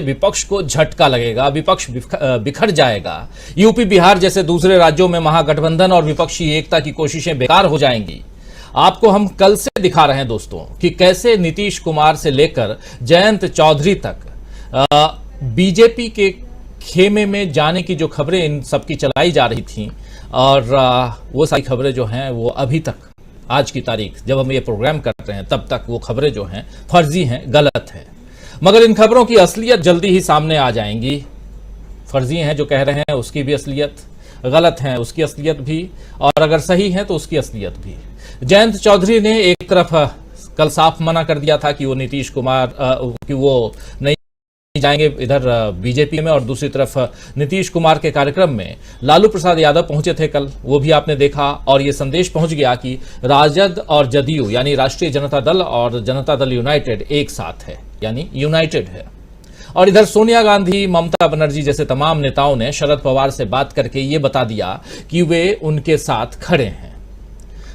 विपक्ष को झटका लगेगा, विपक्ष बिखर जाएगा। यूपी बिहार जैसे दूसरे राज्यों में महागठबंधन और विपक्षी एकता की कोशिशें बेकार हो जाएंगी। आपको हम कल से दिखा रहे हैं दोस्तों कि कैसे नीतीश कुमार से लेकर जयंत चौधरी तक बीजेपी के खेमे में जाने की जो खबरें इन सबकी चलाई जा रही थी, और वो सारी खबरें जो हैं वो अभी तक, आज की तारीख जब हम ये प्रोग्राम कर रहे हैं तब तक वो खबरें जो हैं फर्जी हैं, गलत हैं। मगर इन खबरों की असलियत जल्दी ही सामने आ जाएंगी। फर्जी हैं जो कह रहे हैं उसकी भी असलियत, गलत हैं उसकी असलियत भी, और अगर सही है तो उसकी असलियत भी। जयंत चौधरी ने एक तरफ कल साफ मना कर दिया था कि वो नीतीश कुमार कि वो नहीं जाएंगे इधर बीजेपी में, और दूसरी तरफ नीतीश कुमार के कार्यक्रम में लालू प्रसाद यादव पहुंचे थे कल, वो भी आपने देखा, और ये संदेश पहुंच गया कि राजद और जदयू यानी राष्ट्रीय जनता दल और जनता दल यूनाइटेड एक साथ है, यानी यूनाइटेड है। और इधर सोनिया गांधी, ममता बनर्जी जैसे तमाम नेताओं ने शरद पवार से बात करके ये बता दिया कि वे उनके साथ खड़े हैं।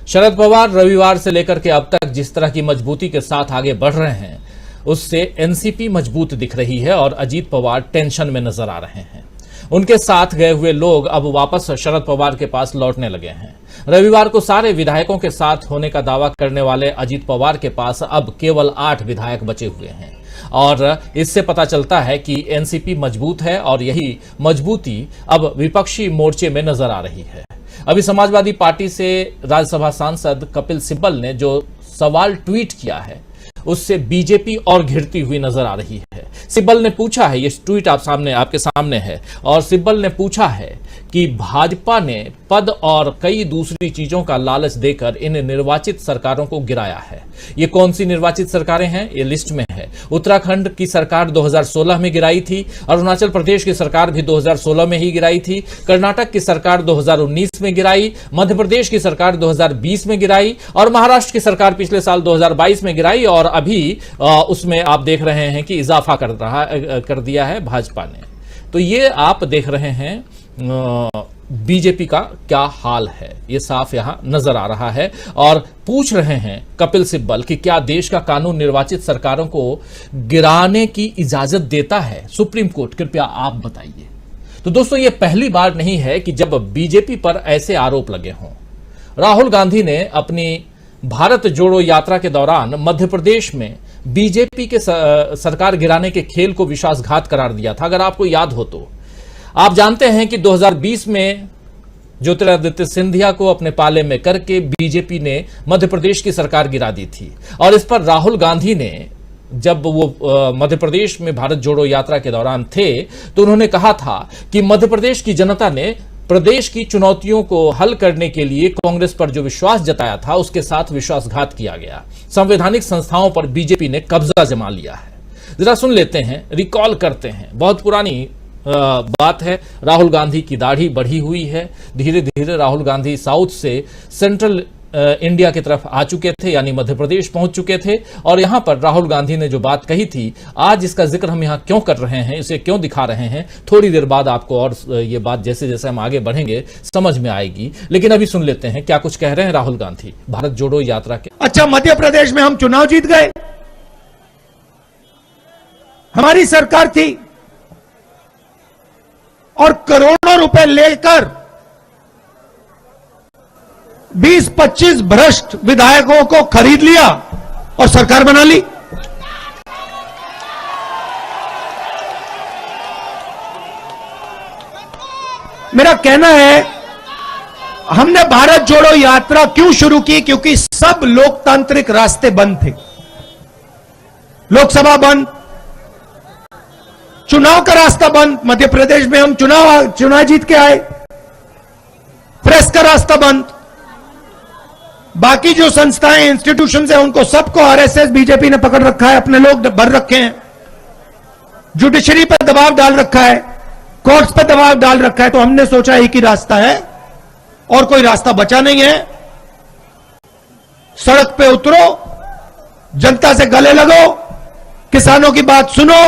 शरद पवार रविवार से लेकर के अब तक जिस तरह की मजबूती के साथ आगे बढ़ रहे हैं उससे एनसीपी मजबूत दिख रही है, और अजीत पवार टेंशन में नजर आ रहे हैं। उनके साथ गए हुए लोग अब वापस शरद पवार के पास लौटने लगे हैं। रविवार को सारे विधायकों के साथ होने का दावा करने वाले अजीत पवार के पास अब केवल 8 विधायक बचे हुए हैं, और इससे पता चलता है कि एनसीपी मजबूत है, और यही मजबूती अब विपक्षी मोर्चे में नजर आ रही है। अभी समाजवादी पार्टी से राज्यसभा सांसद कपिल सिब्बल ने जो सवाल ट्वीट किया है उससे बीजेपी और घिरती हुई नजर आ रही है। सिब्बल ने पूछा है, ये ट्वीट आपके सामने है, और सिब्बल ने पूछा है कि भाजपा ने पद और कई दूसरी चीजों का लालच देकर इन निर्वाचित सरकारों को गिराया है। ये कौन सी निर्वाचित सरकारें हैं? ये लिस्ट में है। उत्तराखंड की सरकार 2016 में गिराई थी, अरुणाचल प्रदेश की सरकार भी 2016 में ही गिराई थी, कर्नाटक की सरकार 2019 में गिराई, मध्य प्रदेश की सरकार 2020 में गिराई, और महाराष्ट्र की सरकार पिछले साल 2022 में गिराई, और अभी उसमें आप देख रहे हैं कि इजाफा कर दिया है भाजपा ने। तो ये आप देख रहे हैं बीजेपी का क्या हाल है, ये साफ यहां नजर आ रहा है। और पूछ रहे हैं कपिल सिब्बल कि क्या देश का कानून निर्वाचित सरकारों को गिराने की इजाजत देता है? सुप्रीम कोर्ट, कृपया आप बताइए। तो दोस्तों, ये पहली बार नहीं है कि जब बीजेपी पर ऐसे आरोप लगे हों। राहुल गांधी ने अपनी भारत जोड़ो यात्रा के दौरान मध्य प्रदेश में बीजेपी के सरकार गिराने के खेल को विश्वासघात करार दिया था। अगर आपको याद हो तो आप जानते हैं कि 2020 में ज्योतिरादित्य सिंधिया को अपने पाले में करके बीजेपी ने मध्य प्रदेश की सरकार गिरा दी थी, और इस पर राहुल गांधी ने, जब वो मध्य प्रदेश में भारत जोड़ो यात्रा के दौरान थे, तो उन्होंने कहा था कि मध्य प्रदेश की जनता ने प्रदेश की चुनौतियों को हल करने के लिए कांग्रेस पर जो विश्वास जताया था उसके साथ विश्वासघात किया गया। संवैधानिक संस्थाओं पर बीजेपी ने कब्जा जमा लिया है। जरा सुन लेते हैं, रिकॉल करते हैं। बहुत पुरानी बात है। राहुल गांधी की दाढ़ी बढ़ी हुई है। धीरे धीरे राहुल गांधी साउथ से सेंट्रल इंडिया की तरफ आ चुके थे, यानी मध्य प्रदेश पहुंच चुके थे, और यहां पर राहुल गांधी ने जो बात कही थी, आज इसका जिक्र हम यहां क्यों कर रहे हैं, इसे क्यों दिखा रहे हैं, थोड़ी देर बाद आपको और ये बात जैसे जैसे हम आगे बढ़ेंगे समझ में आएगी। लेकिन अभी सुन लेते हैं क्या कुछ कह रहे हैं राहुल गांधी भारत जोड़ो यात्रा के। अच्छा, मध्य प्रदेश में हम चुनाव जीत गए, हमारी सरकार थी, और करोड़ों रुपए लेकर 20-25 भ्रष्ट विधायकों को खरीद लिया और सरकार बना ली। मेरा कहना है, हमने भारत जोड़ो यात्रा क्यों शुरू की? क्योंकि सब लोकतांत्रिक रास्ते बंद थे। लोकसभा बंद, चुनाव का रास्ता बंद। मध्य प्रदेश में हम चुनाव जीत के आए। प्रेस का रास्ता बंद। बाकी जो संस्थाएं, इंस्टीट्यूशंस हैं, उनको सबको आरएसएस, बीजेपी ने पकड़ रखा है, अपने लोग भर रखे हैं। जुडिशरी पर दबाव डाल रखा है, कोर्ट्स पर दबाव डाल रखा है। तो हमने सोचा एक ही रास्ता है और कोई रास्ता बचा नहीं है। सड़क पे उतरो, जनता से गले लगो, किसानों की बात सुनो,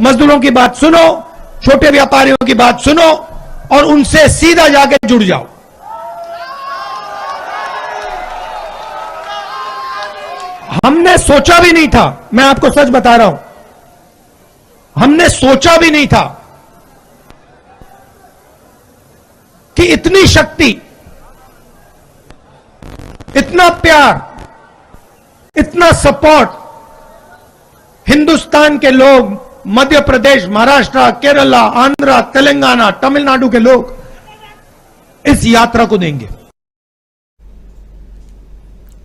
मजदूरों की बात सुनो, छोटे व्यापारियों की बात सुनो, और उनसे सीधा जाके जुड़ जाओ। हमने सोचा भी नहीं था, मैं आपको सच बता रहा हूं, हमने सोचा भी नहीं था कि इतनी शक्ति, इतना प्यार, इतना सपोर्ट हिंदुस्तान के लोग, मध्य प्रदेश, महाराष्ट्र, केरला, आंध्र, तेलंगाना, तमिलनाडु के लोग इस यात्रा को देंगे।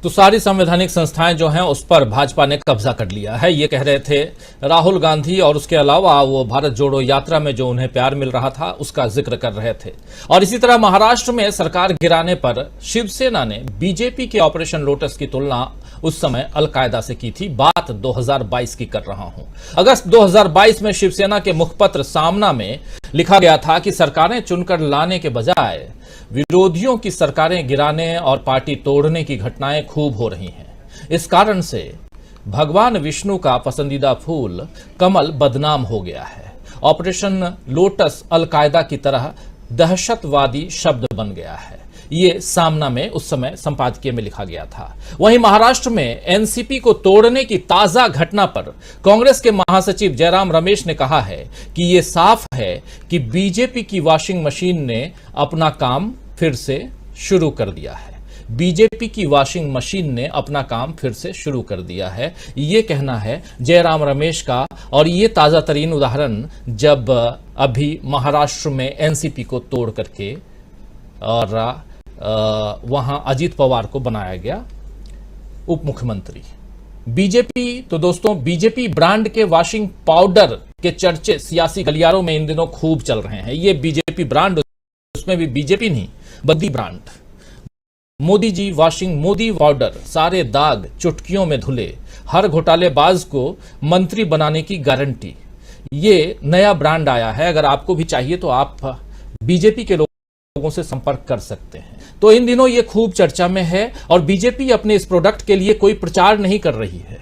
तो सारी संवैधानिक संस्थाएं जो हैं उस पर भाजपा ने कब्जा कर लिया है, ये कह रहे थे राहुल गांधी। और उसके अलावा वो भारत जोड़ो यात्रा में जो उन्हें प्यार मिल रहा था उसका जिक्र कर रहे थे। और इसी तरह महाराष्ट्र में सरकार गिराने पर शिवसेना ने बीजेपी के ऑपरेशन लोटस की तुलना उस समय अलकायदा से की थी। बात 2022 की कर रहा हूं। अगस्त 2022 में शिवसेना के मुखपत्र सामना में लिखा गया था कि सरकारें चुनकर लाने के बजाय विरोधियों की सरकारें गिराने और पार्टी तोड़ने की घटनाएं खूब हो रही हैं। इस कारण से भगवान विष्णु का पसंदीदा फूल कमल बदनाम हो गया है। ऑपरेशन लोटस अलकायदा की तरह दहशतवादी शब्द बन गया है। ये सामना में उस समय संपादकीय में लिखा गया था। वहीं महाराष्ट्र में एनसीपी को तोड़ने की ताजा घटना पर कांग्रेस के महासचिव जयराम रमेश ने कहा है कि ये साफ है कि बीजेपी की वॉशिंग मशीन ने अपना काम फिर से शुरू कर दिया है। बीजेपी की वॉशिंग मशीन ने अपना काम फिर से शुरू कर दिया है, ये कहना है जयराम रमेश का। और ये ताजा तरीन उदाहरण जब अभी महाराष्ट्र में एनसीपी को तोड़ करके और वहां अजीत पवार को बनाया गया उप मुख्यमंत्री। बीजेपी, तो दोस्तों बीजेपी ब्रांड के वॉशिंग पाउडर के चर्चे सियासी गलियारों में इन दिनों खूब चल रहे हैं। ये बीजेपी ब्रांड, उसमें भी बीजेपी नहीं, Baddi brand. Modi ji washing, Modi powder, सारे दाग चुटकियों में धुले, हर घोटालेबाज को मंत्री बनाने की गारंटी। ये नया ब्रांड आया है। अगर आपको भी चाहिए तो आप बीजेपी के लोगों से संपर्क कर सकते हैं। तो इन दिनों ये खूब चर्चा में है और बीजेपी अपने इस प्रोडक्ट के लिए कोई प्रचार नहीं कर रही है,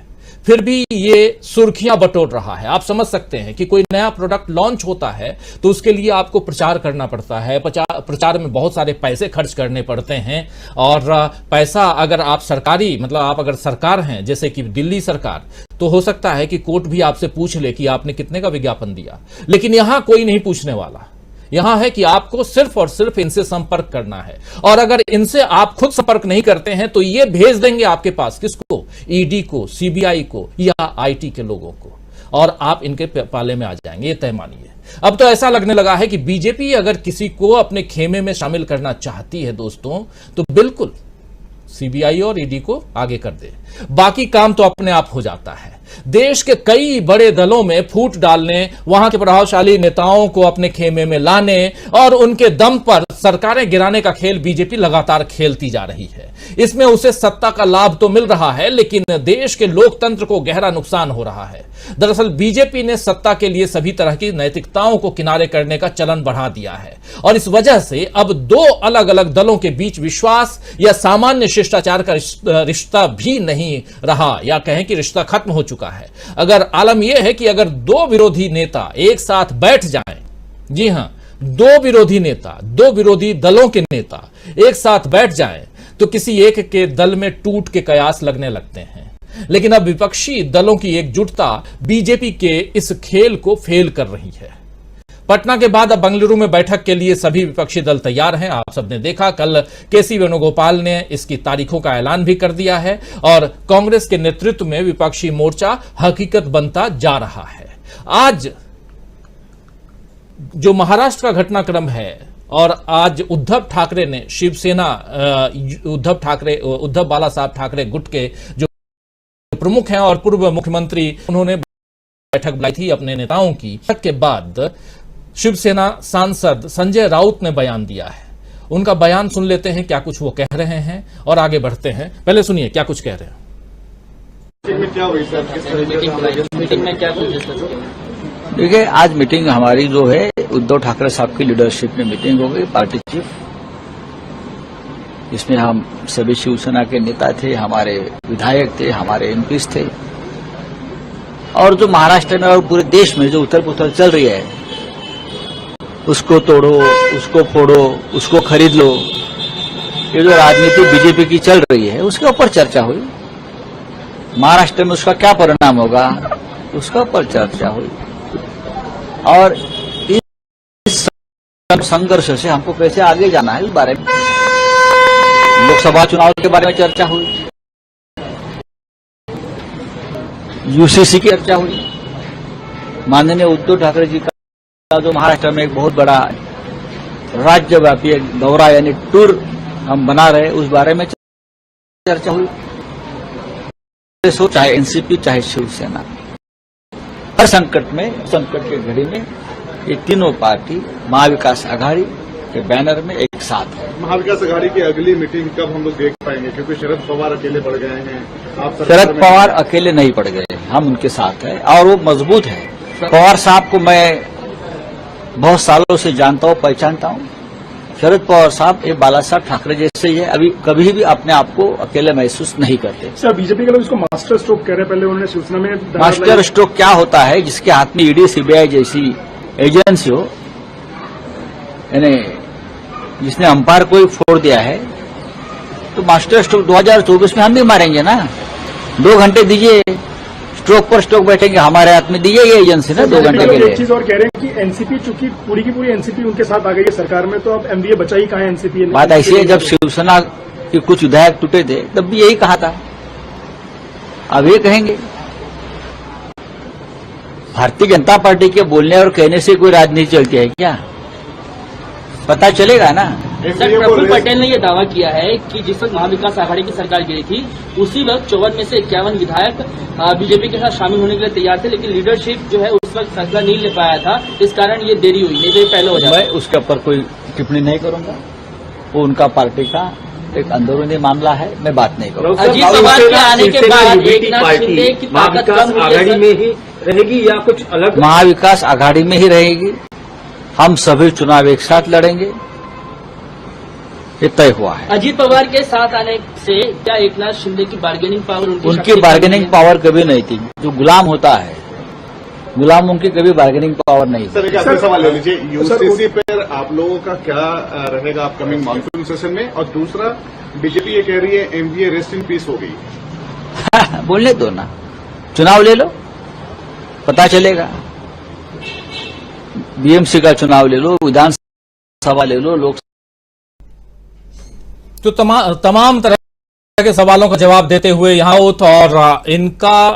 फिर भी ये सुर्खियां बटोर रहा है। आप समझ सकते हैं कि कोई नया प्रोडक्ट लॉन्च होता है तो उसके लिए आपको प्रचार करना पड़ता है। प्रचार में बहुत सारे पैसे खर्च करने पड़ते हैं। और पैसा अगर आप सरकारी, मतलब आप अगर सरकार हैं जैसे कि दिल्ली सरकार, तो हो सकता है कि कोर्ट भी आपसे पूछ ले कि आपने कितने का विज्ञापन दिया। लेकिन यहां कोई नहीं पूछने वाला। यहां है कि आपको सिर्फ और सिर्फ इनसे संपर्क करना है। और अगर इनसे आप खुद संपर्क नहीं करते हैं तो ये भेज देंगे आपके पास, किसको? ईडी को, सीबीआई को या आईटी के लोगों को, और आप इनके पाले में आ जाएंगे, ये तय मानिए। अब तो ऐसा लगने लगा है कि बीजेपी अगर किसी को अपने खेमे में शामिल करना चाहती है दोस्तों, तो बिल्कुल सीबीआई और ईडी को आगे कर दे, बाकी काम तो अपने आप हो जाता है। देश के कई बड़े दलों में फूट डालने, वहां के प्रभावशाली नेताओं को अपने खेमे में लाने और उनके दम पर सरकारें गिराने का खेल बीजेपी लगातार खेलती जा रही है। इसमें उसे सत्ता का लाभ तो मिल रहा है, लेकिन देश के लोकतंत्र को गहरा नुकसान हो रहा है। दरअसल बीजेपी ने सत्ता के लिए सभी तरह की नैतिकताओं को किनारे करने का चलन बढ़ा दिया है और इस वजह से अब दो अलग अलग दलों के बीच विश्वास या सामान्य शिष्टाचार का रिश्ता भी नहीं रहा, या कहें कि रिश्ता खत्म हो चुका है। अगर आलम यह है कि अगर दो विरोधी नेता एक साथ बैठ जाएं, जी हां, दो विरोधी नेता, दो विरोधी दलों के नेता एक साथ बैठ जाएं, तो किसी एक के दल में टूट के कयास लगने लगते हैं। लेकिन अब विपक्षी दलों की एकजुटता बीजेपी के इस खेल को फेल कर रही है। पटना के बाद अब बेंगलुरु में बैठक के लिए सभी विपक्षी दल तैयार हैं। आप सबने देखा, कल केसी वेणुगोपाल ने इसकी तारीखों का ऐलान भी कर दिया है और कांग्रेस के नेतृत्व में विपक्षी मोर्चा हकीकत बनता जा रहा है। आज जो महाराष्ट्र का घटनाक्रम है और आज उद्धव ठाकरे ने शिवसेना, उद्धव बाला साहब ठाकरे गुट के जो प्रमुख हैं और पूर्व मुख्यमंत्री, उन्होंने बैठक बुलाई थी अपने नेताओं की। बैठक के बाद शिवसेना सांसद संजय राउत ने बयान दिया है। उनका बयान सुन लेते हैं, क्या कुछ वो कह रहे हैं और आगे बढ़ते हैं। पहले सुनिए क्या कुछ कह रहे हैं। मीटिंग में क्या कुछ? देखिए, आज मीटिंग हमारी जो है उद्धव ठाकरे साहब की लीडरशिप में मीटिंग हो गई, पार्टी चीफ। इसमें हम सभी शिवसेना के नेता थे, हमारे विधायक थे, हमारे एमपीज थे, और जो महाराष्ट्र में और पूरे देश में जो उथल पुथल चल रही है, उसको तोड़ो, उसको फोड़ो, उसको खरीद लो, ये जो राजनीति बीजेपी की चल रही है उसके ऊपर चर्चा हुई। महाराष्ट्र में उसका क्या परिणाम होगा, उसका ऊपर चर्चा हुई। और इस संघर्ष से हमको कैसे आगे जाना है, इस बारे में लोकसभा चुनाव के बारे में चर्चा हुई, यूसीसी की चर्चा हुई, माननीय उद्धव ठाकरे जी का जो महाराष्ट्र में एक बहुत बड़ा राज्यव्यापी एक दौरा यानी टूर हम बना रहे, उस बारे में चर्चा हुई। चाहे एनसीपी चाहे शिवसेना, हर संकट के घड़ी में ये तीनों पार्टी महाविकास आघाड़ी के बैनर में एक साथ है। महाविकास आघाड़ी की अगली मीटिंग कब हम लोग देख पाएंगे, क्योंकि शरद पवार अकेले पड़ गए हैं। आप शरद पवार अकेले नहीं पड़ गए, हम उनके साथ हैं और वो मजबूत है। पवार साहब को मैं बहुत सालों से जानता हूं, पहचानता हूं। शरद पवार साहब ये बाला साहब ठाकरे जैसे ही है, अभी कभी भी अपने आप को अकेले महसूस नहीं करते। सर, बीजेपी के लोग इसको मास्टर स्ट्रोक कह रहे हैं। पहले उन्होंने शिवसेना में मास्टर स्ट्रोक क्या होता है? जिसके हाथ में ईडी सीबीआई जैसी एजेंसी हो, यानी जिसने अंपायर को ही फोड़ दिया है, तो मास्टर स्ट्रोक 2024 में हम भी मारेंगे ना। 2 घंटे दीजिए, स्ट्रोक पर स्ट्रोक बैठेंगे, हमारे हाथ में दीजिए ये एजेंसी ना 2 घंटे के लिए। एक चीज और कह रहे हैं कि एनसीपी चूंकि पूरी की पूरी एनसीपी उनके साथ आ गई है सरकार में, तो अब एमवीए बचा ही कहाँ है एनसीपी? बात ऐसी है, जब शिवसेना के कुछ विधायक टूटे थे तब भी यही कहा था, अब ये कहेंगे। भारतीय जनता पार्टी के बोलने और कहने से कोई राजनीति चलती है क्या? पता चलेगा ना। सर, प्रफुल्ल पटेल ने यह दावा किया है कि जिस वक्त महाविकास आघाड़ी की सरकार गिरी थी, उसी वक्त 54 में से 51 विधायक बीजेपी के साथ शामिल होने के लिए तैयार थे, लेकिन लीडरशिप जो है उस वक्त फैसला नहीं ले पाया था, इस कारण ये देरी हुई, नहीं तो ये पहले हो जाता। मैं उसके ऊपर कोई टिप्पणी नहीं करूंगा, वो उनका पार्टी का एक अंदरूनी मामला है, मैं बात नहीं करूंगा। अजीत पवार के आने के बाद एकनाथ शिंदे की ताकत कम आघाड़ी में ही रहेगी या कुछ अलग? महाविकास आघाड़ी में ही रहेगी। हम सभी चुनाव एक साथ लड़ेंगे, ये तय हुआ है। अजीत पवार के साथ आने से क्या एकनाथ शिंदे की बार्गेनिंग पावर उनकी बार्गेनिंग पावर कभी नहीं थी। जो गुलाम होता है, गुलामों की कभी बार्गेनिंग पावर नहीं थी। सर, एक आखिरी सवाल ले लीजिए, यूसीसी पर आप लोगों का क्या रहेगा अपकमिंग मॉनसून सेशन में? और दूसरा, बीजेपी ये कह रही है एमवीए रेस्ट इन पीस हो गई। बोलने दो ना, चुनाव ले लो, पता चलेगा। बीएमसी का चुनाव ले लो, विधानसभा ले लो, लोक तो तमाम तरह के सवालों का जवाब देते हुए यहाँ और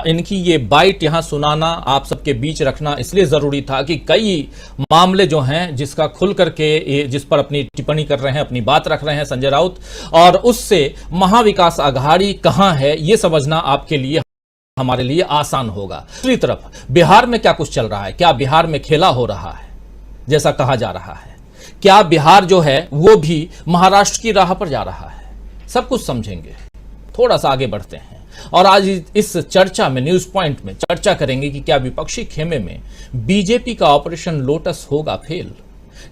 इनकी ये बाइट यहाँ सुनाना, आप सबके बीच रखना इसलिए जरूरी था कि कई मामले जो हैं जिसका खुल करके जिस पर अपनी टिप्पणी कर रहे हैं, अपनी बात रख रहे हैं संजय राउत, और उससे महाविकास आघाड़ी कहां है ये समझना आपके लिए, हमारे लिए आसान होगा। दूसरी तरफ बिहार में क्या कुछ चल रहा है? क्या बिहार में खेला हो रहा है जैसा कहा जा रहा है? क्या बिहार जो है वो भी महाराष्ट्र की राह पर जा रहा है? सब कुछ समझेंगे, थोड़ा सा आगे बढ़ते हैं और आज इस चर्चा में, न्यूज पॉइंट में चर्चा करेंगे कि क्या विपक्षी खेमे में बीजेपी का ऑपरेशन लोटस होगा फेल?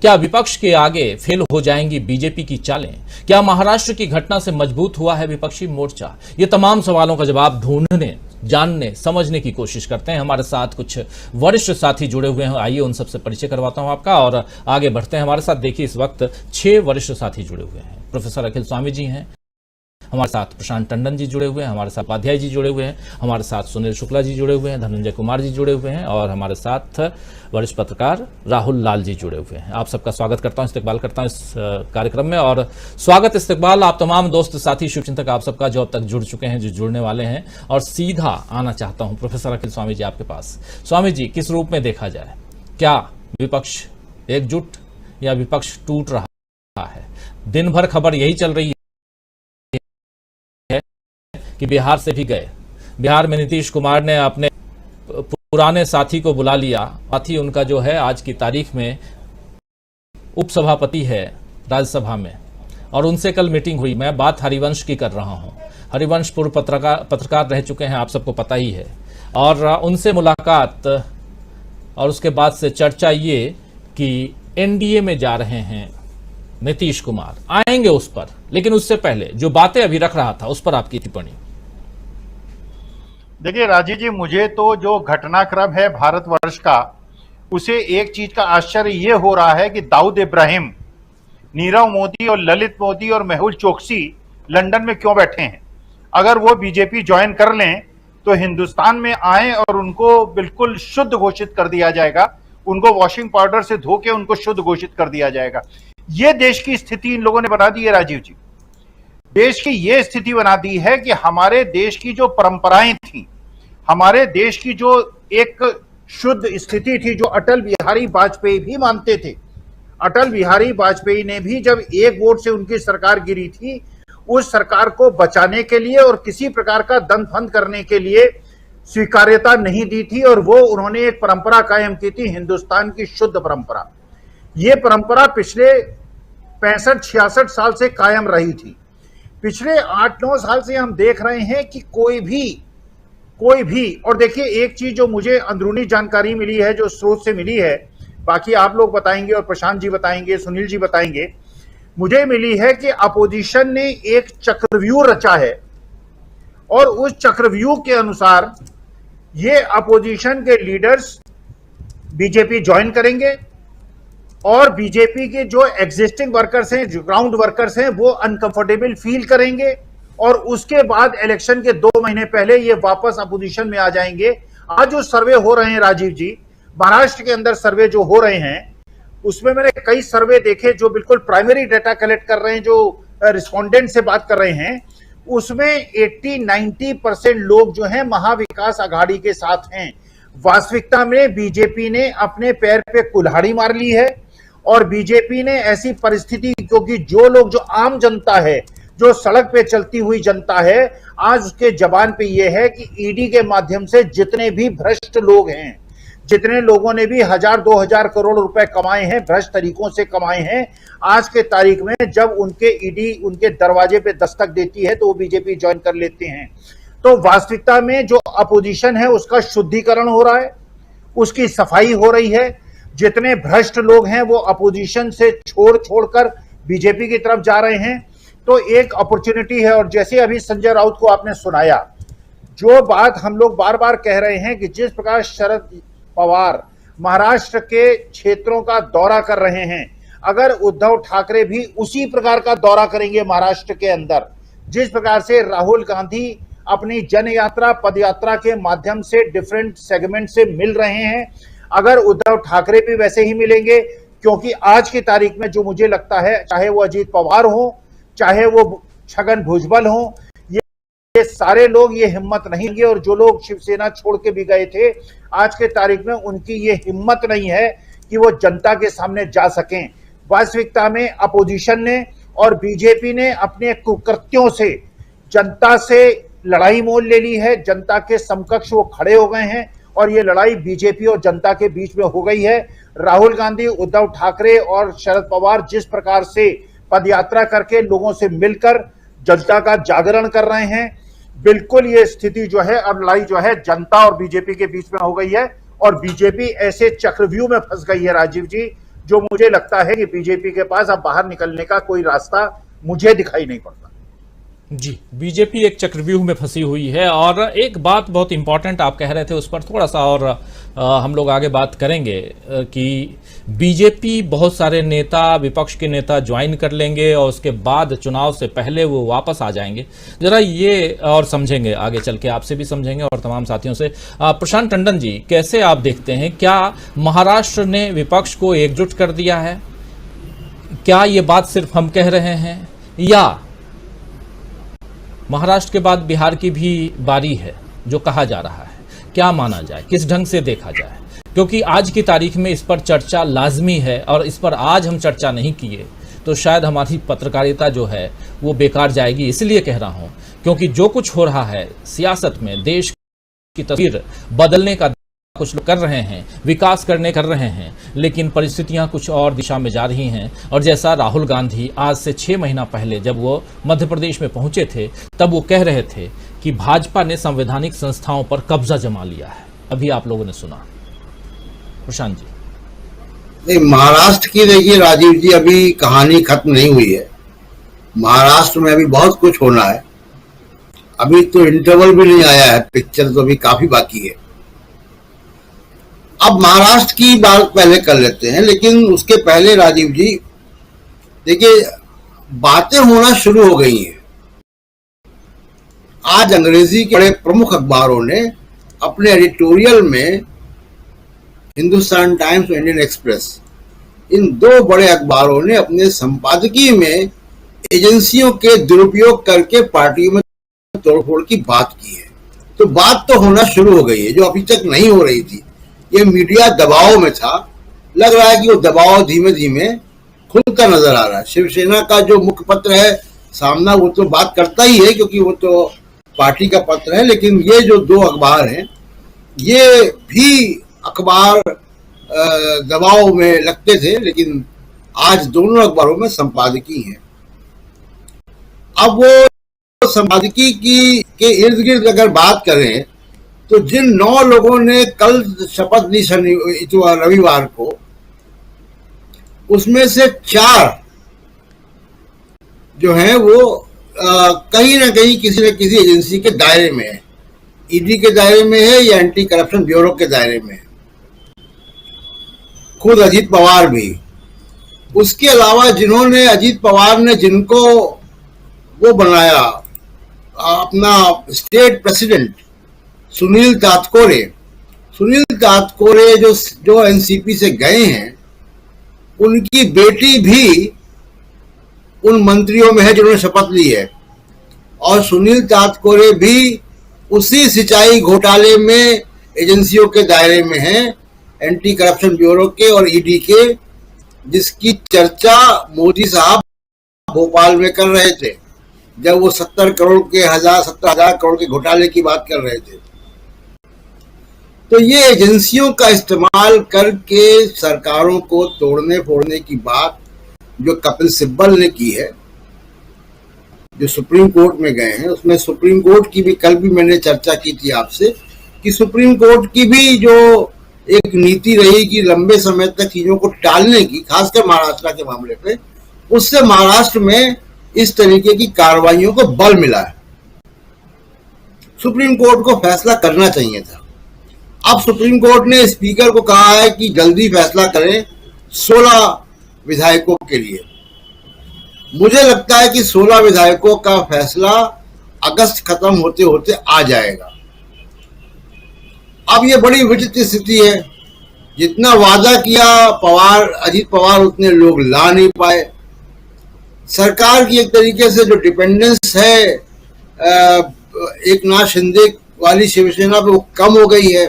क्या विपक्ष के आगे फेल हो जाएंगी बीजेपी की चालें? क्या महाराष्ट्र की घटना से मजबूत हुआ है विपक्षी मोर्चा? ये तमाम सवालों का जवाब ढूंढने, जानने, समझने की कोशिश करते हैं। हमारे साथ कुछ वरिष्ठ साथी जुड़े हुए हैं, आइए उन सबसे परिचय करवाता हूं आपका और आगे बढ़ते हैं। हमारे साथ देखिए इस वक्त 6 वरिष्ठ साथी जुड़े हुए हैं। प्रोफेसर अखिल स्वामी जी हैं हमारे साथ, प्रशांत टंडन जी जुड़े हुए हैं हमारे साथ, उपाध्याय जी जुड़े हुए हैं हमारे साथ, सुनील शुक्ला जी जुड़े हुए हैं, धनंजय कुमार जी जुड़े हुए हैं और हमारे साथ वरिष्ठ पत्रकार राहुल लाल जी जुड़े हुए हैं। आप सबका स्वागत करता हूं, इस्तकबाल करता हूं इस कार्यक्रम में। और स्वागत, इस्तकबाल आप तमाम दोस्त साथी शुभचिंतक आप सबका जो अब तक जुड़ चुके हैं, जो जुड़ने वाले हैं। और सीधा आना चाहता हूं प्रोफेसर अखिल स्वामी जी आपके पास। स्वामी जी, किस रूप में देखा जाए, क्या विपक्ष एकजुट या विपक्ष टूट रहा है? दिन भर खबर यही चल रही है कि बिहार से भी गए, बिहार में नीतीश कुमार ने अपने पुराने साथी को बुला लिया। साथी उनका जो है आज की तारीख में उपसभापति है राज्यसभा में, और उनसे कल मीटिंग हुई। मैं बात हरिवंश की कर रहा हूं। हरिवंश पूर्व पत्रकार रह चुके हैं, आप सबको पता ही है। और उनसे मुलाकात और उसके बाद से चर्चा ये कि एनडीए में जा रहे हैं नीतीश कुमार, आएंगे उस पर, लेकिन उससे पहले जो बातें अभी रख रहा था उस पर आपकी टिप्पणी। देखिए राजीव जी, मुझे तो जो घटनाक्रम है भारतवर्ष का, उसे एक चीज का आश्चर्य ये हो रहा है कि दाऊद इब्राहिम, नीरव मोदी और ललित मोदी और मेहुल चोकसी लंदन में क्यों बैठे हैं? अगर वो बीजेपी ज्वाइन कर लें तो हिंदुस्तान में आए और उनको बिल्कुल शुद्ध घोषित कर दिया जाएगा। उनको वॉशिंग पाउडर से धो के उनको शुद्ध घोषित कर दिया जाएगा। ये देश की स्थिति इन लोगों ने बना दी है राजीव जी। देश की ये स्थिति बना दी है कि हमारे देश की जो परंपराएं थी, हमारे देश की जो एक शुद्ध स्थिति थी, जो अटल बिहारी वाजपेयी भी मानते थे। अटल बिहारी वाजपेयी ने भी जब एक वोट से उनकी सरकार गिरी थी, उस सरकार को बचाने के लिए और किसी प्रकार का दंड करने के लिए स्वीकार्यता नहीं दी थी, और वो उन्होंने एक परंपरा कायम की थी, हिंदुस्तान की शुद्ध परंपरा। ये परंपरा पिछले 65-66 साल से कायम रही थी। पिछले 8-9 साल से हम देख रहे हैं कि कोई भी, और देखिए एक चीज जो मुझे अंदरूनी जानकारी मिली है, जो स्रोत से मिली है, बाकी आप लोग बताएंगे और प्रशांत जी बताएंगे, सुनील जी बताएंगे, मुझे मिली है कि अपोजिशन ने एक चक्रव्यूह रचा है, और उस चक्रव्यूह के अनुसार ये अपोजिशन के लीडर्स बीजेपी ज्वाइन करेंगे, और बीजेपी के जो एग्जिस्टिंग वर्कर्स हैं, जो ग्राउंड वर्कर्स हैं, वो अनकंफर्टेबल फील करेंगे, और उसके बाद इलेक्शन के 2 महीने पहले ये वापस अपोजिशन में आ जाएंगे। आज जो सर्वे हो रहे हैं राजीव जी, महाराष्ट्र के अंदर सर्वे जो हो रहे हैं, उसमें मैंने कई सर्वे देखे जो बिल्कुल प्राइमरी डेटा कलेक्ट कर रहे हैं, जो रिस्पोंडेंट से बात कर रहे हैं, उसमें 80-90% लोग जो हैं महाविकास आघाड़ी के साथ हैं। वास्तविकता में बीजेपी ने अपने पैर पे कुल्हाड़ी मार ली है, और बीजेपी ने ऐसी परिस्थिति, क्योंकि जो लोग, जो आम जनता है, जो सड़क पे चलती हुई जनता है, आज उसके जबान पे ये है कि ईडी के माध्यम से जितने भी भ्रष्ट लोग हैं, जितने लोगों ने भी 1000-2000 करोड़ रुपए कमाए हैं, भ्रष्ट तरीकों से कमाए हैं, आज के तारीख में जब उनके ईडी उनके दरवाजे पे दस्तक देती है तो वो बीजेपी ज्वाइन कर लेते हैं। तो वास्तविकता में जो अपोजिशन है उसका शुद्धिकरण हो रहा है, उसकी सफाई हो रही है। जितने भ्रष्ट लोग हैं वो अपोजिशन से छोड़कर बीजेपी की तरफ जा रहे हैं, तो एक अपॉर्चुनिटी है। और जैसे अभी संजय राउत को आपने सुनाया, जो बात हम लोग बार बार कह रहे हैं कि जिस प्रकार शरद पवार महाराष्ट्र के क्षेत्रों का दौरा कर रहे हैं, अगर उद्धव ठाकरे भी उसी प्रकार का दौरा करेंगे महाराष्ट्र के अंदर, जिस प्रकार से राहुल गांधी अपनी जन यात्रा, पदयात्रा के माध्यम से डिफरेंट सेगमेंट से मिल रहे हैं, अगर उद्धव ठाकरे भी वैसे ही मिलेंगे, क्योंकि आज की तारीख में जो मुझे लगता है, चाहे वो अजीत पवार हो, चाहे वो छगन भुजबल हो, ये सारे लोग ये हिम्मत नहीं है, और जो लोग शिवसेना छोड़ के भी गए थे, आज के तारीख में उनकी ये हिम्मत नहीं है कि वो जनता के सामने जा सकें। वास्तविकता में अपोजिशन ने और बीजेपी ने अपने कुकृत्यों से जनता से लड़ाई मोल ले ली है, जनता के समकक्ष वो खड़े हो गए हैं, और ये लड़ाई बीजेपी और जनता के बीच में हो गई है। राहुल गांधी, उद्धव ठाकरे और शरद पवार जिस प्रकार से पदयात्रा करके लोगों से मिलकर जनता का जागरण कर रहे हैं, बिल्कुल ये स्थिति जो है, अब लड़ाई जो है जनता और बीजेपी के बीच में हो गई है, और बीजेपी ऐसे चक्रव्यूह में फंस गई है राजीव जी, जो मुझे लगता है कि बीजेपी के पास अब बाहर निकलने का कोई रास्ता मुझे दिखाई नहीं पड़ता। जी, बीजेपी एक चक्रव्यूह में फंसी हुई है। और एक बात बहुत इंपॉर्टेंट आप कह रहे थे, उस पर थोड़ा सा और हम लोग आगे बात करेंगे कि बीजेपी बहुत सारे नेता, विपक्ष के नेता ज्वाइन कर लेंगे और उसके बाद चुनाव से पहले वो वापस आ जाएंगे। जरा ये और समझेंगे, आगे चल के आपसे भी समझेंगे और तमाम साथियों से। प्रशांत टंडन जी, कैसे आप देखते हैं, क्या महाराष्ट्र ने विपक्ष को एकजुट कर दिया है? क्या ये बात सिर्फ हम कह रहे हैं, या महाराष्ट्र के बाद बिहार की भी बारी है जो कहा जा रहा है? क्या माना जाए, किस ढंग से देखा जाए? क्योंकि आज की तारीख में इस पर चर्चा लाजमी है, और इस पर आज हम चर्चा नहीं किए तो शायद हमारी पत्रकारिता जो है वो बेकार जाएगी। इसलिए कह रहा हूं क्योंकि जो कुछ हो रहा है सियासत में, देश की तस्वीर बदलने का कुछ लोग कर रहे हैं, विकास करने कर रहे हैं, लेकिन परिस्थितियां कुछ और दिशा में जा रही हैं। और जैसा राहुल गांधी आज से 6 महीना पहले जब वो मध्य प्रदेश में पहुंचे थे, तब वो कह रहे थे कि भाजपा ने संवैधानिक संस्थाओं पर कब्जा जमा लिया है। अभी आप लोगों ने सुना। प्रशांत जी, नहीं, महाराष्ट्र की देखिए राजीव जी, अभी कहानी खत्म नहीं हुई है। महाराष्ट्र में अभी बहुत कुछ होना है। अभी तो इंटरवल भी नहीं आया है, पिक्चर तो अभी काफी बाकी है। अब महाराष्ट्र की बात पहले कर लेते हैं, लेकिन उसके पहले राजीव जी देखिए, बातें होना शुरू हो गई हैं। आज अंग्रेजी के बड़े प्रमुख अखबारों ने अपने एडिटोरियल में हिंदुस्तान टाइम्स और इंडियन एक्सप्रेस, इन दो बड़े अखबारों ने अपने संपादकीय में एजेंसियों के दुरुपयोग करके पार्टियों में तोड़फोड़ की बात की है। तो बात तो होना शुरू हो गई है जो अभी तक नहीं हो रही थी। ये मीडिया दबाव में था, लग रहा है कि वो दबाव धीमे धीमे खुलता नजर आ रहा है। शिवसेना का जो मुखपत्र है सामना, वो तो बात करता ही है क्योंकि वो तो पार्टी का पत्र है, लेकिन ये जो दो अखबार हैं ये भी अखबार दबाव में लगते थे, लेकिन आज दोनों अखबारों में संपादकीय हैं। अब वो संपादकीय की के इर्द गिर्द अगर बात करें तो जिन 9 लोगों ने कल शपथ ली रविवार को, उसमें से 4 जो हैं वो कहीं ना कहीं किसी न किसी एजेंसी के दायरे में है। ईडी के दायरे में है या एंटी करप्शन ब्यूरो के दायरे में है। खुद अजीत पवार भी। उसके अलावा जिन्होंने, अजीत पवार ने जिनको वो बनाया अपना स्टेट प्रेसिडेंट, सुनील तातकोरे जो एनसीपी से गए हैं, उनकी बेटी भी उन मंत्रियों में है जिन्होंने शपथ ली है। और सुनील तातकोरे भी उसी सिंचाई घोटाले में एजेंसियों के दायरे में है, एंटी करप्शन ब्यूरो के और ईडी के, जिसकी चर्चा मोदी साहब भोपाल में कर रहे थे जब वो 17 हजार करोड़ के घोटाले की बात कर रहे थे। तो ये एजेंसियों का इस्तेमाल करके सरकारों को तोड़ने फोड़ने की बात जो कपिल सिब्बल ने की है, जो सुप्रीम कोर्ट में गए हैं, उसमें सुप्रीम कोर्ट की भी कल भी मैंने चर्चा की थी आपसे कि सुप्रीम कोर्ट की भी जो एक नीति रही कि लंबे समय तक चीजों को टालने की, खासकर महाराष्ट्र के मामले पे, उससे महाराष्ट्र में इस तरीके की कार्रवाइयों को बल मिला है। सुप्रीम कोर्ट को फैसला करना चाहिए था। अब सुप्रीम कोर्ट ने स्पीकर को कहा है कि जल्दी फैसला करें 16 विधायकों के लिए। मुझे लगता है कि 16 विधायकों का फैसला अगस्त खत्म होते होते आ जाएगा। अब ये बड़ी विचित्र स्थिति है, जितना वादा किया अजीत पवार उतने लोग ला नहीं पाए। सरकार की एक तरीके से जो डिपेंडेंस है एक नाथ शिंदे वाली शिवसेना पे वो कम हो गई है।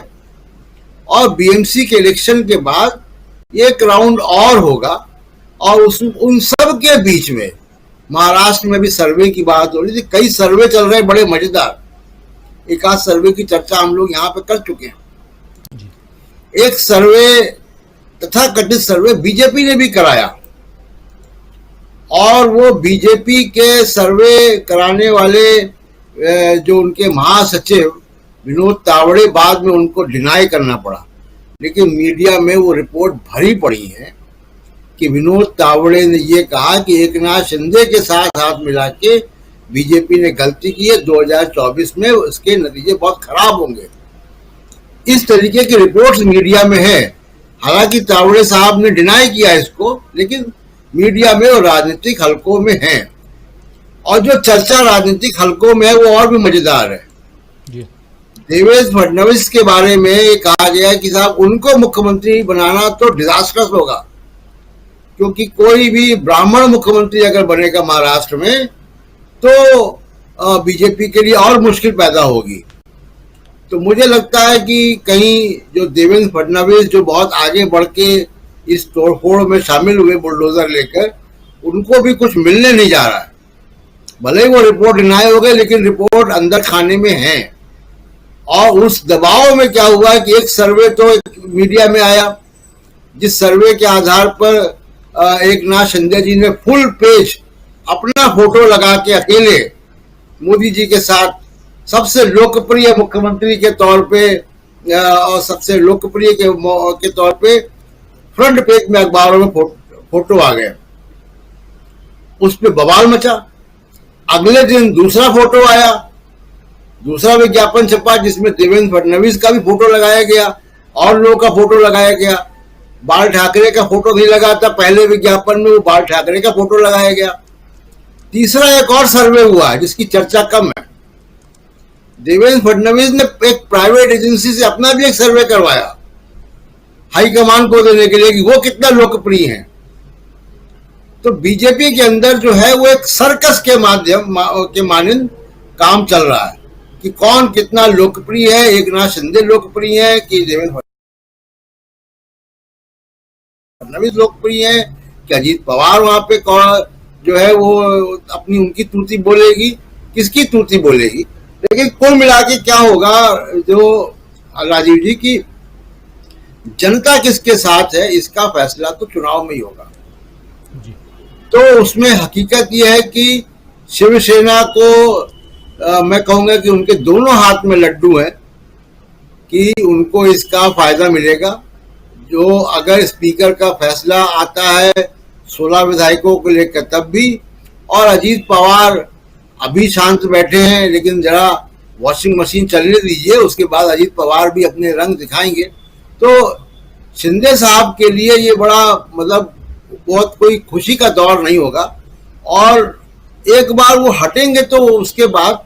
और बीएमसी के इलेक्शन के बाद एक राउंड और होगा और उन सब के बीच में महाराष्ट्र में भी सर्वे की बात हो रही थी। कई सर्वे चल रहे हैं बड़े मजेदार। एक आध सर्वे की चर्चा हम लोग यहाँ पे कर चुके हैं। एक सर्वे, तथाकथित सर्वे बीजेपी ने भी कराया और वो बीजेपी के सर्वे कराने वाले जो उनके महासचिव विनोद तावड़े, बाद में उनको डिनाई करना पड़ा, लेकिन मीडिया में वो रिपोर्ट भरी पड़ी है कि विनोद तावड़े ने ये कहा कि एक नाथ शिंदे के साथ हाथ मिला के बीजेपी ने गलती की है, 2024 में उसके नतीजे बहुत खराब होंगे। इस तरीके की रिपोर्ट्स मीडिया में है। हालांकि तावड़े साहब ने डिनाई किया इसको, लेकिन मीडिया में और राजनीतिक हलकों में है। और जो चर्चा राजनीतिक हलकों में है वो और भी मजेदार है। देवेंद्र फडणवीस के बारे में ये कहा गया कि साहब उनको मुख्यमंत्री बनाना तो डिजास्टर्स होगा, क्योंकि कोई भी ब्राह्मण मुख्यमंत्री अगर बनेगा महाराष्ट्र में तो बीजेपी के लिए और मुश्किल पैदा होगी। तो मुझे लगता है कि कहीं जो देवेंद्र फडणवीस जो बहुत आगे बढ़ के इस तोड़फोड़ में शामिल हुए बुलडोजर लेकर, उनको भी कुछ मिलने नहीं जा रहा है। भले ही वो रिपोर्ट डिनाई हो गई, लेकिन रिपोर्ट अंदर खाने में है। और उस दबाव में क्या हुआ कि एक सर्वे तो मीडिया में आया, जिस सर्वे के आधार पर एक नाथ शिंदे जी ने फुल पेज अपना फोटो लगा के अकेले मोदी जी के साथ सबसे लोकप्रिय मुख्यमंत्री के तौर पे और सबसे लोकप्रिय के तौर पे फ्रंट पेज में अखबारों में फोटो आ गए। उस पे बवाल मचा। अगले दिन दूसरा फोटो आया, दूसरा विज्ञापन छपा जिसमें देवेंद्र फडणवीस का भी फोटो लगाया गया और लोगों का फोटो लगाया गया। बाल ठाकरे का फोटो नहीं लगा था पहले विज्ञापन में, वो बाल ठाकरे का फोटो लगाया गया। तीसरा एक और सर्वे हुआ जिसकी चर्चा कम है। देवेंद्र फडणवीस ने एक प्राइवेट एजेंसी से अपना भी एक सर्वे करवाया। हाईकमान को देने के लिए कि वो कितना लोकप्रिय हैं। तो बीजेपी के अंदर जो है वो एक सर्कस के माध्यम के मानंद काम चल रहा है कि कौन कितना लोकप्रिय है। एकनाथ शिंदे लोकप्रिय है कि देवेंद्र फडणवीस लोकप्रिय है कि अजीत पवार वहां पे कौन जो है वो अपनी उनकी तूती बोलेगी, किसकी तूती बोलेगी। लेकिन कुल मिला के क्या होगा, जो राजीव जी की जनता किसके साथ है इसका फैसला तो चुनाव में ही होगा। तो उसमें हकीकत यह है कि शिवसेना को मैं कहूंगा कि उनके दोनों हाथ में लड्डू है कि उनको इसका फायदा मिलेगा। जो अगर स्पीकर का फैसला आता है 16 विधायकों को लेकर तब भी, और अजीत पवार अभी शांत बैठे हैं लेकिन जरा वॉशिंग मशीन चलने दीजिए, उसके बाद अजीत पवार भी अपने रंग दिखाएंगे। तो शिंदे साहब के लिए ये बड़ा मतलब बहुत कोई खुशी का दौर नहीं होगा, और एक बार वो हटेंगे तो उसके बाद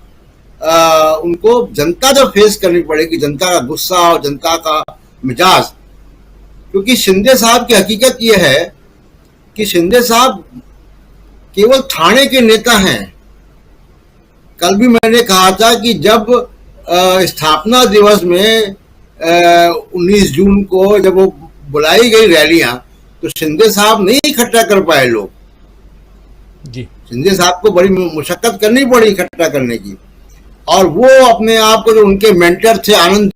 उनको जनता जब फेस करनी पड़ेगी, जनता का गुस्सा और जनता का मिजाज। क्योंकि शिंदे साहब की हकीकत ये है कि शिंदे साहब केवल थाने के नेता हैं। कल भी मैंने कहा था कि जब स्थापना दिवस में 19 जून को जब वो बुलाई गई रैलियां, तो शिंदे साहब नहीं इकट्ठा कर पाए लोग जी। शिंदे साहब को बड़ी मुशक्कत करनी पड़ी इकट्ठा करने की। और वो अपने आप को जो उनके मेंटर थे आनंद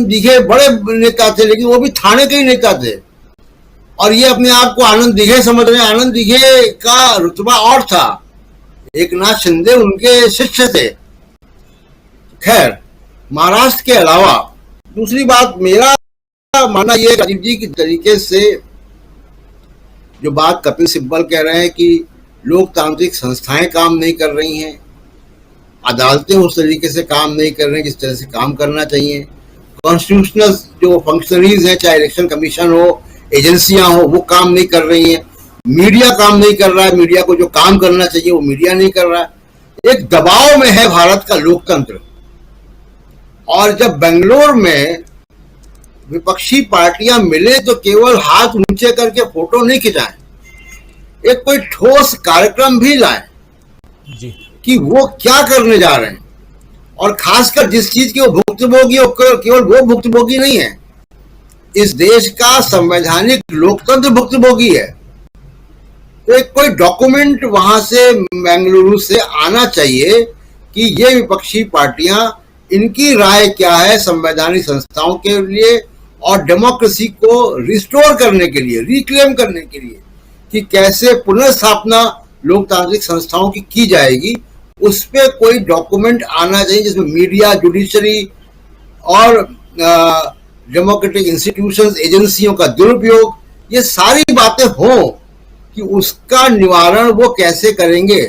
दिघे बड़े नेता थे, लेकिन वो भी थाने के ही नेता थे। और ये अपने आप को आनंद दिघे समझ रहे हैं। आनंद दिघे का रुतबा और था, एकनाथ शिंदे उनके शिष्य थे। खैर, महाराष्ट्र के अलावा दूसरी बात मेरा मानना ये, राजीव जी की तरीके से जो बात कपिल सिब्बल कह रहे हैं कि लोकतांत्रिक संस्थाएं काम नहीं कर रही हैं, अदालतें उस तरीके से काम नहीं कर रही हैं जिस तरह से काम करना चाहिए, कॉन्स्टिट्यूशनल जो फंक्शनरीज हैं, चाहे इलेक्शन कमीशन हो, एजेंसियां हो, वो काम नहीं कर रही हैं, मीडिया काम नहीं कर रहा है, मीडिया को जो काम करना चाहिए वो मीडिया नहीं कर रहा है। एक दबाव में है भारत का लोकतंत्र। और जब बेंगलोर में विपक्षी पार्टियां मिले तो केवल हाथ ऊंचे करके फोटो नहीं खिंचाएं, एक कोई ठोस कार्यक्रम भी लाएं जी कि वो क्या करने जा रहे हैं। और खासकर जिस चीज की वो भुक्तभोगी, केवल वो भुक्तभोगी नहीं है, इस देश का संवैधानिक लोकतंत्र भुक्तभोगी है। तो एक कोई डॉक्यूमेंट वहां से बेंगलुरु से आना चाहिए कि ये विपक्षी पार्टियां, इनकी राय क्या है संवैधानिक संस्थाओं के लिए और डेमोक्रेसी को रिस्टोर करने के लिए, रिक्लेम करने के लिए, कि कैसे पुनर्स्थापना लोकतांत्रिक संस्थाओं की जाएगी। उस पे कोई डॉक्यूमेंट आना चाहिए जिसमें मीडिया, जुडिशरी और डेमोक्रेटिक इंस्टीट्यूशंस, एजेंसियों का दुरुपयोग, ये सारी बातें हों कि उसका निवारण वो कैसे करेंगे।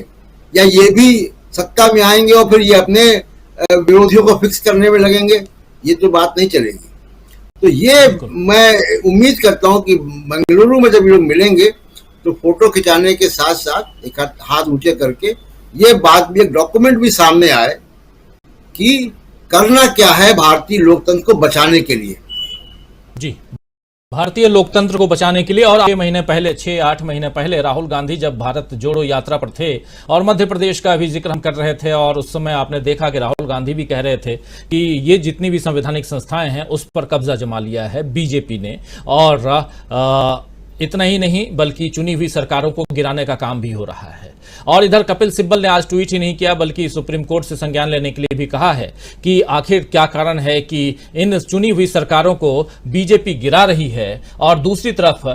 या ये भी सत्ता में आएंगे और फिर ये अपने विरोधियों को फिक्स करने में लगेंगे, ये तो बात नहीं चलेगी। तो ये मैं उम्मीद करता हूं कि बेंगलुरु में जब लोग मिलेंगे तो फोटो खिंचाने के साथ साथ एक हाथ ऊंचे करके ये बात भी, एक डॉक्यूमेंट भी सामने आए कि करना क्या है भारतीय लोकतंत्र को बचाने के लिए। जी, भारतीय लोकतंत्र को बचाने के लिए। और 6-8 महीने पहले राहुल गांधी जब भारत जोड़ो यात्रा पर थे और मध्य प्रदेश का भी जिक्र हम कर रहे थे, और उस समय आपने देखा कि राहुल गांधी भी कह रहे थे कि ये जितनी भी संवैधानिक संस्थाएं हैं उस पर कब्जा जमा लिया है बीजेपी ने, और इतना ही नहीं बल्कि चुनी हुई सरकारों को गिराने का काम भी हो रहा है। और इधर कपिल सिब्बल ने आज ट्वीट ही नहीं किया बल्कि सुप्रीम कोर्ट से संज्ञान लेने के लिए भी कहा है कि आखिर क्या कारण है कि इन चुनी हुई सरकारों को बीजेपी गिरा रही है। और दूसरी तरफ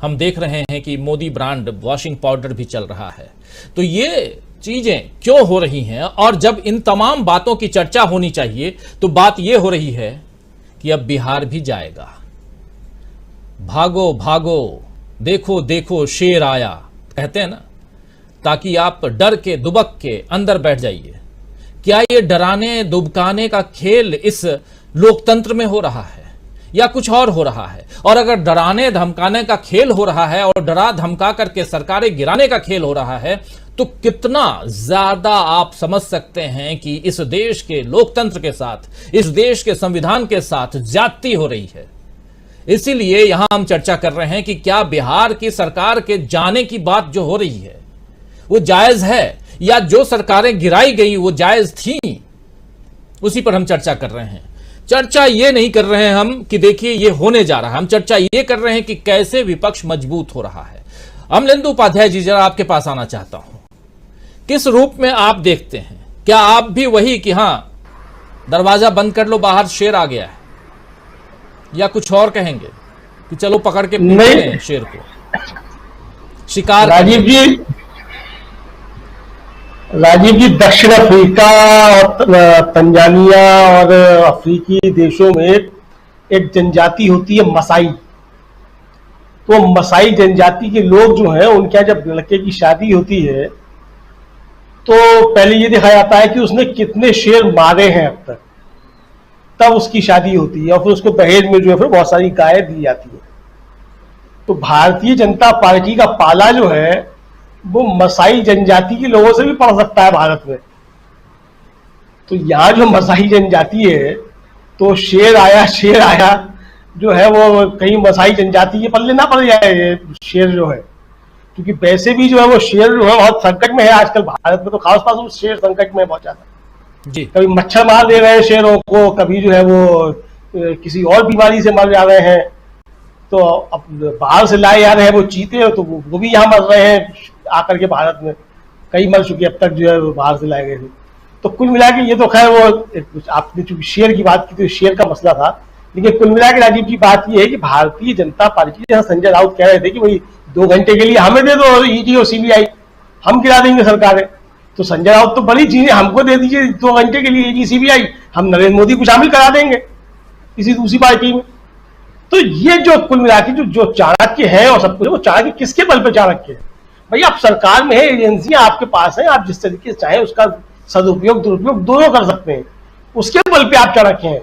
हम देख रहे हैं कि मोदी ब्रांड वॉशिंग पाउडर भी चल रहा है। तो ये चीजें क्यों हो रही हैं? और जब इन तमाम बातों की चर्चा होनी चाहिए तो बात यह हो रही है कि अब बिहार भी जाएगा। भागो भागो, देखो देखो शेर आया, कहते हैं ना, ताकि आप डर के दुबक के अंदर बैठ जाइए। क्या ये डराने दुबकाने का खेल इस लोकतंत्र में हो रहा है या कुछ और हो रहा है? और अगर डराने धमकाने का खेल हो रहा है और डरा धमका करके सरकारें गिराने का खेल हो रहा है तो कितना ज्यादा आप समझ सकते हैं कि इस देश के लोकतंत्र के साथ, इस देश के संविधान के साथ ज्यादती हो रही है। इसीलिए यहां हम चर्चा कर रहे हैं कि क्या बिहार की सरकार के जाने की बात जो हो रही है वो जायज है, या जो सरकारें गिराई गई वो जायज थी, उसी पर हम चर्चा कर रहे हैं। चर्चा ये नहीं कर रहे हैं हम कि देखिए ये होने जा रहा है, हम चर्चा ये कर रहे हैं कि कैसे विपक्ष मजबूत हो रहा है। अमलेंदु उपाध्याय जी, जरा आपके पास आना चाहता हूं, किस रूप में आप देखते हैं? क्या आप भी वही कि हां दरवाजा बंद कर लो, बाहर शेर आ गया है, या कुछ और कहेंगे कि चलो पकड़ के नहीं शेर को शिकार? राजीव जी दक्षिण अफ्रीका और तंजानिया और अफ्रीकी देशों में एक जनजाति होती है मसाई। तो मसाई जनजाति के लोग जो हैं उनके यहाँ जब लड़के की शादी होती है तो पहले ये देखा जाता है कि उसने कितने शेर मारे हैं अब तक, तब उसकी शादी होती है और फिर उसको दहेज में जो है फिर बहुत सारी गायें दी जाती है। तो भारतीय जनता पार्टी का पाला जो है वो मसाई जनजाति के लोगों से भी पड़ सकता है भारत में। तो यहाँ जो मसाई जनजाति है तो शेर आया जो है वो कहीं मसाई जनजाति के पल्ले ना पड़ जाए ये शेर जो है, क्योंकि वैसे भी जो है वो शेर जो है बहुत संकट में है आजकल भारत में। तो खास शेर संकट में बहुत ज्यादा जी, कभी मच्छर मार दे रहे हैं शेरों को, कभी जो है वो किसी और बीमारी से मर जा रहे हैं। तो अब बाहर से लाए जा रहे हैं वो चीते, तो वो भी यहाँ मर रहे हैं आकर के भारत में, कई मर चुके अब तक जो है बाहर से लाए गए थे। तो कुल मिला के ये तो खैर वो आपने चूंकि शेर की बात की तो शेर का मसला था, लेकिन कुल मिला के राजीव की बात ये है कि भारतीय जनता पार्टी, जहां संजय राउत कह रहे थे कि भाई 2 घंटे के लिए हमें दे दो ईडी और सीबीआई, हम गिरा देंगे सरकारें, तो संजय राउत तो बड़ी चीज है, हमको दे दीजिए 2 घंटे के लिए ईडी सीबीआई, हम नरेंद्र मोदी को शामिल करा देंगे किसी दूसरी पार्टी में। तो ये जो कुल मिला के जो चाणक्य है और सब कुछ, वो चाणक्य किसके बल पर चाणक्य है? भाई आप सरकार में है, एजेंसियां आपके पास हैं, आप जिस तरीके से चाहें उसका सदुपयोग दुरुपयोग दोनों कर सकते हैं, उसके बल पे आप चाणक्य हैं।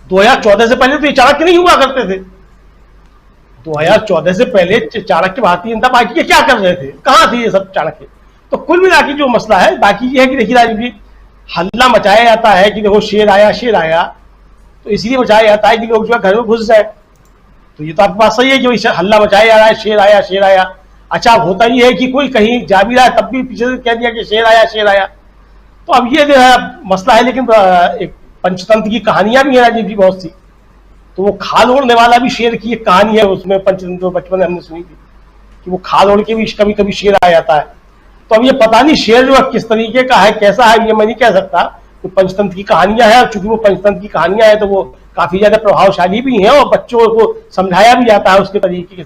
2014 से पहले तो ये चाणक्य नहीं हुआ करते थे। 2014 से पहले चाणक्य भारतीय जनता पार्टी के क्या कर रहे थे, कहां थे ये सब चाणक्य? तो कुल मिला के जो मसला है बाकी ये है कि देखिए राजीव जी, हल्ला मचाया जाता है कि देखो शेर आया, तो इसीलिए मचाया जाता है कि लोग जो है घर में घुस जाए। तो ये तो आपके पास सही है कि हल्ला मचाया जा रहा है, शेर आया। अच्छा, होता ही है कि कोई कहीं जा भी रहा है तब भी पीछे से कह दिया कि शेर आया। तो अब ये जो है मसला है, लेकिन एक पंचतंत्र की कहानियां भी है राजीव जी बहुत सी। तो वो खाल ओढ़ने वाला भी शेर की एक कहानी है, उसमें पंचतंत्र बचपन में हमने सुनी थी कि वो खाल ओढ़ के भी कभी कभी शेर आ जाता है। तो अब ये पता नहीं शेर जो है किस तरीके का है, कैसा है, ये मैं नहीं कह सकता। तो पंचतंत्र की कहानियां हैं, और चूंकि वो पंचतंत्र की कहानियां हैं तो वो काफी ज्यादा प्रभावशाली भी हैं, और बच्चों को समझाया भी जाता है उसके तरीके के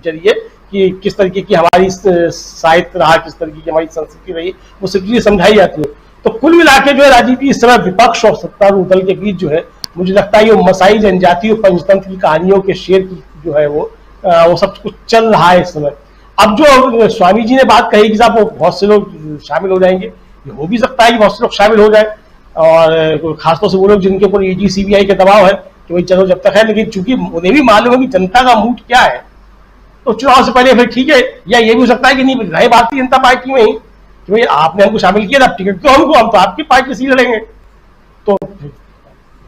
जरिए कि किस तरीके की हमारी साहित्य रहा, किस तरीके की हमारी संस्कृति रही, वो सब चीजें समझाई जाती है। तो कुल मिला के जो है राजीव जी, इस समय विपक्ष और सत्तारूढ़ दल के बीच जो है मुझे लगता है ये मसाई जनजाति और पंचतंत्र की कहानियों के शेर की जो है वो सब कुछ चल रहा है इस समय। अब जो स्वामी जी ने बात कही कि साहब वो बहुत से लोग शामिल हो जाएंगे, ये हो भी सकता है कि बहुत से लोग शामिल हो जाए, और खासतौर से वो लोग जिनके ऊपर ईडी सीबीआई का दबाव है कि भाई चलो जब तक है। लेकिन चूंकि उन्हें भी मालूम है कि जनता का मूड क्या है, तो चुनाव से पहले फिर ठीक है, या ये भी हो सकता है कि नहीं रहे भारतीय जनता पार्टी में ही कि भाई आपने हमको शामिल किया, अब टिकट तो हमको, हम तो आपकी पार्टी से ही लड़ेंगे। तो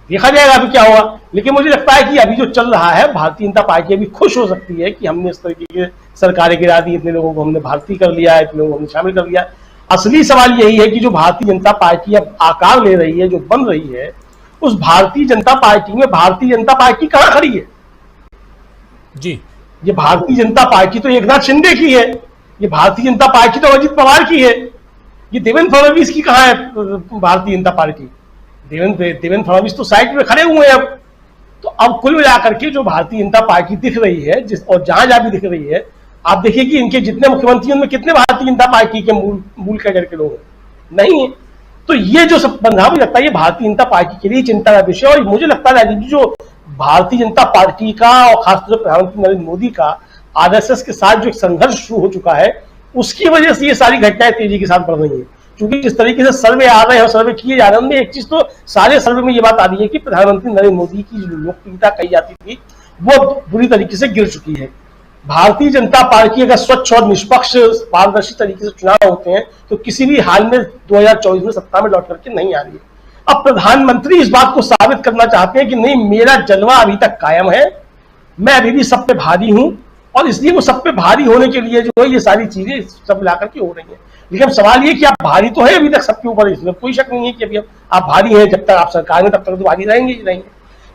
देखा जाएगा अभी क्या होगा। लेकिन मुझे लगता है कि अभी जो चल रहा है, भारतीय जनता पार्टी अभी खुश हो सकती है कि हमने इस तरीके के सरकारें गिरा दी, इतने लोगों को हमने भारतीय कर लिया है, इतने लोगों को हमने शामिल कर लिया। असली सवाल यही है कि जो भारतीय जनता पार्टी अब आकार ले रही है, जो बन रही है, उस भारतीय जनता पार्टी में भारतीय जनता पार्टी कहां खड़ी है जी? ये भारतीय जनता पार्टी तो एकनाथ शिंदे की है, ये भारतीय जनता पार्टी तो अजित पवार की है, ये देवेंद्र फडणवीस की कहां है भारतीय जनता पार्टी? देवेंद्र फडणवीस तो साइड में खड़े हुए हैं अब। तो अब कुल मिलाकर के जो भारतीय जनता पार्टी दिख रही है, और जहां भी दिख रही है, आप देखिए कि इनके जितने मुख्यमंत्री उनमें कितने भारतीय जनता पार्टी के मूल कैडर के लोग हैं, नहीं है। तो ये जो सब बन रहा, मुझे लगता है ये भारतीय जनता पार्टी के लिए चिंता का विषय। और मुझे लगता है जो भारतीय जनता पार्टी का और खासतौर से प्रधानमंत्री नरेंद्र मोदी का आरएसएस के साथ जो एक संघर्ष शुरू हो चुका है, उसकी वजह से ये सारी घटनाएं तेजी के साथ बढ़ रही है। क्योंकि जिस तरीके से सर्वे आ रहे हैं और सर्वे किए जा रहे हैं, उनमें एक चीज तो सारे सर्वे में ये बात आ रही है कि प्रधानमंत्री नरेंद्र मोदी की जो लोकप्रियता कही जाती थी वो बुरी तरीके से गिर चुकी है। भारतीय जनता पार्टी अगर स्वच्छ और निष्पक्ष पारदर्शी तरीके से चुनाव होते हैं तो किसी भी हाल में 2024 में सत्ता में लौट करके नहीं आ रही है। अब प्रधानमंत्री इस बात को साबित करना चाहते हैं कि नहीं, मेरा जलवा अभी तक कायम है, मैं अभी भी सब पे भारी हूं, और इसलिए वो सब पे भारी होने के लिए जो है ये सारी चीजें सब मिलाकर के हो रही है। लेकिन अब सवाल ये कि आप भारी तो है अभी तक सबके ऊपर, इसमें कोई शक नहीं है कि अभी आप भारी हैं। जब तक आप सरकार में तब तक तो भारी रहेंगे ही रहेंगे,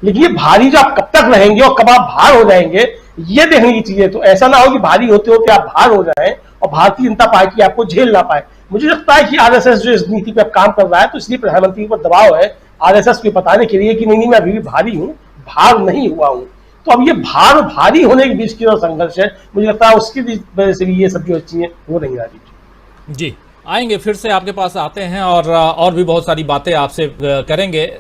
लेकिन ये भारी जो आप कब तक रहेंगे और कब आप भार हो जाएंगे, ये देखने की चीज है। तो ऐसा ना हो कि भारी होते होते आप भार हो जाएं और भारतीय जनता पार्टी आपको झेल ना पाए। मुझे लगता है कि आरएसएस जो इस नीति पर काम कर रहा है, तो इसलिए प्रधानमंत्री पर दबाव है आरएसएस को बताने के लिए कि नहीं मैं अभी भी भारी हूं, भार नहीं हुआ हूं। तो अब ये भार और भारी होने के बीच की जो संघर्ष है, मुझे लगता है उसकी वजह से भी ये सब जो चीजें हो नहीं आ रही। जी, आएंगे फिर से आपके पास आते हैं और भी बहुत सारी बातें आपसे करेंगे।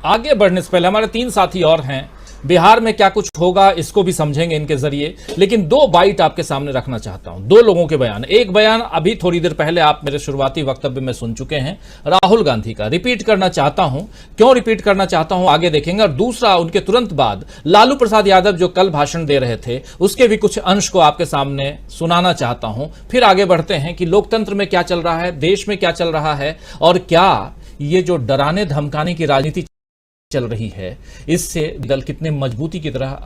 आगे बढ़ने से पहले हमारे 3 साथी और हैं, बिहार में क्या कुछ होगा इसको भी समझेंगे इनके जरिए, लेकिन 2 बाइट आपके सामने रखना चाहता हूं, 2 लोगों के बयान। एक बयान अभी थोड़ी देर पहले आप मेरे शुरुआती वक्तव्य में सुन चुके हैं, राहुल गांधी का, रिपीट करना चाहता हूं। क्यों रिपीट करना चाहता हूं आगे देखेंगे। और दूसरा, उनके तुरंत बाद लालू प्रसाद यादव जो कल भाषण दे रहे थे, उसके भी कुछ अंश को आपके सामने सुनाना चाहता हूं। फिर आगे बढ़ते हैं कि लोकतंत्र में क्या चल रहा है, देश में क्या चल रहा है, और क्या ये जो डराने धमकाने की राजनीति चल रही है, इससे दल कितने मजबूती की तरह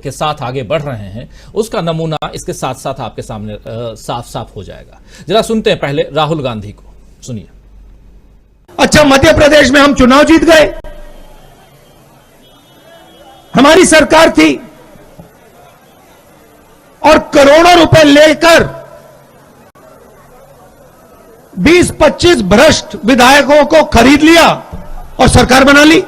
के साथ आगे बढ़ रहे हैं, उसका नमूना इसके साथ साथ आपके सामने साफ साफ हो जाएगा। जरा सुनते हैं पहले राहुल गांधी को, सुनिए। अच्छा, मध्य प्रदेश में हम चुनाव जीत गए, हमारी सरकार थी और करोड़ों रुपए लेकर 20-25 भ्रष्ट विधायकों को खरीद लिया और सरकार बना ली।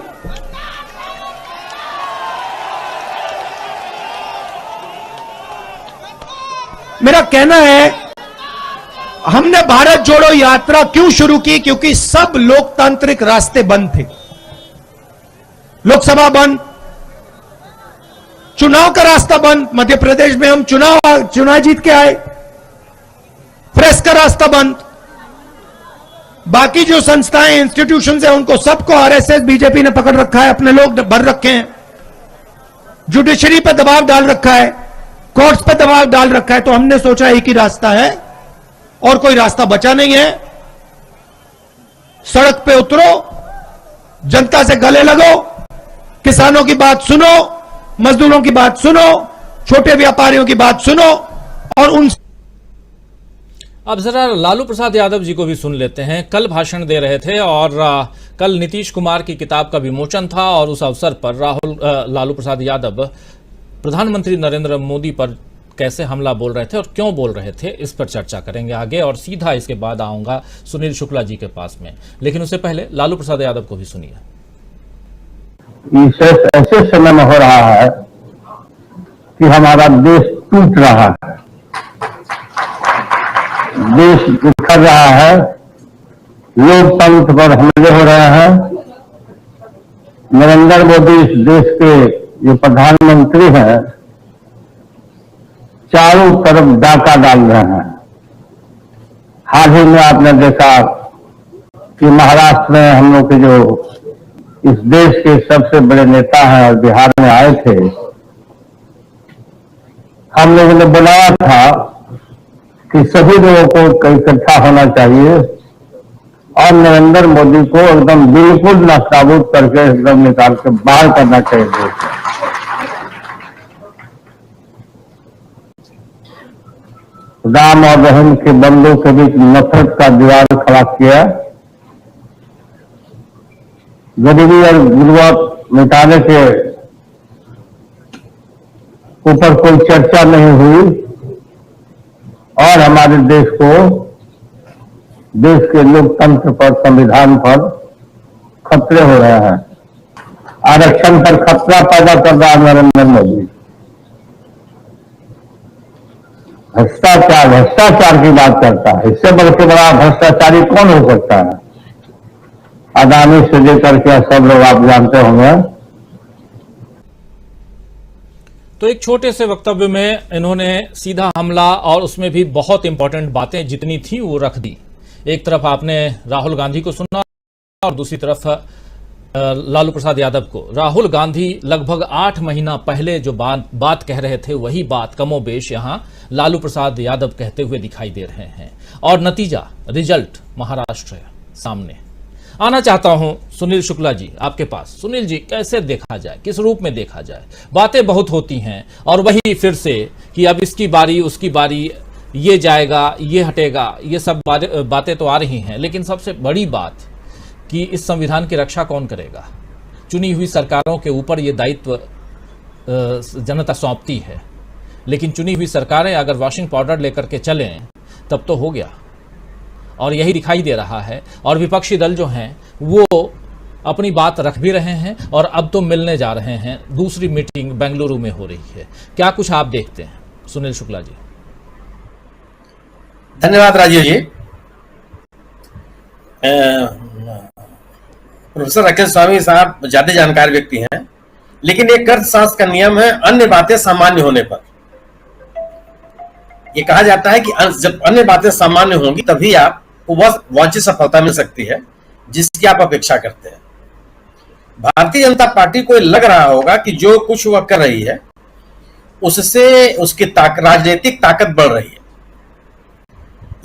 मेरा कहना है, हमने भारत जोड़ो यात्रा क्यों शुरू की? क्योंकि सब लोकतांत्रिक रास्ते बंद थे। लोकसभा बंद, चुनाव का रास्ता बंद। मध्य प्रदेश में हम चुनाव जीत के आए, प्रेस का रास्ता बंद। बाकी जो संस्थाएं, इंस्टीट्यूशंस हैं, उनको सबको आरएसएस बीजेपी ने पकड़ रखा है, अपने लोग भर रखे हैं, जुडिशरी पर दबाव डाल रखा है, कोर्ट्स पर दबाव डाल रखा है। तो हमने सोचा एक ही रास्ता है और कोई रास्ता बचा नहीं है। सड़क पे उतरो, जनता से गले लगो, किसानों की बात सुनो, मजदूरों की बात सुनो, छोटे व्यापारियों की बात सुनो, और उन अब जरा लालू प्रसाद यादव जी को भी सुन लेते हैं। कल भाषण दे रहे थे और कल नीतीश कुमार की किताब का विमोचन था, और उस अवसर पर लालू प्रसाद यादव प्रधानमंत्री नरेंद्र मोदी पर कैसे हमला बोल रहे थे और क्यों बोल रहे थे, इस पर चर्चा करेंगे आगे, और सीधा इसके बाद आऊंगा सुनील शुक्ला जी के पास में। लेकिन उससे पहले लालू प्रसाद यादव को भी सुनिए। ऐसे समय में हो रहा है कि हमारा देश टूट रहा है, देश बिखर रहा है, लोकतंत्र पर हमले हो रहे हैं। नरेंद्र मोदी इस देश के जो प्रधानमंत्री हैं, चारों तरफ डाका डाल रहे हैं। हाल ही में आपने देखा कि महाराष्ट्र में हम लोग के जो इस देश के सबसे बड़े नेता हैं और बिहार में आए थे, हम लोगों ने बुलाया था कि सभी लोगों को इकट्ठा होना चाहिए और नरेंद्र मोदी को एकदम बिल्कुल नाकाबूद करके एकदम निकाल के बाहर करना चाहिए। राम और रहीम के बंदों के बीच नफरत का दीवार खड़ा किया, गरीबी और गुर्बत मिटाने के ऊपर कोई चर्चा नहीं हुई, और हमारे देश को, देश के लोकतंत्र पर, संविधान पर खतरे हो रहे हैं। आरक्षण पर खतरा पैदा कर रहा है नरेंद्र मोदी। भ्रष्टाचार की बात करता है, इससे बढ़ के बड़ा भ्रष्टाचारी कौन हो सकता है? अदानी से लेकर के सब लोग आप जानते होंगे। तो एक छोटे से वक्तव्य में इन्होंने सीधा हमला और उसमें भी बहुत इंपॉर्टेंट बातें जितनी थी वो रख दी। एक तरफ आपने राहुल गांधी को सुना और दूसरी तरफ लालू प्रसाद यादव को। राहुल गांधी लगभग 8 महीना पहले जो बात कह रहे थे, वही बात कमोबेश यहां लालू प्रसाद यादव कहते हुए दिखाई दे रहे हैं। और नतीजा, रिजल्ट महाराष्ट्र सामने। आना चाहता हूं सुनील शुक्ला जी आपके पास। सुनील जी, कैसे देखा जाए, किस रूप में देखा जाए? बातें बहुत होती हैं और वही फिर से कि अब इसकी बारी उसकी बारी, ये जाएगा ये हटेगा, ये सब बातें तो आ रही हैं, लेकिन सबसे बड़ी बात कि इस संविधान की रक्षा कौन करेगा? चुनी हुई सरकारों के ऊपर ये दायित्व जनता सौंपती है, लेकिन चुनी हुई सरकारें अगर वॉशिंग पाउडर लेकर के चलें तब तो हो गया। और यही दिखाई दे रहा है। और विपक्षी दल जो हैं वो अपनी बात रख भी रहे हैं और अब तो मिलने जा रहे हैं। दूसरी मीटिंग बेंगलुरु में हो रही है। क्या कुछ आप देखते हैं सुनील शुक्ला जी? धन्यवाद राजीव जी। प्रोफेसर राकेश स्वामी साहब ज्यादा जानकार व्यक्ति हैं, लेकिन एक अर्थशास्त्र का नियम है, अन्य बातें सामान्य होने पर। ये कहा जाता है कि जब अन्य बातें सामान्य होंगी तभी आपको वह वांछित सफलता मिल सकती है जिसकी आप अपेक्षा करते हैं। भारतीय जनता पार्टी को लग रहा होगा कि जो कुछ वह कर रही है उससे उसकी राजनीतिक ताकत बढ़ रही है।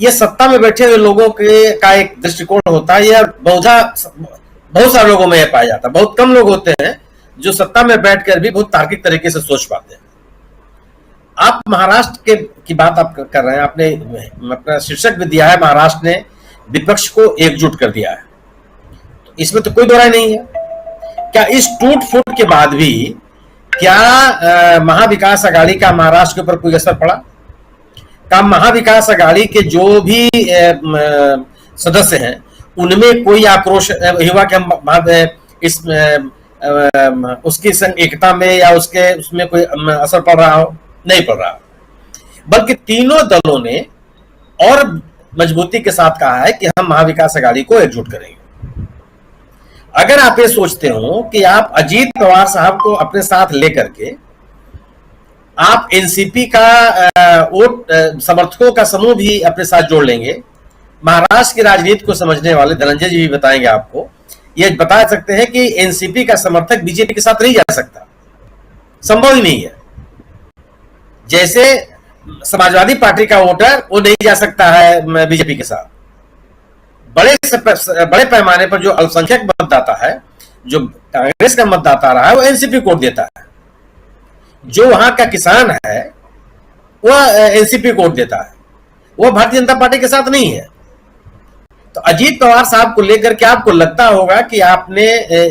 यह सत्ता में बैठे हुए लोगों का एक दृष्टिकोण होता है। यह बहुत सारे लोगों में यह पाया जाता है। बहुत कम लोग होते हैं जो सत्ता में बैठकर भी बहुत तार्किक तरीके से सोच पाते हैं। आप महाराष्ट्र की बात आप कर रहे हैं, आपने अपना शीर्षक भी दिया है, महाराष्ट्र ने विपक्ष को एकजुट कर दिया है। तो इसमें तो कोई दोहराई नहीं है। क्या इस टूट फूट के बाद भी क्या महाविकास अघाड़ी का महाराष्ट्र के ऊपर कोई असर पड़ा? क्या महाविकास अघाड़ी के जो भी सदस्य हैं उनमें कोई आक्रोश हुआ कि हम इस उसकी एकता में या उसमें कोई असर पड़ रहा हो? नहीं पड़ रहा। बल्कि तीनों दलों ने और मजबूती के साथ कहा है कि हम महाविकास अघाड़ी को एकजुट करेंगे। अगर आप ये सोचते हो कि आप अजीत पवार साहब को अपने साथ लेकर के आप एनसीपी का वोट समर्थकों का समूह भी अपने साथ जोड़ लेंगे, महाराष्ट्र की राजनीति को समझने वाले धनंजय जी भी बताएंगे आपको, ये बता सकते हैं कि एनसीपी का समर्थक बीजेपी के साथ नहीं जा सकता, संभव ही नहीं है। जैसे समाजवादी पार्टी का वोटर वो नहीं जा सकता है बीजेपी के साथ। बड़े पैमाने पर जो अल्पसंख्यक मतदाता है, जो कांग्रेस का मतदाता रहा है, वो एनसीपी को वोट देता है। जो वहां का किसान है वह एनसीपी को वोट देता है, वह भारतीय जनता पार्टी के साथ नहीं है। तो अजीत पवार साहब को लेकर के आपको लगता होगा कि आपने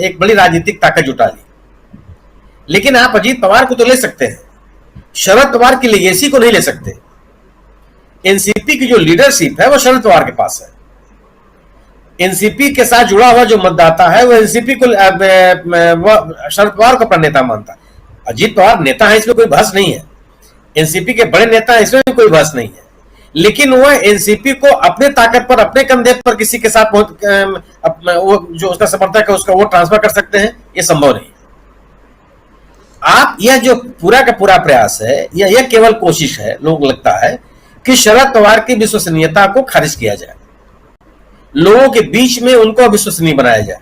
एक बड़ी राजनीतिक ताकत जुटा ली, लेकिन आप अजीत पवार को तो ले सकते हैं, शरद पवार की लेगेसी को नहीं ले सकते। एनसीपी की जो लीडरशिप है वो शरद पवार के पास है। एनसीपी के साथ जुड़ा हुआ जो मतदाता है वो एनसीपी को शरद पवार को अपना नेता मानता है। अजीत पवार नेता है, इसमें कोई बहस नहीं है। एनसीपी के बड़े नेता है, इसमें कोई बहस नहीं है। लेकिन वह एनसीपी को अपने ताकत पर, अपने कंधे पर किसी के साथ वो जो उसका समर्थक है उसका वो ट्रांसफर कर सकते हैं, ये संभव नहीं। आप यह जो पूरा का पूरा प्रयास है, यह केवल कोशिश है, लोग लगता है कि शरद पवार की विश्वसनीयता को खारिज किया जाए, लोगों के बीच में उनको अविश्वसनीय बनाया जाए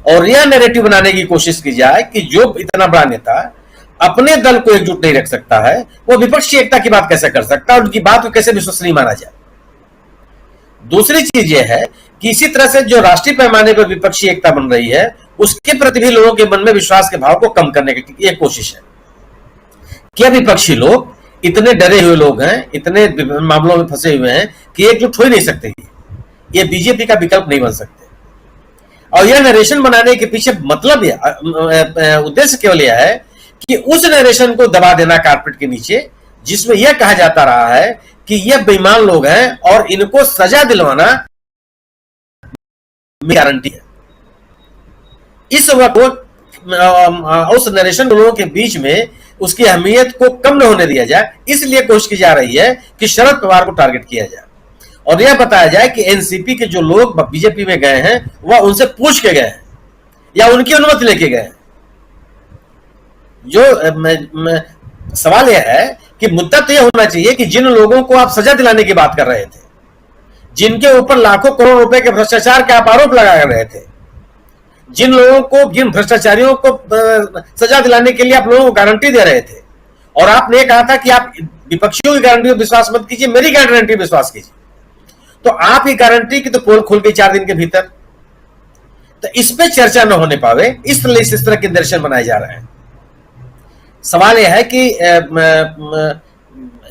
और यह नैरेटिव बनाने की कोशिश की जाए कि जो इतना बड़ा नेता अपने दल को एकजुट नहीं रख सकता है, वो विपक्षी एकता की बात कैसे कर सकता है और उनकी बात को कैसे विश्वसनीय माना जाए। दूसरी चीज यह है कि इसी तरह से जो राष्ट्रीय पैमाने पर विपक्षी एकता बन रही है, उसके प्रति भी लोगों के मन में विश्वास के भाव को कम करने की एक कोशिश है। क्या विपक्षी लोग इतने डरे हुए लोग हैं, इतने मामलों में फंसे हुए हैं कि एकजुट हो ही नहीं सकते, ये बीजेपी का विकल्प नहीं बन सकते। और यह नरेशन बनाने के पीछे मतलब उद्देश्य केवल यह है कि उस नरेशन को दबा देना कारपेट के नीचे, जिसमें यह कहा जाता रहा है कि यह बेईमान लोग हैं और इनको सजा दिलवाना गारंटी है। इस वक्त उस नरेशन लोगों के बीच में उसकी अहमियत को कम न होने दिया जाए, इसलिए कोशिश की जा रही है कि शरद पवार को टारगेट किया जाए और यह बताया जाए कि एनसीपी के जो लोग बीजेपी में गए हैं वह उनसे पूछ के गए हैं या उनकी अनुमति लेके गए हैं। जो सवाल यह है कि मुद्दा तो यह होना चाहिए कि जिन लोगों को आप सजा दिलाने की बात कर रहे थे, जिनके ऊपर लाखों करोड़ रुपए के भ्रष्टाचार के आप आरोप लगा रहे थे, जिन लोगों को, जिन भ्रष्टाचारियों को सजा दिलाने के लिए आप लोगों को गारंटी दे रहे थे और आपने कहा था कि आप विपक्षियों की गारंटी पर विश्वास मत कीजिए, मेरी गारंटी पर विश्वास कीजिए, तो आप ही गारंटी की तो पोल खुल गई 4 दिन के भीतर। तो इस पे चर्चा न होने पावे, इस तरह के दर्शन बनाए जा रहे हैं। सवाल यह है कि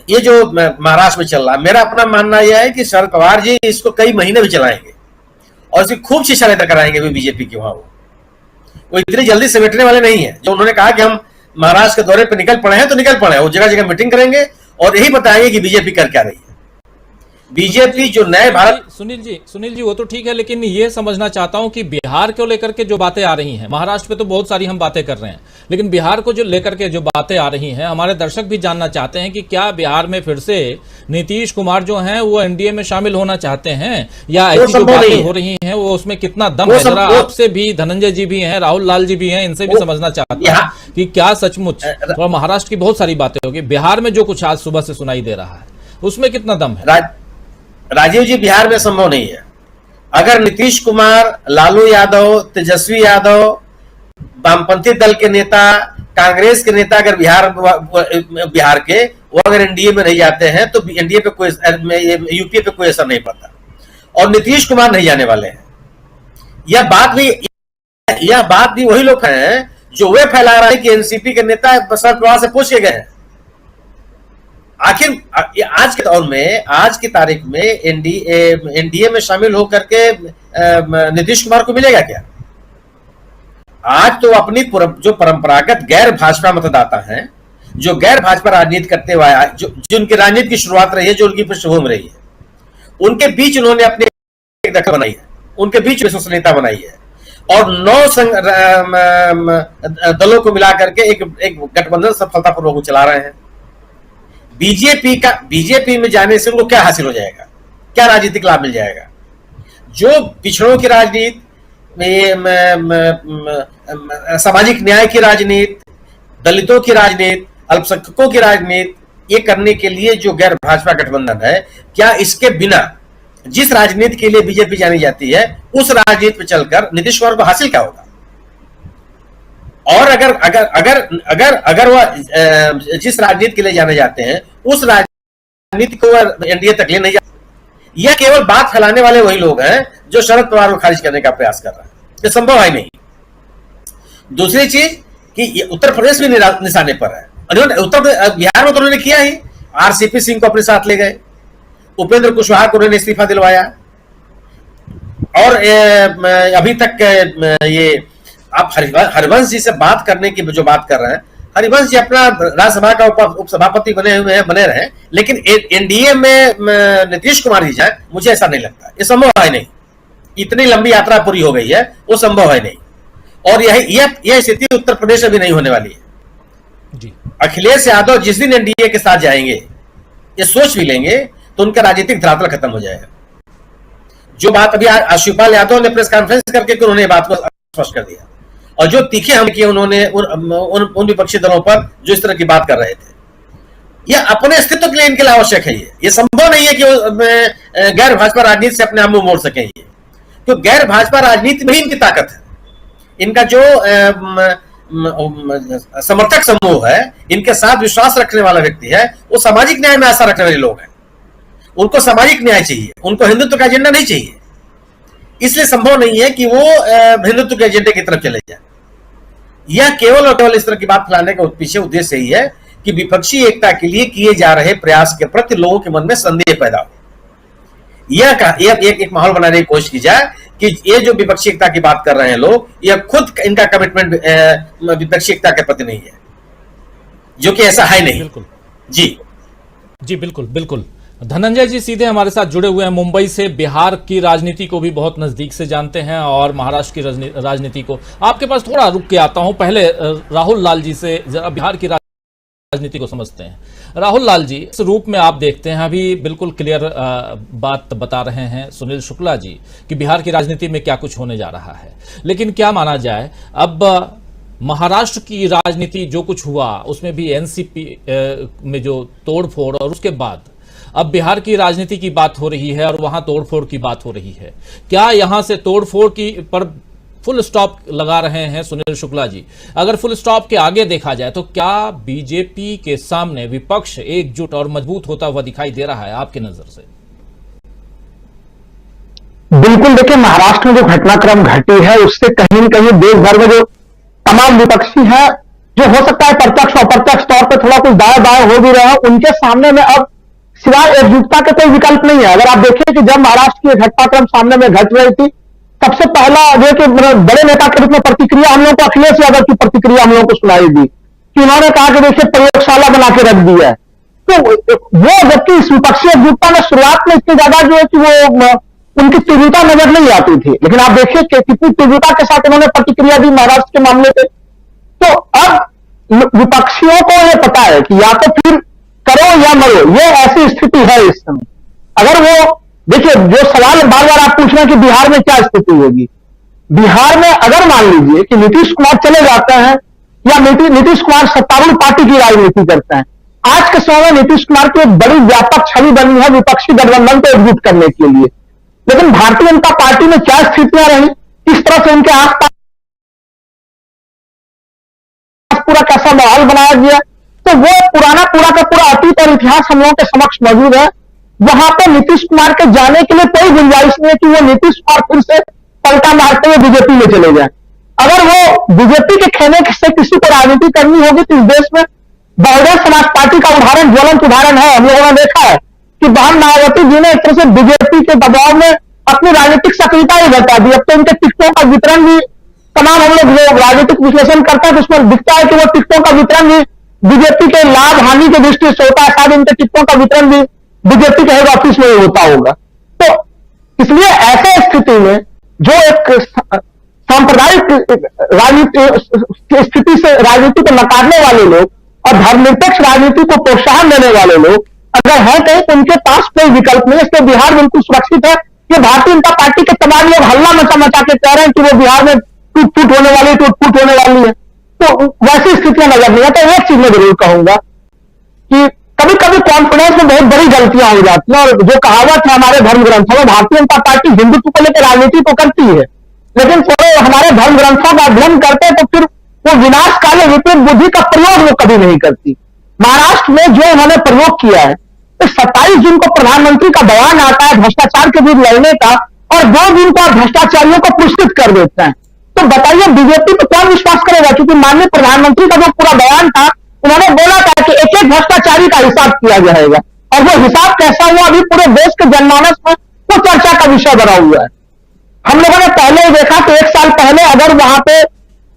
ये जो महाराष्ट्र में चल रहा है, मेरा अपना मानना यह है कि शरद पवार जी इसको कई महीने भी चलाएंगे और इसकी खूब शिक्षा लेकर कराएंगे भी बीजेपी की। वहां वो इतनी जल्दी समेटने वाले नहीं है। जो उन्होंने कहा कि हम महाराष्ट्र के दौरे पर निकल पड़े हैं तो निकल पड़े हैं, वो जगह जगह मीटिंग करेंगे और यही बताएंगे कि बीजेपी कर क्या रही है। बीजेपी जो नए भारत, सुनील जी वो तो ठीक है, लेकिन ये समझना चाहता हूं कि बिहार को लेकर के जो बातें आ रही हैं, महाराष्ट्र पे तो बहुत सारी हम बातें कर रहे हैं, लेकिन बिहार को जो लेकर के जो बातें आ रही हैं, हमारे दर्शक भी जानना चाहते हैं कि क्या बिहार में फिर से नीतीश कुमार जो हैं वो एनडीए में शामिल होना चाहते हैं, या ऐसी जो बातें हो रही हैं वो उसमें कितना दम है? जरा आपसे भी, धनंजय जी भी हैं, राहुल लाल जी भी हैं, इनसे भी समझना चाहते हैं कि क्या सचमुच, और महाराष्ट्र की बहुत सारी बातें होगी, बिहार में जो कुछ आज सुबह से सुनाई दे रहा है उसमें कितना दम है? राजीव जी, बिहार में संभव नहीं है। अगर नीतीश कुमार, लालू यादव, तेजस्वी यादव, वामपंथी दल के नेता, कांग्रेस के नेता अगर बिहार के वो अगर एनडीए में नहीं जाते हैं तो एनडीए पे कोई, यूपीए पे कोई असर नहीं पड़ता, और नीतीश कुमार नहीं जाने वाले हैं। यह बात भी वही लोग हैं जो वे फैला रहे हैं कि एनसीपी के नेता शरद पवार से पूछ के गए हैं। आखिर आज के दौर में, आज की तारीख में एनडीए में शामिल होकर के नीतीश कुमार को मिलेगा क्या? आज तो अपनी जो परंपरागत गैर भाजपा मतदाता हैं, जो गैर भाजपा राजनीति करते हुए जिनकी राजनीति की शुरुआत रही है, जो उनकी पृष्ठभूमि रही है, उनके बीच उन्होंने अपनी दखल बनाई है, उनके बीच विश्वसनीयता बनाई है, और 9 दलों को मिलाकर के एक गठबंधन सफलतापूर्वक चला रहे हैं। बीजेपी में जाने से उनको क्या हासिल हो जाएगा, क्या राजनीतिक लाभ मिल जाएगा? जो पिछड़ों की राजनीति, सामाजिक न्याय की राजनीति, दलितों की राजनीति, अल्पसंख्यकों की राजनीति, ये करने के लिए जो गैर भाजपा गठबंधन है, क्या इसके बिना जिस राजनीति के लिए बीजेपी जानी जाती है उस राजनीति पर चलकर नीतीश कुमार को हासिल क्या होगा? और अगर वह जिस राजनीति के लिए जाने जाते हैं उस राजनीति को वह एनडीए तक ले नहीं जाते, यह केवल बात फैलाने वाले वही लोग हैं जो शरद पवार को खारिज करने का प्रयास कर रहे हैं। ये संभव है नहीं। दूसरी चीज कि उत्तर प्रदेश भी निशाने पर है। बिहार में तो उन्होंने किया ही, आरसीपी सिंह को अपने साथ ले गए, उपेंद्र कुशवाहा को उन्होंने इस्तीफा दिलवाया, और अभी तक ये आप हरिवंश जी से बात करने की जो बात कर रहे हैं, हरिवंश जी अपना राज्यसभा का उपसभापति बने हुए हैं, बने रहे, लेकिन एनडीए में नीतीश कुमार जी जाए, मुझे ऐसा नहीं लगता। ये संभव है नहीं। इतनी लंबी यात्रा पूरी हो गई है, वो संभव है नहीं। और यह स्थिति उत्तर प्रदेश में भी नहीं होने वाली है जी। अखिलेश यादव जिस दिन एनडीए के साथ जाएंगे, ये सोच भी लेंगे, तो उनका राजनीतिक धरातल खत्म हो जाएगा। जो बात अभी शिवपाल यादव ने प्रेस कॉन्फ्रेंस करके उन्होंने ये बात को स्पष्ट कर दिया, और जो तीखे हमले किए उन्होंने उन विपक्षी दलों पर जो इस तरह की बात कर रहे थे, यह अपने अस्तित्व के लिए इनके लिए आवश्यक है। ये संभव नहीं है कि गैर भाजपा राजनीति से अपने आप मुंह मोड़ सकें। ये तो गैर भाजपा राजनीति में ही इनकी ताकत है। इनका जो समर्थक समूह है, इनके साथ विश्वास रखने वाला व्यक्ति है, वो सामाजिक न्याय में आस्था रखने वाले लोग हैं। उनको सामाजिक न्याय चाहिए, उनको हिंदुत्व का एजेंडा नहीं चाहिए। इसलिए संभव नहीं है कि वो हिंदुत्व के एजेंडे की तरफ चले जाए। यह केवल और केवल इस तरह की बात फैलाने का पीछे उद्देश्य यही है कि विपक्षी एकता के लिए किए जा रहे प्रयास के प्रति लोगों के मन में संदेह पैदा हो। यह एक माहौल बनाने की कोशिश की जाए कि ये जो विपक्षी एकता की बात कर रहे हैं लोग, यह खुद इनका कमिटमेंट विपक्षी एकता के प्रति नहीं है, जो कि ऐसा है नहीं। बिल्कुल जी बिल्कुल। धनंजय जी सीधे हमारे साथ जुड़े हुए हैं मुंबई से, बिहार की राजनीति को भी बहुत नजदीक से जानते हैं और महाराष्ट्र की राजनीति को। आपके पास थोड़ा रुक के आता हूं, पहले राहुल लाल जी से जरा बिहार की राजनीति को समझते हैं। राहुल लाल जी, इस रूप में आप देखते हैं, अभी बिल्कुल क्लियर बात बता रहे हैं सुनील शुक्ला जी कि बिहार की राजनीति में क्या कुछ होने जा रहा है, लेकिन क्या माना जाए, अब महाराष्ट्र की राजनीति जो कुछ हुआ उसमें भी एनसीपी में जो तोड़फोड़, और उसके बाद अब बिहार की राजनीति की बात हो रही है और वहां तोड़फोड़ की बात हो रही है। क्या यहां से तोड़फोड़ की पर फुल स्टॉप लगा रहे हैं सुनील शुक्ला जी? अगर फुल स्टॉप के आगे देखा जाए तो क्या बीजेपी के सामने विपक्ष एकजुट और मजबूत होता हुआ दिखाई दे रहा है आपकी नजर से? बिल्कुल, देखिए महाराष्ट्र में जो घटनाक्रम घटी है उससे कहीं न कहीं देश भर में जो तमाम विपक्षी है, जो हो सकता है प्रत्यक्ष अप्रत्यक्ष तौर पर थोड़ा कुछ दाएं बाएं हो भी रहे हैं, उनके सामने में अब सिवाय एकजुटता के कोई विकल्प नहीं है। अगर आप देखें कि जब महाराष्ट्र की घटनाक्रम सामने में घट रही थी, सबसे पहला जो कि बड़े नेता के रूप में प्रतिक्रिया हम लोगों को अखिलेश यादव की प्रतिक्रिया हम लोगों को सुनाई दी कि उन्होंने कहा कि देखिए प्रयोगशाला बना के रख दी है। तो वो जबकि इस विपक्षी एकजुटता में शुरुआत में इतनी ज्यादा जो है कि वो उनकी तीव्रता नजर नहीं आती थी, लेकिन आप देखिए कि कितनी तीव्रता के साथ उन्होंने प्रतिक्रिया दी महाराष्ट्र के मामले पे। तो अब विपक्षियों को यह पता है कि या तो फिर करो या मरो, ये ऐसी स्थिति है इस समय। अगर वो देखिए जो सवाल बार बार आप पूछ रहे हैं कि बिहार में क्या स्थिति होगी, बिहार में अगर मान लीजिए कि नीतीश कुमार चले जाते हैं या नीतीश कुमार सत्तारूढ़ पार्टी की राजनीति करते हैं, आज के समय में नीतीश कुमार की एक बड़ी व्यापक छवि बनी है विपक्षी गठबंधन को एकजुट करने के लिए। लेकिन भारतीय जनता पार्टी में क्या स्थितियां रही, किस तरह से उनके आसपास पूरा कैसा माहौल बनाया गया, तो वो पूरा का पूरा अतीत और इतिहास हम लोगों के समक्ष मौजूद है। वहां पे नीतीश कुमार के जाने के लिए कोई गुंजाइश नहीं है कि वो नीतीश कुमार फिर से पलटा मारते हुए बीजेपी में चले जाए। अगर वो बीजेपी के खेमे से किसी को राजनीति करनी होगी तो इस देश में बहुजन समाज पार्टी का उदाहरण, ज्वलंत उदाहरण है। हम लोगों ने देखा है कि बहन मायावती जी ने एक तरह से बीजेपी के दबाव में अपनी राजनीतिक सक्रियता ही घटा दी। अब तो उनके टिकटों का वितरण भी तमाम हम लोग जो राजनीतिक विश्लेषण करते हैं तो उसमें दिखता है कि वो टिकटों का वितरण भी बीजेपी के लाभ हानि की दृष्टि से होता है। शायद उनके टिकटों का वितरण भी बीजेपी के हेड ऑफिस में होता होगा। तो इसलिए ऐसे स्थिति में जो एक सांप्रदायिक राजनीति स्थिति से राजनीति को नकारने वाले लोग और धर्मनिरपेक्ष राजनीति को प्रोत्साहन देने वाले लोग अगर हैं कहीं तो उनके पास कोई विकल्प नहीं। इसलिए बिहार बिल्कुल सुरक्षित है। ये भारतीय जनता पार्टी के तमाम लोग हल्ला मचा के कह रहे हैं कि वो बिहार में टूट फूट होने वाली है, तो वैसी स्थितियां नजर नहीं है। तो एक चीज मैं जरूर कहूंगा कि कभी कभी कॉन्फिडेंस में बहुत बड़ी गलतियां हो जाती हैं, और जो कहावत है हमारे धर्म ग्रंथों में, भारतीय जनता पार्टी हिंदुत्व को लेकर राजनीति तो करती है, लेकिन थोड़े हमारे धर्म ग्रंथों का अध्ययन करते हैं तो फिर वो विनाशकाली विपरीत बुद्धि का प्रयोग वो कभी नहीं करती। महाराष्ट्र में जो उन्होंने प्रयोग किया है, तो 27 जून को प्रधानमंत्री का बयान आता है भ्रष्टाचार के विरुद्ध लड़ने का, और 2 दिन को भ्रष्टाचारियों को पुरस्कृत कर देते हैं। तो बताइए बीजेपी तो कौन विश्वास करेगा, क्योंकि माननीय प्रधानमंत्री का जो पूरा बयान था उन्होंने बोला था कि एक एक भ्रष्टाचारी का हिसाब किया जाएगा, और वो हिसाब कैसा हुआ अभी पूरे देश के जनमानस में वो चर्चा का विषय बना हुआ है। हम लोगों ने पहले ही देखा कि 1 साल पहले अगर वहां पे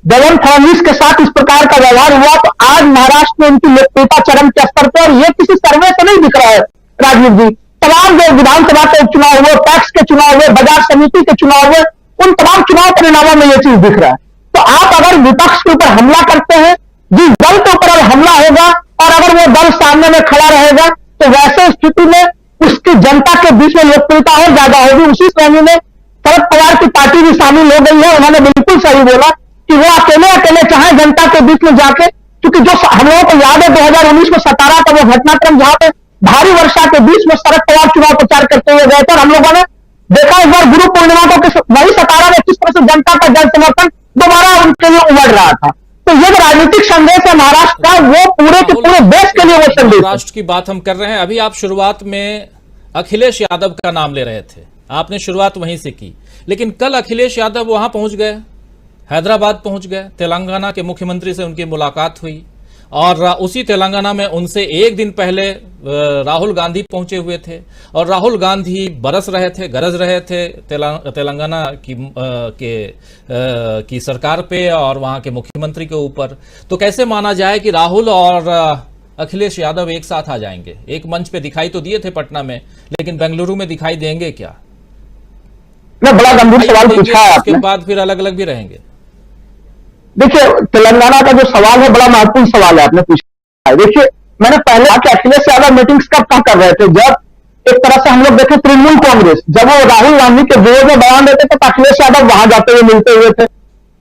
देवेंद्र फडणवीस के साथ इस प्रकार का व्यवहार हुआ तो आज महाराष्ट्र में उनकी लोकप्रियता चरम के स्तर पर, और ये किसी सर्वे से नहीं दिख रहा है राजीव जी। तमाम जो विधानसभा के उपचुनाव हुए, पैक्स के चुनाव हुए, बाजार समिति के चुनाव हुए, उन तमाम चुनाव परिणामों में ये चीज दिख रहा है। तो आप अगर विपक्ष के ऊपर हमला करते हैं, जिस दल के ऊपर अब हमला होगा और अगर वो दल सामने में खड़ा रहेगा तो वैसे स्थिति में उसकी जनता के बीच में लोकप्रियता और ज्यादा होगी। उसी श्रेणी में शरद पवार की पार्टी भी शामिल हो गई है। उन्होंने बिल्कुल सही बोला कि वो अकेले चाहे जनता के बीच में जाके, क्योंकि जो हम लोगों को याद है 2019 में सतारा का वो घटनाक्रम जहां पे भारी वर्षा के बीच में शरद पवार चुनाव प्रचार करते हुए गए थे, और हम लोगों ने देखा इस बार गुरु पूर्णिमा को वही सतारा में किस तरह से जनता का जन समर्थन दोबारा उनके लिए उमड़ रहा था। तो ये राजनीतिक संदेश है महाराष्ट्र का, वो पूरे के पूरे देश के लिए वो संदेश। महाराष्ट्र की बात हम कर रहे हैं। अभी आप शुरुआत में अखिलेश यादव का नाम ले रहे थे, आपने शुरुआत वहीं से की, लेकिन कल अखिलेश यादव वहां पहुंच गए, हैदराबाद पहुंच गए, तेलंगाना के मुख्यमंत्री से उनकी मुलाकात हुई, और उसी तेलंगाना में उनसे एक दिन पहले राहुल गांधी पहुंचे हुए थे, और राहुल गांधी गरज रहे थे तेलंगाना की सरकार पे और वहां के मुख्यमंत्री के ऊपर। तो कैसे माना जाए कि राहुल और अखिलेश यादव एक साथ आ जाएंगे? एक मंच पे दिखाई तो दिए थे पटना में, लेकिन बेंगलुरु में दिखाई देंगे क्या? बड़ा गंभीर सवाल पूछा है उसके बाद फिर अलग अलग भी रहेंगे। देखिए तेलंगाना का जो सवाल है बड़ा महत्वपूर्ण सवाल है आपने पूछा है। देखिए मैंने पहले कहा कि अखिलेश यादव मीटिंग्स कब कर रहे थे, जब एक तरह से हम लोग देखे तृणमूल कांग्रेस जब वो राहुल गांधी के विरोध में बयान देते थे तो अखिलेश यादव वहां जाते हुए मिलते हुए थे।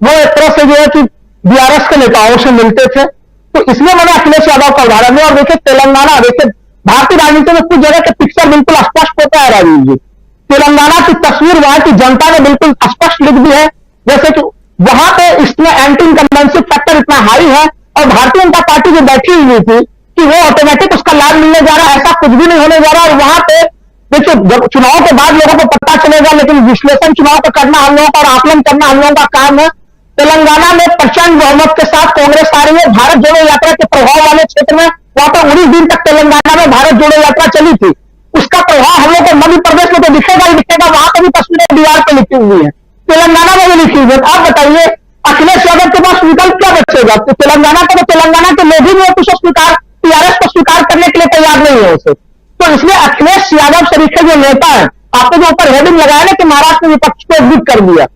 वो एक तरह से जो है कि बीआरएस के नेताओं से मिलते थे, तो इसलिए मैंने अखिलेश यादव का उदाहरण दिया। और देखिए तेलंगाना, देखिए भारतीय राजनीति में कुछ जगह के पिक्चर बिल्कुल स्पष्ट होता है राजीव जी। तेलंगाना की तस्वीर वहां की जनता ने बिल्कुल स्पष्ट लिख दी है, जैसे कि वहां पे इसमें एंटी इनकम्बेंसी फैक्टर इतना हाई है, और भारतीय जनता पार्टी जो बैठी हुई थी कि वो ऑटोमेटिक उसका लाभ मिलने जा रहा है, ऐसा कुछ भी नहीं होने जा रहा। और वहां पे देखिए तो जब चुनाव के बाद लोगों को पता चलेगा, लेकिन विश्लेषण चुनाव का करना हम लोगों का और आकलन करना हम लोगों का काम है। तेलंगाना में प्रचंड बहुमत के साथ कांग्रेस आ रही है। भारत जोड़ो यात्रा के प्रभाव वाले क्षेत्र में वहां पर 19 दिन तक तेलंगाना में भारत जोड़ो यात्रा चली थी। उसका प्रभाव हम लोग को मध्य प्रदेश में तो दिखेगा ही दिखेगा, वहां पर भी तस्वीरें दीवार पर लिखी हुई है, तेलंगाना में भी लिखी हुई है। आप बताइए अखिलेश यादव के पास विकल्प क्या बचेगा? तो तेलंगाना के लोग ही वो कुछ स्वीकार, टीआरएस को स्वीकार करने के लिए तैयार नहीं है उसे। तो इसलिए अखिलेश यादव सरीखे जो नेता है, आपने जो ऊपर हेडिंग लगाया ना कि महाराष्ट्र में विपक्ष को एकजुट कर दिया,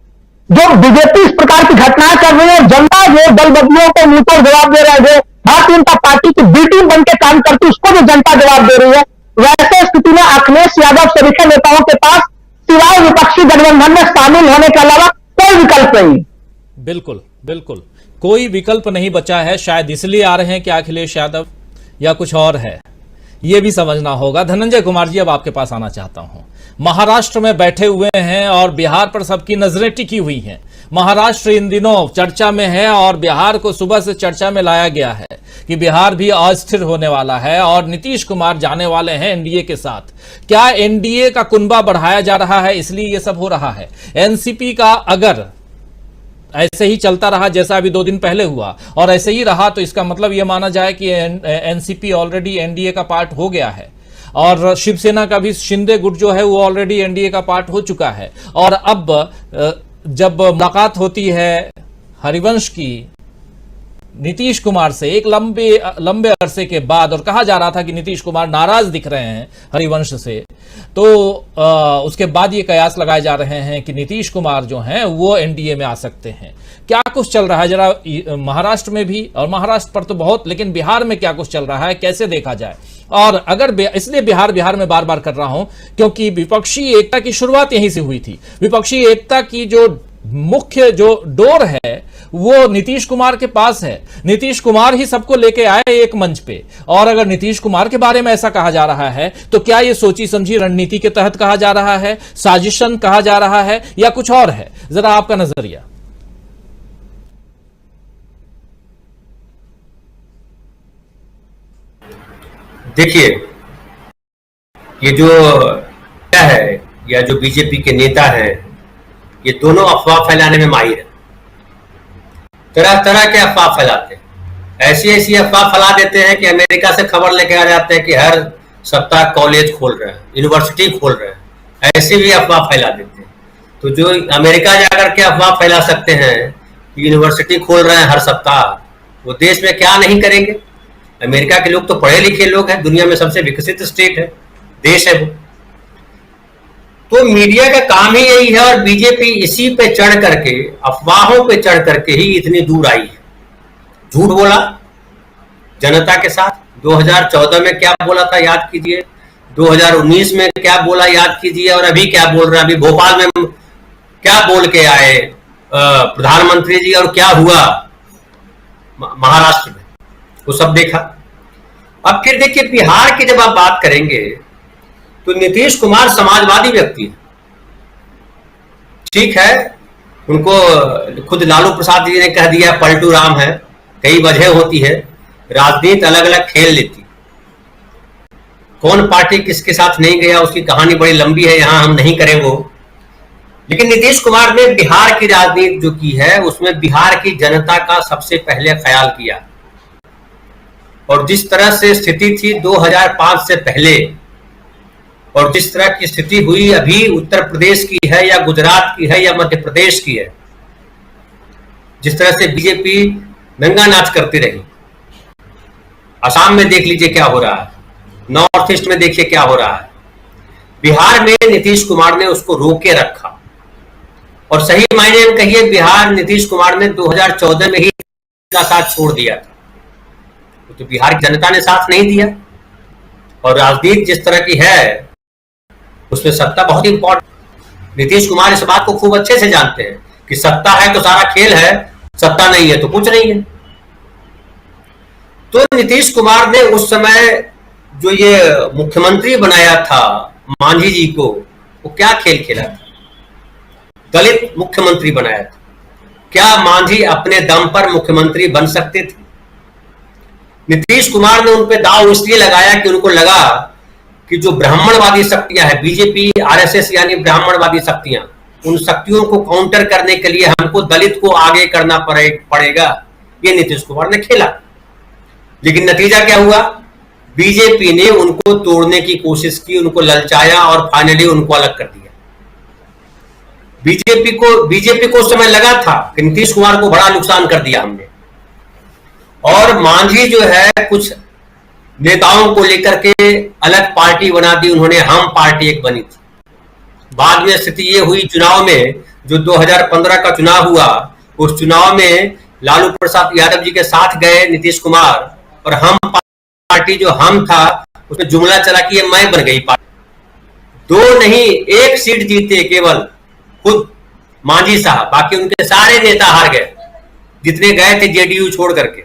जो बीजेपी इस प्रकार की घटनाएं कर रही है, जनता जो दल बदलियों को मुंहतोड़ जवाब दे रहे हैं, भारतीय जनता पार्टी की बी टीम बन के काम करती है, उसको जो जनता जवाब दे रही है, वैसे स्थिति में अखिलेश यादव सरीखे नेताओं के पास सिवाय विपक्षी गठबंधन में शामिल होने के अलावा कोई विकल्प नहीं। बिल्कुल बिल्कुल कोई विकल्प नहीं बचा है। शायद इसलिए आ रहे हैं कि अखिलेश यादव, या कुछ और है, ये भी समझना होगा। धनंजय कुमार जी, अब आपके पास आना चाहता हूं। महाराष्ट्र में बैठे हुए हैं और बिहार पर सबकी नजरें टिकी हुई हैं। महाराष्ट्र इन दिनों चर्चा में है और बिहार को सुबह से चर्चा में लाया गया है कि बिहार भी अस्थिर होने वाला है और नीतीश कुमार जाने वाले हैं एनडीए के साथ। क्या एनडीए का कुनबा बढ़ाया जा रहा है, इसलिए यह सब हो रहा है? एनसीपी का अगर ऐसे ही चलता रहा जैसा अभी 2 दिन पहले हुआ और ऐसे ही रहा, तो इसका मतलब यह माना जाए कि एनसीपी ऑलरेडी एनडीए का पार्ट हो गया है और शिवसेना का भी शिंदे गुट जो है वो ऑलरेडी एनडीए का पार्ट हो चुका है। और अब जब मुलाकात होती है हरिवंश की नीतीश कुमार से एक लंबे अरसे के बाद, और कहा जा रहा था कि नीतीश कुमार नाराज दिख रहे हैं हरिवंश से, तो उसके बाद ये कयास लगाए जा रहे हैं कि नीतीश कुमार जो हैं वो एनडीए में आ सकते हैं। क्या कुछ चल रहा है जरा महाराष्ट्र में भी, और महाराष्ट्र पर तो बहुत, लेकिन बिहार में क्या कुछ चल रहा है, कैसे देखा जाए? और अगर इसलिए बिहार में बार बार कर रहा हूं क्योंकि विपक्षी एकता की शुरुआत यहीं से हुई थी। विपक्षी एकता की जो मुख्य जो डोर है वो नीतीश कुमार के पास है। नीतीश कुमार ही सबको लेके आए एक मंच पे, और अगर नीतीश कुमार के बारे में ऐसा कहा जा रहा है तो क्या ये सोची समझी रणनीति के तहत कहा जा रहा है, साजिशन कहा जा रहा है, या कुछ और है? जरा आपका नजरिया। देखिए, ये जो क्या है या जो बीजेपी के नेता हैं, ये दोनों अफवाह फैलाने में माहिर है। तरह तरह के अफवाह फैलाते हैं। ऐसी अफवाह फैला देते हैं कि अमेरिका से खबर लेके आ जाते हैं कि हर सप्ताह कॉलेज खोल रहे हैं, यूनिवर्सिटी खोल रहे हैं, ऐसी भी अफवाह फैला देते हैं। तो जो अमेरिका जाकर के अफवाह फैला सकते हैं कि यूनिवर्सिटी खोल रहे हैं हर सप्ताह, वो देश में क्या नहीं करेंगे? अमेरिका के लोग तो पढ़े लिखे लोग हैं, दुनिया में सबसे विकसित स्टेट है, देश है वो। तो मीडिया का काम ही यही है, और बीजेपी इसी पे चढ़ करके, अफवाहों पे चढ़ करके ही इतनी दूर आई है। झूठ बोला जनता के साथ। 2014 में क्या बोला था याद कीजिए, 2019 में क्या बोला याद कीजिए, और अभी क्या बोल रहे हैं। अभी भोपाल में क्या बोल के आए प्रधानमंत्री जी, और क्या हुआ महाराष्ट्र में, वो सब देखा। अब फिर देखिए बिहार की जब आप बात करेंगे तो नीतीश कुमार समाजवादी व्यक्ति है, ठीक है, उनको खुद लालू प्रसाद जी ने कह दिया पलटू राम है। कई वजह होती है, राजनीति अलग अलग खेल लेती। कौन पार्टी किसके साथ नहीं गया उसकी कहानी बड़ी लंबी है, यहां हम नहीं करें वो। लेकिन नीतीश कुमार ने बिहार की राजनीति जो की है उसमें बिहार की जनता का सबसे पहले ख्याल किया, और जिस तरह से स्थिति थी 2005 से पहले और जिस तरह की स्थिति हुई अभी उत्तर प्रदेश की है या गुजरात की है या मध्य प्रदेश की है, जिस तरह से बीजेपी नंगा नाच करती रही, असम में देख लीजिए क्या हो रहा है, नॉर्थ ईस्ट में देखिए क्या हो रहा है। बिहार में नीतीश कुमार ने उसको रोके रखा, और सही मायने में कहिए बिहार नीतीश कुमार ने 2014 में ही का साथ छोड़ दिया था, तो बिहार की जनता ने साथ नहीं दिया। और राजनीति जिस तरह की है उसमें सत्ता बहुत इंपॉर्टेंट। नीतीश कुमार इस बात को खूब अच्छे से जानते हैं कि सत्ता है तो सारा खेल है, सत्ता नहीं है तो कुछ नहीं है। तो नीतीश कुमार ने उस समय जो ये मुख्यमंत्री बनाया था मांझी जी को, वो क्या खेल खेला था? दलित मुख्यमंत्री बनाया था। क्या मांझी अपने दम पर मुख्यमंत्री बन सकते थे? नीतीश कुमार ने उन पे दाव इसलिए लगाया कि उनको लगा कि जो ब्राह्मणवादी शक्तियां हैं, बीजेपी, आरएसएस यानी ब्राह्मणवादी शक्तियां, उन शक्तियों को काउंटर करने के लिए हमको दलित को आगे करना पड़ेगा, ये नीतीश कुमार ने खेला। लेकिन नतीजा क्या हुआ? बीजेपी ने उनको तोड़ने की कोशिश की, उनको ललचाया और फाइनली उनको अलग कर दिया। बीजेपी को उस समय लगा था कि नीतीश कुमार को बड़ा नुकसान कर दिया हमने, और मांझी जो है कुछ नेताओं को लेकर के अलग पार्टी बना दी उन्होंने, हम पार्टी एक बनी थी। बाद में स्थिति ये हुई चुनाव में, जो 2015 का चुनाव हुआ, उस चुनाव में लालू प्रसाद यादव जी के साथ गए नीतीश कुमार, और हम पार्टी जो हम था उसमें जुमला चला कि ये मैं बन गई पार्टी। 2 नहीं 1 सीट जीते केवल खुद मांझी साहब, बाकी उनके सारे नेता हार गए जितने गए थे जेडीयू छोड़ करके।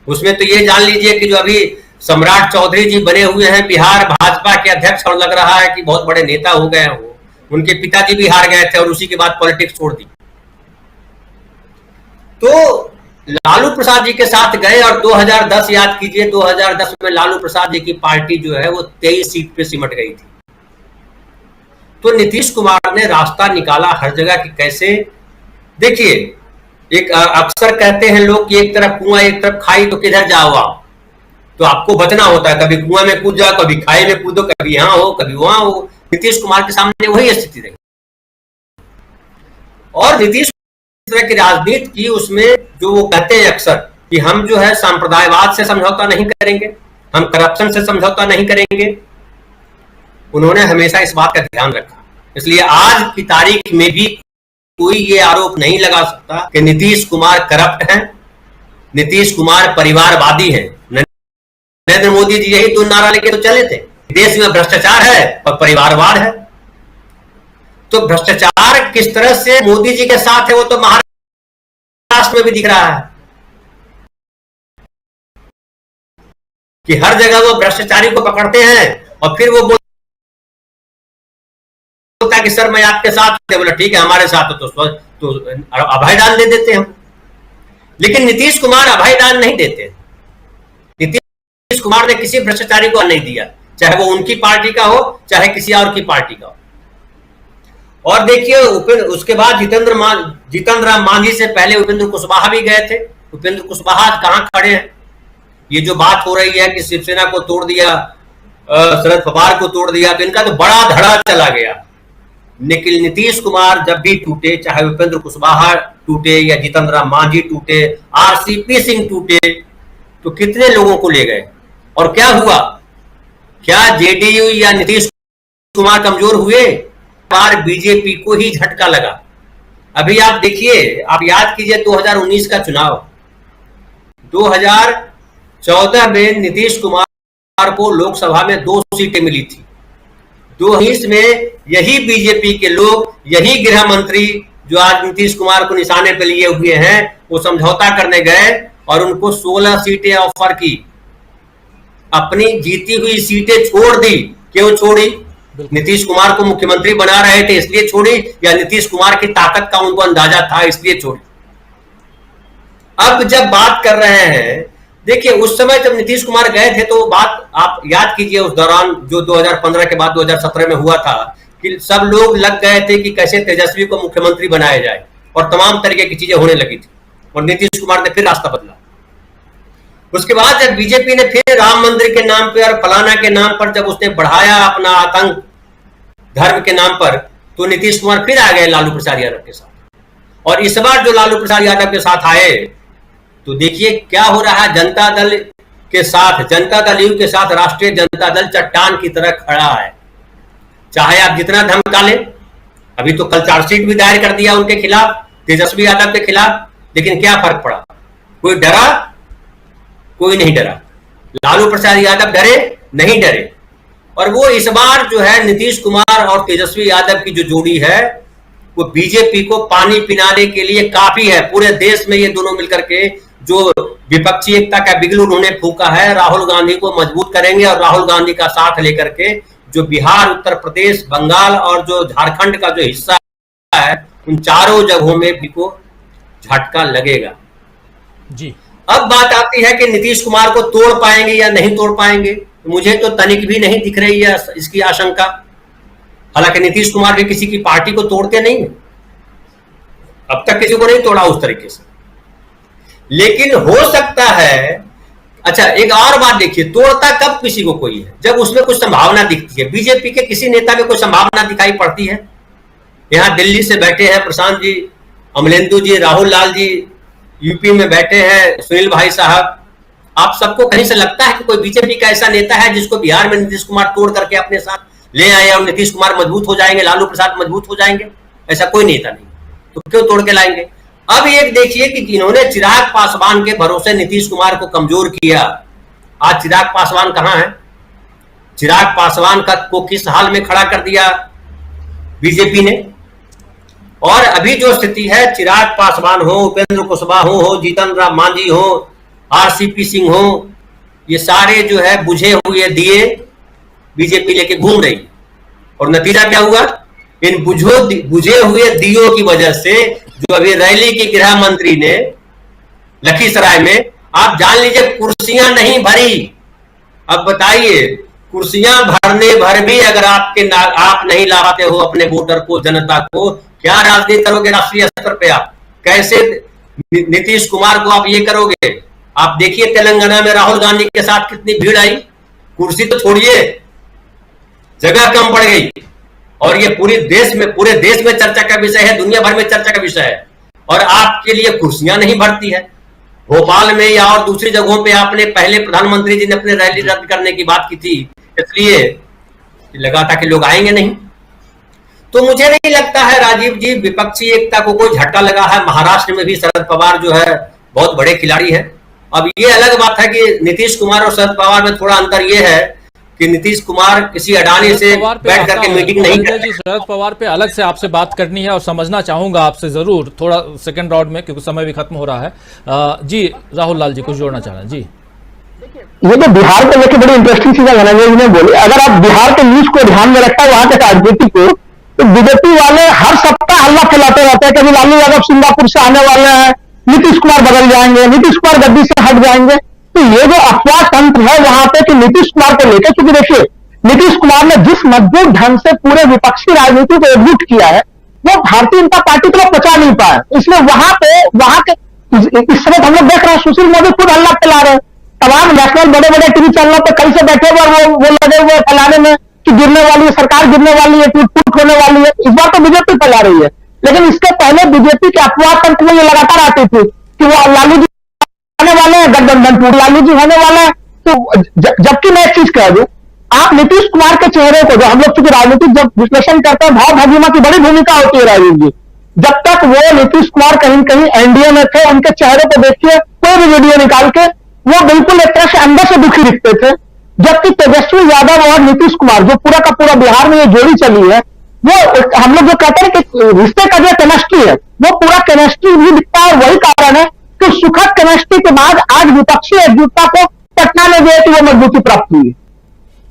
उसमें तो ये जान लीजिए कि जो अभी सम्राट चौधरी जी बने हुए हैं बिहार भाजपा के अध्यक्ष, और लग रहा है कि बहुत बड़े नेता हो गए हैं वो, उनके पिताजी भी हार गए थे और उसी के बाद पॉलिटिक्स छोड़ दी। तो लालू प्रसाद जी के साथ गए, और 2010 याद कीजिए, 2010 में लालू प्रसाद जी की पार्टी जो है वो 23 सीट पे सिमट गई थी। तो नीतीश कुमार ने रास्ता निकाला हर जगह कि कैसे, देखिए एक अक्सर कहते हैं लोग कि एक तरफ कुआं एक तरफ खाई, तो किधर जाओ आप, तो आपको बचना होता है, कभी कुआं में कूद जाओ, कभी खाई में कूदो, कभी यहां हो कभी वहां हो। नीतीश कुमार के सामने वही स्थिति रही, और नीतीश तरह की राजनीति की, उसमें जो वो कहते हैं अक्सर कि हम जो है सांप्रदायवाद से समझौता नहीं करेंगे, हम करप्शन से समझौता नहीं करेंगे, उन्होंने हमेशा इस बात का ध्यान रखा। इसलिए आज की तारीख में भी कोई ये आरोप नहीं लगा सकता कि नीतीश कुमार करप्ट हैं, नीतीश कुमार परिवारवादी हैं। नरेंद्र मोदी जी यही 2 नारा लेके तो चले थे, देश में भ्रष्टाचार है और परिवारवाद है। तो भ्रष्टाचार किस तरह से मोदी जी के साथ है वो तो महाराष्ट्र में भी दिख रहा है कि हर जगह वो भ्रष्टाचारी को पकड़ते हैं और फिर वो बोलता है कि सर मैं आपके साथ, बोला ठीक है हमारे साथ तो अभय दान दे देते हैं। लेकिन नीतीश कुमार अभय दान नहीं देते। नीतीश कुमार ने किसी भ्रष्टाचारी को नहीं दिया, चाहे वो उनकी पार्टी का हो चाहे किसी और की पार्टी का हो। और देखिए उसके बाद जीतन राम मांझी से पहले उपेंद्र कुशवाहा भी गए थे। उपेंद्र कुशवाहा कहां खड़े हैं? ये जो बात हो रही है कि शिवसेना को तोड़ दिया, शरद पवार को तोड़ दिया, तो इनका तो बड़ा धड़ा चला गया। लेकिन नीतीश कुमार जब भी टूटे, चाहे उपेंद्र कुशवाहा टूटे या जीतन राम मांझी टूटे, आरसीपी सिंह टूटे, तो कितने लोगों को ले गए और क्या हुआ? क्या जेडीयू या नीतीश कुमार कमजोर हुए? बार बीजेपी को ही झटका लगा। अभी आप देखिए, आप याद कीजिए 2019 का चुनाव, 2014 में नीतीश कुमार को लोकसभा में 2 सीटें मिली थी। 2019 में यही बीजेपी के लोग, यही गृह मंत्री जो आज नीतीश कुमार को निशाने पे लिए हुए हैं, वो समझौता करने गए और उनको 16 सीटें ऑफर की। अपनी जीती हुई सीटें छोड़ दी। क्यों छोड़ी? नीतीश कुमार को मुख्यमंत्री बना रहे थे इसलिए छोड़ी, या नीतीश कुमार की ताकत का उनको अंदाजा था इसलिए छोड़ी? अब जब बात कर रहे हैं, देखिए उस समय जब नीतीश कुमार गए थे तो बात आप याद कीजिए, उस दौरान जो 2015 के बाद 2017 में हुआ था कि सब लोग लग गए थे कि कैसे तेजस्वी को मुख्यमंत्री बनाया जाए, और तमाम तरीके की चीजें होने लगी थी, और नीतीश कुमार ने फिर रास्ता बदला। उसके बाद जब बीजेपी ने फिर राम मंदिर के नाम पर और फलाना के नाम पर जब उसने बढ़ाया अपना आतंक धर्म के नाम पर, तो नीतीश कुमार फिर आ गए लालू प्रसाद यादव के साथ। और इस बार जो लालू प्रसाद यादव के साथ आए तो देखिए क्या हो रहा है। जनता दल के साथ, जनता दल यू के साथ राष्ट्रीय जनता दल चट्टान की तरह खड़ा है। चाहे आप जितना धमका लें, अभी तो कल चार्जशीट भी दायर कर दिया उनके खिलाफ, तेजस्वी यादव के खिलाफ, लेकिन क्या फर्क पड़ा? कोई डरा? कोई नहीं डरा। लालू प्रसाद यादव डरे? नहीं डरे। और वो इस बार जो है नीतीश कुमार और तेजस्वी यादव की जो जोड़ी है वो बीजेपी को पानी पिलाने के लिए काफी है। पूरे देश में ये दोनों मिलकर के जो विपक्षी एकता का बिगुल उन्होंने फूंका है, राहुल गांधी को मजबूत करेंगे, और राहुल गांधी का साथ लेकर के जो बिहार, उत्तर प्रदेश, बंगाल और जो झारखंड का जो हिस्सा है, उन चारों जगहों में भी को झटका लगेगा जी। अब बात आती है कि नीतीश कुमार को तोड़ पाएंगे या नहीं तोड़ पाएंगे। मुझे तो तनिक भी नहीं दिख रही है इसकी आशंका। हालांकि नीतीश कुमार भी किसी की पार्टी को तोड़ते नहीं, अब तक किसी को नहीं तोड़ा उस तरीके से, लेकिन हो सकता है। अच्छा, एक और बात देखिए, तोड़ता कब किसी को कोई है, जब उसमें कुछ संभावना दिखती है। बीजेपी के किसी नेता में कोई संभावना दिखाई पड़ती है? यहाँ दिल्ली से बैठे हैं प्रशांत जी, अमलेंदु जी, राहुल लाल जी, यूपी में बैठे हैं सुनील भाई साहब, आप सबको कहीं से लगता है कि कोई बीजेपी का ऐसा नेता है जिसको बिहार में नीतीश कुमार तोड़ करके अपने साथ ले आए और नीतीश कुमार मजबूत हो जाएंगे, लालू प्रसाद मजबूत हो जाएंगे? ऐसा कोई नेता नहीं, तो क्यों तोड़ के लाएंगे? अब एक देखिए कि इन्होंने चिराग पासवान के भरोसे नीतीश कुमार को कमजोर किया। आज चिराग पासवान कहां है? चिराग पासवान को किस हाल में खड़ा कर दिया बीजेपी ने? और अभी जो स्थिति है, चिराग पासवान हो, उपेंद्र कुशवाहा हो, जीतन राम मांझी हो, आरसीपी सिंह हो, ये सारे जो है बुझे हुए दिए बीजेपी लेके घूम रही, और नतीजा क्या हुआ? इन बुझे हुए दियों की वजह से जो अभी रैली की गृह मंत्री ने लखीसराय में, आप जान लीजिए कुर्सियां नहीं भरी। अब बताइए, कुर्सियां भरने भर भी अगर आप नहीं लाते हो अपने वोटर को, जनता को, क्या राजनीति करोगे राष्ट्रीय स्तर पे? आप कैसे नीतीश कुमार को आप ये करोगे? आप देखिए तेलंगाना में राहुल गांधी के साथ कितनी भीड़ आई, कुर्सी तो छोड़िए, जगह कम पड़ गई, और ये पूरे देश में चर्चा का विषय है, दुनिया भर में चर्चा का विषय है, और आपके लिए कुर्सियां नहीं भरती है। भोपाल में या और दूसरी जगहों पे आपने पहले प्रधानमंत्री जी ने अपने रैली रद्द करने की बात की थी, इसलिए लगा था कि लोग आएंगे नहीं। तो मुझे नहीं लगता है राजीव जी विपक्षी एकता को कोई झटका लगा है। महाराष्ट्र में भी शरद पवार जो है बहुत बड़े खिलाड़ी है। अब ये अलग बात है कि नीतीश कुमार और शरद पवार में थोड़ा अंतर ये है कि नीतीश कुमार किसी अडानी से बैठ करके मीटिंग नहीं करते। शरद पवार पे अलग से आपसे बात करनी है और समझना चाहूंगा आपसे जरूर थोड़ा सेकंड राउंड में, क्योंकि समय भी खत्म हो रहा है। जी राहुल लाल जी कुछ जोड़ना चाह रहे हैं? जी, ये तो बिहार को लेकर बड़ी इंटरेस्टिंग चीजें धनंजय जी ने बोली। अगर आप बिहार के न्यूज को ध्यान में रखता है, वहां के राजनीति को, तो बीजेपी वाले हर सप्ताह हल्ला फैलाते रहते हैं। कभी लालू यादव सिंगापुर से आने वाले हैं, नीतीश कुमार बदल जाएंगे, नीतीश कुमार गद्दी से हट जाएंगे। तो ये जो अफवाह तंत्र है वहां पे कि नीतीश कुमार को लेकर, क्योंकि देखिए नीतीश कुमार ने जिस मजबूत ढंग से पूरे विपक्षी राजनीति को एकजुट किया है, वो भारतीय जनता पार्टी को पचा नहीं पाया। इसलिए वहां के इस समय हम लोग देख रहे हैं, सुशील मोदी खुद हल्ला फैला रहे हैं। तमाम नेशनल बड़े बड़े टीवी चैनलों पर कल से बैठे हुए वो लगे हुए फैलाने में कि गिरने वाली है, सरकार गिरने वाली है, टूट होने वाली है। इस बार तो बीजेपी फैला रही है, लेकिन इसके पहले बीजेपी के अफवाह तंत्र में ये लगातार आती थी कि वो लालू जी आने वाले हैं, गठबंधन टूट, लालू जी होने वाला है। तो जबकि मैं एक चीज कह दूं, आप नीतीश कुमार के चेहरे को, जो हम लोग चूंकि राजनीतिक जब विश्लेषण करते हैं, भाव भंगिमा की बड़ी भूमिका होती है राजीव जी। जब तक वो नीतीश कुमार कहीं कहीं एनडीए में थे, उनके चेहरे को देखिए, कोई भी वीडियो निकाल के वो बिल्कुल एक तरह से अंदर से दुखी दिखते थे। जबकि तेजस्वी यादव और नीतीश कुमार, जो पूरा का पूरा बिहार में ये जोड़ी चली है, वो हम लोग जो कहते हैं कि रिश्ते का जो केमिस्ट्री है, वो पूरा केमिस्ट्री भी दिखता है। वही कारण है कि सुखद केमिस्ट्री के बाद आज विपक्षी एकजुटता को पटना में गए कि वो मजबूती प्राप्त हुई।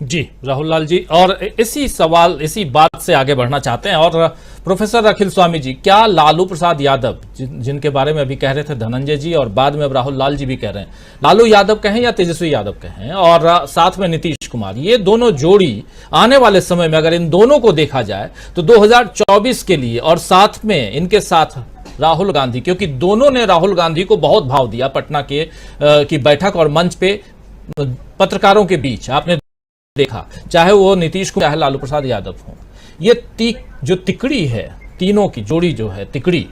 जी राहुल लाल जी, और इसी बात से आगे बढ़ना चाहते हैं। और प्रोफेसर अखिल स्वामी जी, क्या लालू प्रसाद यादव, जिनके बारे में अभी कह रहे थे धनंजय जी और बाद में अब राहुल लाल जी भी कह रहे हैं, लालू यादव कहें या तेजस्वी यादव कहें और साथ में नीतीश कुमार, ये दोनों जोड़ी आने वाले समय में अगर इन दोनों को देखा जाए तो 2024 के लिए, और साथ में इनके साथ राहुल गांधी, क्योंकि दोनों ने राहुल गांधी को बहुत भाव दिया पटना की बैठक और मंच पे पत्रकारों के बीच, आपने देखा, चाहे वो नीतीश कुमार चाहे लालू प्रसाद यादव हो। ये जो तिकड़ी है, तीनों की जोड़ी जो है तिकड़ी,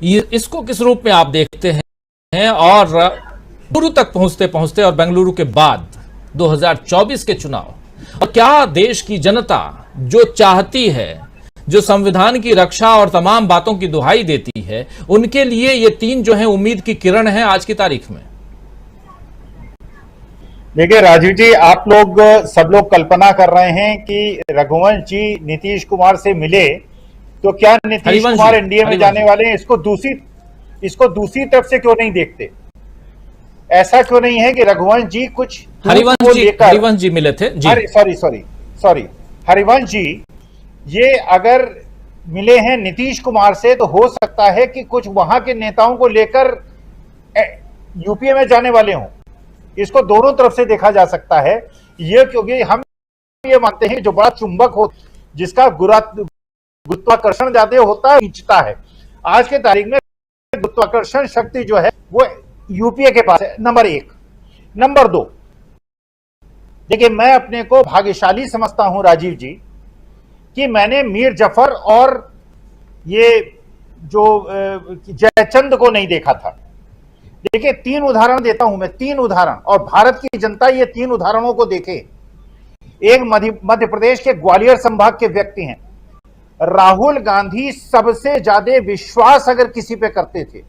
इसको किस रूप में आप देखते हैं? और बेंगलुरु तक पहुंचते पहुंचते और बेंगलुरु के बाद 2024 के चुनाव, और क्या देश की जनता जो चाहती है, जो संविधान की रक्षा और तमाम बातों की दुहाई देती है, उनके लिए ये तीन जो है उम्मीद की किरण है आज की तारीख में? देखिए राजीव जी, आप लोग सब लोग कल्पना कर रहे हैं कि रघुवंश जी नीतीश कुमार से मिले तो क्या नीतीश कुमार एनडीए में जाने वाले हैं? इसको दूसरी तरफ से क्यों नहीं देखते? ऐसा क्यों नहीं है कि रघुवंश जी कुछ हरिवंश जी मिले थे जी, सॉरी हरिवंश जी, ये अगर मिले हैं नीतीश कुमार से तो हो सकता है कि कुछ वहां के नेताओं को लेकर यूपीए में जाने वाले हों। इसको दोनों तरफ से देखा जा सकता है। ये क्योंकि हम ये मानते हैं जो बड़ा चुंबक हो, जिसका गुरुत्वाकर्षण ज्यादा होता है, खींचता है। आज के तारीख में गुरुत्वाकर्षण शक्ति जो है वो यूपीए के पास है, नंबर 1। नंबर 2, देखिए मैं अपने को भाग्यशाली समझता हूं राजीव जी कि मैंने मीर जफर और ये जो जयचंद को नहीं देखा था। देखिए 3 उदाहरण देता हूं मैं, 3 उदाहरण, और भारत की जनता ये 3 उदाहरणों को देखे। एक मध्य प्रदेश के ग्वालियर संभाग के व्यक्ति हैं। राहुल गांधी सबसे ज्यादा विश्वास अगर किसी पे करते थे,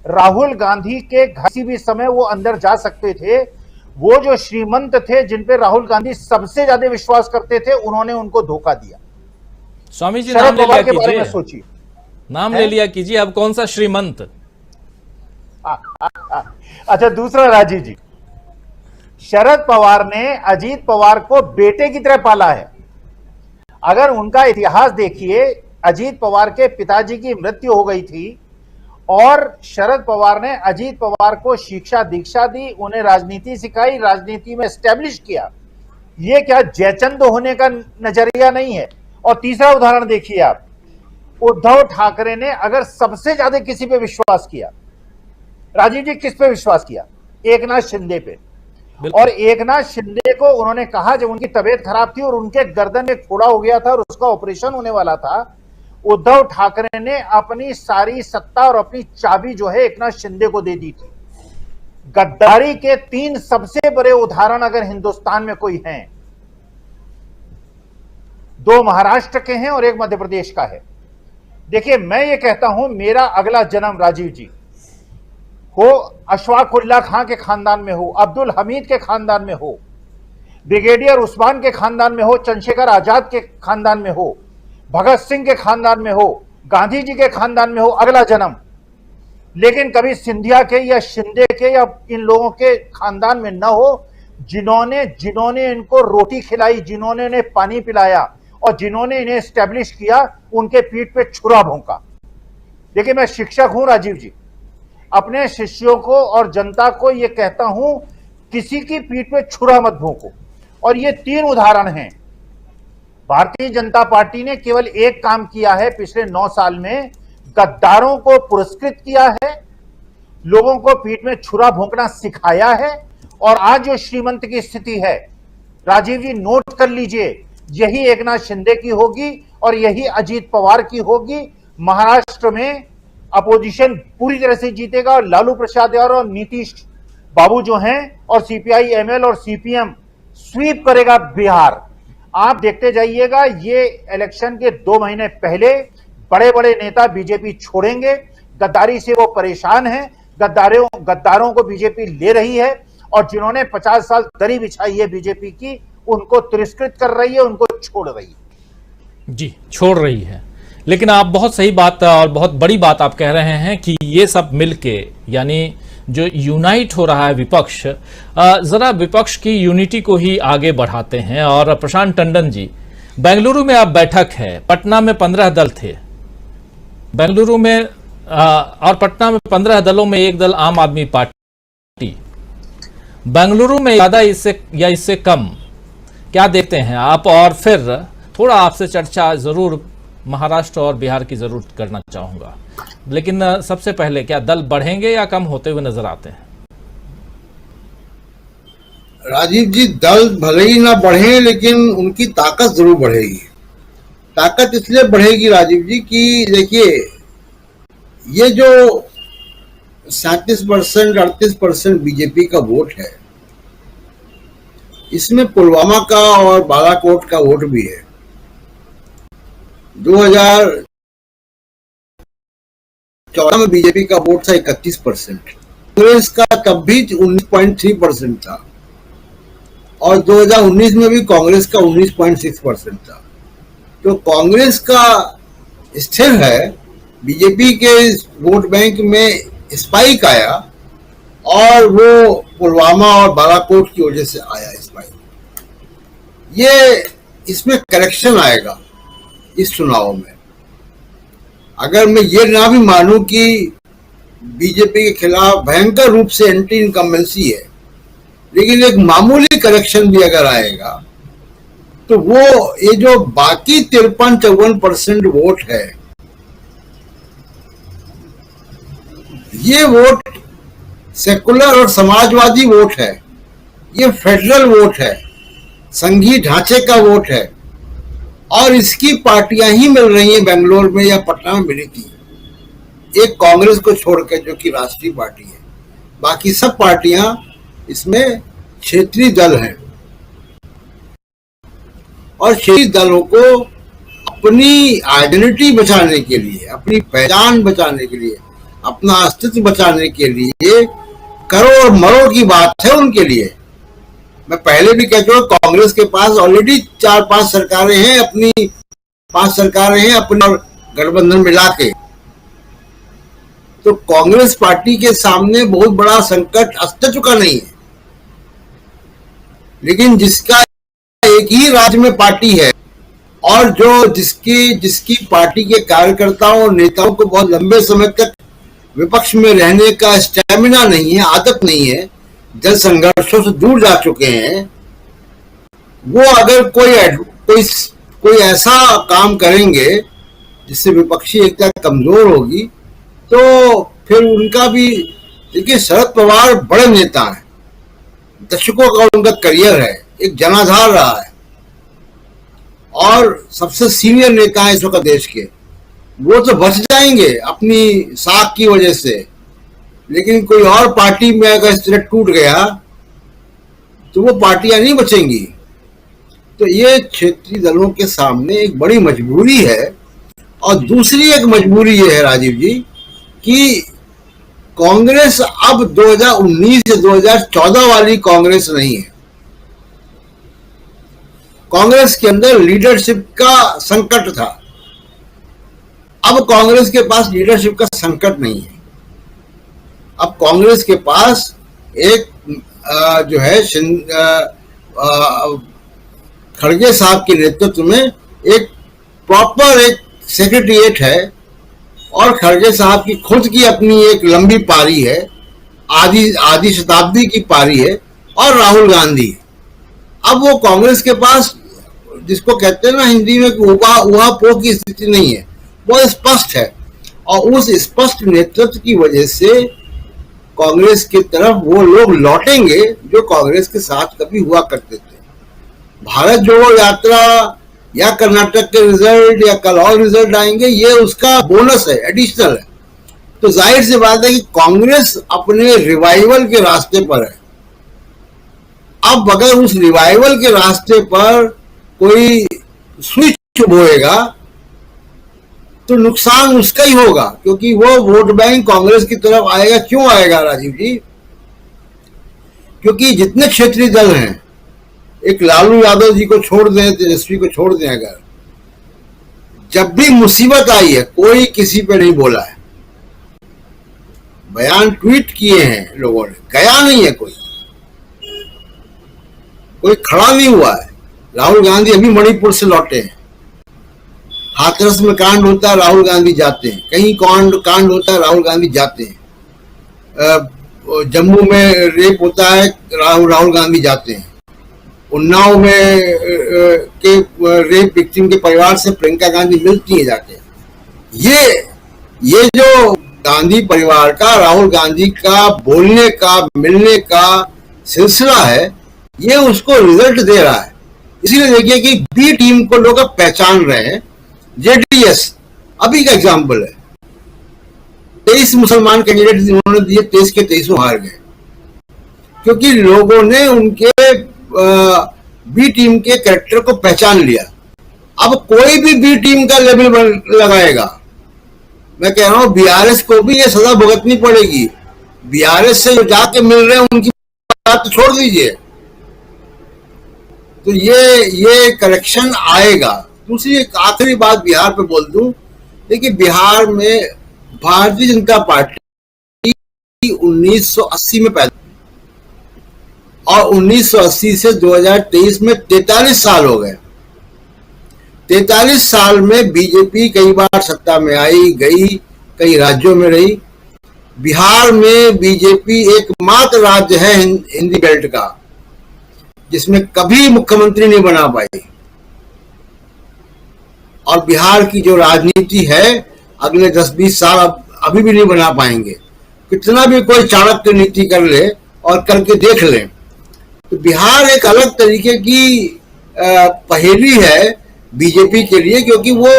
राहुल गांधी के घर किसी भी समय वो अंदर जा सकते थे। वो जो श्रीमंत थे जिन पे राहुल गांधी सबसे ज्यादा विश्वास करते थे, उन्होंने उनको धोखा दिया। स्वामी जी शरद पवार के बारे में सोचिए, नाम ले लिया कीजिए, अब कौन सा श्रीमंत? अच्छा, दूसरा राजीव जी, शरद पवार ने अजीत पवार को बेटे की तरह पाला है। अगर उनका इतिहास देखिए, अजीत पवार के पिताजी की मृत्यु हो गई थी और शरद पवार ने अजीत पवार को शिक्षा दीक्षा दी, उन्हें राजनीति सिखाई, राजनीति में एस्टेब्लिश किया। ये क्या जयचंद होने का नजरिया नहीं है? और तीसरा उदाहरण देखिए आप, उद्धव ठाकरे ने अगर सबसे ज्यादा किसी पे विश्वास किया, राजीव जी किस पे विश्वास किया? एकनाथ शिंदे पे। और एकनाथ शिंदे को उन्होंने कहा, जब उनकी तबीयत खराब थी और उनके गर्दन में फोड़ा हो गया था और उसका ऑपरेशन होने वाला था, उद्धव ठाकरे ने अपनी सारी सत्ता और अपनी चाबी जो है एकनाथ शिंदे को दे दी थी। गद्दारी के 3 सबसे बड़े उदाहरण अगर हिंदुस्तान में कोई हैं, 2 महाराष्ट्र के हैं और 1 मध्य प्रदेश का है। देखिए मैं ये कहता हूं, मेरा अगला जन्म राजीव जी हो अशफाकुल्लाह खां के खानदान में हो, अब्दुल हमीद के खानदान में हो, ब्रिगेडियर उस्मान के खानदान में हो, चंद्रशेखर आजाद के खानदान में हो, भगत सिंह के खानदान में हो, गांधी जी के खानदान में हो, अगला जन्म। लेकिन कभी सिंधिया के या शिंदे के या इन लोगों के खानदान में न हो, जिन्होंने इनको रोटी खिलाई, जिन्होंने इन्हें पानी पिलाया और जिन्होंने इन्हें एस्टेब्लिश किया, उनके पीठ पे छुरा भोंका। देखिए मैं शिक्षक हूं राजीव जी, अपने शिष्यों को और जनता को यह कहता हूं, किसी की पीठ पे छुरा मत भोंको। और ये 3 उदाहरण हैं। भारतीय जनता पार्टी ने केवल एक काम किया है पिछले 9 साल में, गद्दारों को पुरस्कृत किया है, लोगों को पीठ में छुरा भोंकना सिखाया है। और आज जो श्रीमंत की स्थिति है राजीव जी, नोट कर लीजिए, यही एकनाथ शिंदे की होगी और यही अजीत पवार की होगी। महाराष्ट्र में अपोजिशन पूरी तरह से जीतेगा और लालू प्रसाद यादव और नीतीश बाबू जो हैं और सीपीआई एमएल और सीपीएम स्वीप करेगा बिहार। आप देखते जाइएगा, ये इलेक्शन के 2 महीने पहले बड़े बड़े नेता बीजेपी छोड़ेंगे। गद्दारी से वो परेशान हैं, गद्दारों को बीजेपी ले रही है और जिन्होंने 50 साल दरी बिछाई है बीजेपी की, उनको तिरस्कृत कर रही है, उनको छोड़ रही है। जी, छोड़ रही है। लेकिन आप बहुत सही बात और बहुत बड़ी बात आप कह रहे हैं कि ये सब मिलके, यानी जो यूनाइट हो रहा है विपक्ष, जरा विपक्ष की यूनिटी को ही आगे बढ़ाते हैं। और प्रशांत टंडन जी, बेंगलुरु में अब बैठक है, पटना में 15 दल थे, बेंगलुरु में और पटना में 15 दलों में एक दल आम आदमी पार्टी। बेंगलुरु में ज्यादा इससे कम क्या देखते हैं आप? और फिर थोड़ा आपसे चर्चा जरूर महाराष्ट्र और बिहार की जरूर करना चाहूंगा, लेकिन सबसे पहले क्या दल बढ़ेंगे या कम होते हुए नजर आते हैं? राजीव जी, दल भले ही ना बढ़े लेकिन उनकी ताकत जरूर बढ़ेगी। ताकत इसलिए बढ़ेगी राजीव जी कि देखिए, ये जो 37% 38% बीजेपी का वोट है, इसमें पुलवामा का और बालाकोट का वोट भी है। 2014 में बीजेपी का वोट था 31%, कांग्रेस का तब भी 19.3% था और 2019 में भी कांग्रेस का 19.6% था। तो कांग्रेस का स्थिर है, बीजेपी के वोट बैंक में स्पाइक आया और वो पुलवामा और बालाकोट की वजह से आया स्पाइक। ये इसमें करेक्शन आएगा इस चुनाव में। अगर मैं ये ना भी मानूं कि बीजेपी के खिलाफ भयंकर रूप से एंटी इनकम्बेंसी है, लेकिन एक मामूली करेक्शन भी अगर आएगा तो वो ये जो बाकी 53-54% वोट है, ये वोट सेकुलर और समाजवादी वोट है, ये फेडरल वोट है, संघीय ढांचे का वोट है, और इसकी पार्टियां ही मिल रही हैं बेंगलोर में या पटना में मिली थी, एक कांग्रेस को छोड़कर जो कि राष्ट्रीय पार्टी है। बाकी सब पार्टियां इसमें क्षेत्रीय दल हैं और क्षेत्रीय दलों को अपनी आइडेंटिटी बचाने के लिए, अपनी पहचान बचाने के लिए, अपना अस्तित्व बचाने के लिए करो और मरो की बात है उनके लिए। मैं पहले भी कह चुका, कांग्रेस के पास ऑलरेडी 4-5 सरकारें हैं, अपनी 5 सरकारें हैं अपने और गठबंधन मिला के। तो कांग्रेस पार्टी के सामने बहुत बड़ा संकट अस्तित्व का नहीं है, लेकिन जिसका एक ही राज्य में पार्टी है और जो जिसकी पार्टी के कार्यकर्ताओं और नेताओं को बहुत लंबे समय तक विपक्ष में रहने का स्टैमिना नहीं है, आदत नहीं है, जन संघर्षों से दूर जा चुके हैं, वो अगर कोई ऐसा काम करेंगे जिससे विपक्षी एकता कमजोर होगी तो फिर उनका भी, देखिए शरद पवार बड़े नेता हैं, दशकों का उनका करियर है, एक जनाधार रहा है और सबसे सीनियर नेता है इस वक्त देश के। वो तो बच जाएंगे अपनी साख की वजह से, लेकिन कोई और पार्टी में अगर इस तरह टूट गया तो वो पार्टियां नहीं बचेंगी। तो ये क्षेत्रीय दलों के सामने एक बड़ी मजबूरी है। और दूसरी एक मजबूरी ये है राजीव जी कि कांग्रेस अब 2019 से 2014 वाली कांग्रेस नहीं है। कांग्रेस के अंदर लीडरशिप का संकट था, अब कांग्रेस के पास लीडरशिप का संकट नहीं है। अब कांग्रेस के पास एक जो है खड़गे साहब के नेतृत्व में एक प्रॉपर एक सेक्रेटेरिएट है और खड़गे साहब की खुद की अपनी एक लंबी पारी है, आधी शताब्दी की पारी है, और राहुल गांधी। अब वो कांग्रेस के पास, जिसको कहते हैं ना हिंदी में, उहापोह की स्थिति नहीं है, वो स्पष्ट है। और उस स्पष्ट नेतृत्व की वजह से कांग्रेस की तरफ वो लोग लौटेंगे जो कांग्रेस के साथ कभी हुआ करते थे। भारत जोड़ो यात्रा या कर्नाटक के रिजल्ट या कल और रिजल्ट आएंगे, ये उसका बोनस है, एडिशनल है। तो जाहिर सी बात है कि कांग्रेस अपने रिवाइवल के रास्ते पर है। अब अगर उस रिवाइवल के रास्ते पर कोई स्विच होएगा तो नुकसान उसका ही होगा, क्योंकि वो वोट बैंक कांग्रेस की तरफ आएगा। क्यों आएगा राजीव जी? क्योंकि जितने क्षेत्रीय दल हैं, एक लालू यादव जी को छोड़ दें, तेजस्वी को छोड़ दें, अगर जब भी मुसीबत आई है कोई किसी पे नहीं बोला है, बयान ट्वीट किए हैं लोगों ने, गया नहीं है कोई खड़ा नहीं हुआ है। राहुल गांधी अभी मणिपुर से लौटे हैं, हाथरस में कांड होता है राहुल गांधी जाते हैं, कहीं कांड होता है राहुल गांधी जाते हैं, जम्मू में रेप होता है राहुल गांधी जाते हैं, उन्नाव में के रेप विक्टिम के परिवार से प्रियंका गांधी मिलती है जाके। ये जो गांधी परिवार का, राहुल गांधी का बोलने का, मिलने का सिलसिला है, ये उसको रिजल्ट दे रहा है। इसीलिए देखिए कि बी टीम को लोग अब पहचान रहे हैं। जेडीएस अभी का एग्जाम्पल है, 23 मुसलमान कैंडिडेट उन्होंने दिए, 23 के 23 हार गए, क्योंकि लोगों ने उनके बी टीम के कैरेक्टर को पहचान लिया। अब कोई भी बी टीम का लेबल लगाएगा, मैं कह रहा हूं बीआरएस को भी ये सजा भुगतनी पड़ेगी। बीआरएस से जो जाके मिल रहे हैं उनकी बात तो छोड़ दीजिए। तो ये करेक्शन आएगा। दूसरी एक आखिरी बात बिहार पे बोल दूं, देखिए बिहार में भारतीय जनता पार्टी 1980 में पैदा, और 1980 से 2023 में 43 साल हो गए। 43 साल में बीजेपी कई बार सत्ता में आई गई, कई राज्यों में रही। बिहार में बीजेपी एकमात्र राज्य है हिंदी बेल्ट का जिसमें कभी मुख्यमंत्री नहीं बना पाई। और बिहार की जो राजनीति है अगले 10-20 साल अभी भी नहीं बना पाएंगे। कितना भी कोई चाणक्य नीति कर ले और करके देख ले, तो बिहार एक अलग तरीके की पहेली है बीजेपी के लिए, क्योंकि वो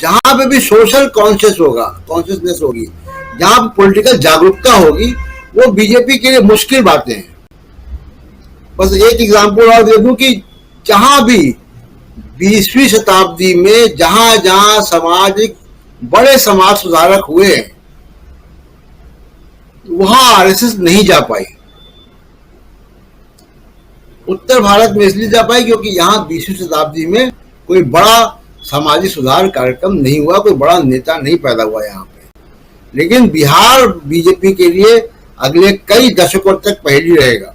जहां पे भी सोशल कॉन्शियसनेस होगी, जहां पे पॉलिटिकल जागरूकता होगी, वो बीजेपी के लिए मुश्किल बातें हैं। बस एक एग्जांपल और दे दूं कि जहां भी 20वीं शताब्दी में जहां जहां सामाजिक बड़े समाज सुधारक हुए वहां आरएसएस नहीं जा पाई। उत्तर भारत में इसलिए जा पाई क्योंकि यहां 20वीं शताब्दी में कोई बड़ा सामाजिक सुधार कार्यक्रम नहीं हुआ, कोई बड़ा नेता नहीं पैदा हुआ यहाँ पे। लेकिन बिहार बीजेपी के लिए अगले कई दशकों तक पहेली रहेगा।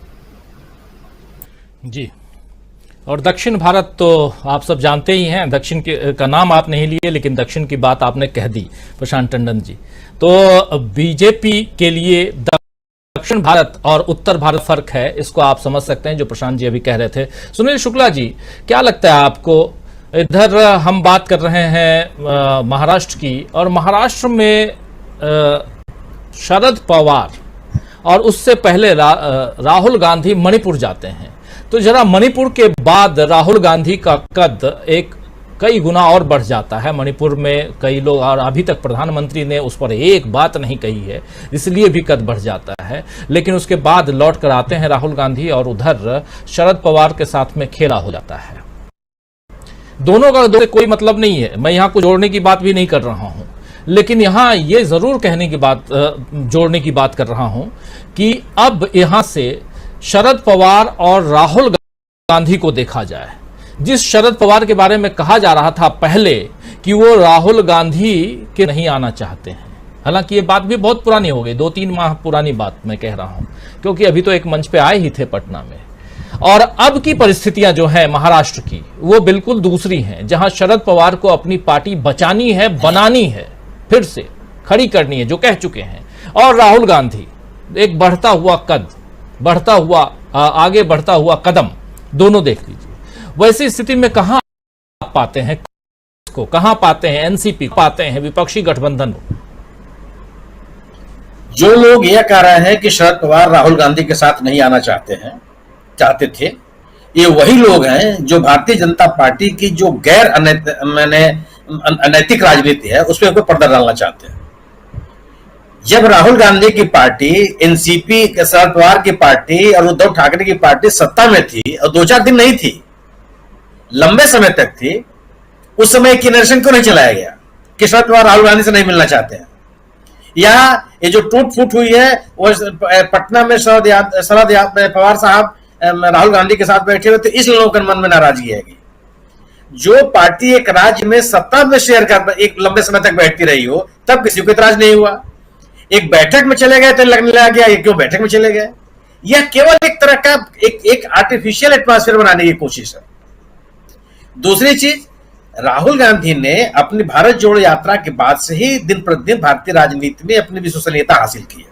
जी, और दक्षिण भारत तो आप सब जानते ही हैं, दक्षिण का नाम आप नहीं लिए लेकिन दक्षिण की बात आपने कह दी प्रशांत टंडन जी। तो बीजेपी के लिए दक्षिण भारत और उत्तर भारत फर्क है, इसको आप समझ सकते हैं जो प्रशांत जी अभी कह रहे थे। सुनील शुक्ला जी, क्या लगता है आपको, इधर हम बात कर रहे हैं महाराष्ट्र की, और महाराष्ट्र में शरद पवार और उससे पहले राहुल गांधी मणिपुर जाते हैं, तो जरा मणिपुर के बाद राहुल गांधी का कद कई गुना और बढ़ जाता है। मणिपुर में कई लोग, और अभी तक प्रधानमंत्री ने उस पर एक बात नहीं कही है, इसलिए भी कद बढ़ जाता है। लेकिन उसके बाद लौट कर आते हैं राहुल गांधी और उधर शरद पवार के साथ में खेला हो जाता है। दोनों का कोई मतलब नहीं है, मैं यहां को जोड़ने की बात भी नहीं कर रहा हूं, लेकिन यहां ये जरूर कहने की बात, जोड़ने की बात कर रहा हूं कि अब यहां से शरद पवार और राहुल गांधी को देखा जाए। जिस शरद पवार के बारे में कहा जा रहा था पहले कि वो राहुल गांधी के नहीं आना चाहते हैं, हालांकि ये बात भी बहुत पुरानी हो गई, 2-3 माह पुरानी बात मैं कह रहा हूं, क्योंकि अभी तो एक मंच पे आए ही थे पटना में। और अब की परिस्थितियां जो है महाराष्ट्र की, वो बिल्कुल दूसरी हैं, जहां शरद पवार को अपनी पार्टी बचानी है, बनानी है, फिर से खड़ी करनी है, जो कह चुके हैं। और राहुल गांधी एक बढ़ता हुआ कद, बढ़ता हुआ आगे बढ़ता हुआ कदम, दोनों देख लीजिए। वैसी स्थिति में कहां पाते हैं को, कहां पाते हैं एनसीपी, पाते हैं विपक्षी गठबंधन को? जो लोग यह कह रहे हैं कि शरद पवार राहुल गांधी के साथ नहीं आना चाहते थे, ये वही लोग हैं जो भारतीय जनता पार्टी की जो गैर अनैतिक राजनीति है उस पर पर्दा डालना चाहते हैं। जब राहुल गांधी की पार्टी, एनसीपी, शरद पवार की पार्टी और उद्धव ठाकरे की पार्टी सत्ता में थी, और 2-4 दिन नहीं थी, लंबे समय तक थी, उस समय एक नरेशन क्यों नहीं चलाया गया कि शरद पवार राहुल गांधी से नहीं मिलना चाहते हैं? या ये जो टूट फूट हुई है वो पटना में शरद पवार साहब राहुल गांधी के साथ बैठे हुए थे, इस लोगों के मन में नाराजगी है। जो पार्टी एक राज्य में सत्ता में शेयर कर एक लंबे समय तक बैठती रही हो, तब किसी को इतराज नहीं हुआ। एक बैठक में चले गए तो लगने लगा गया ये क्यों बैठक में चले गए। यह केवल एक तरह का एक आर्टिफिशियल एटमॉस्फेयर बनाने की कोशिश है। दूसरी चीज, राहुल गांधी ने अपनी भारत जोड़ो यात्रा के बाद से ही दिन प्रतिदिन भारतीय राजनीति में अपनी विश्वसनीयता हासिल की है।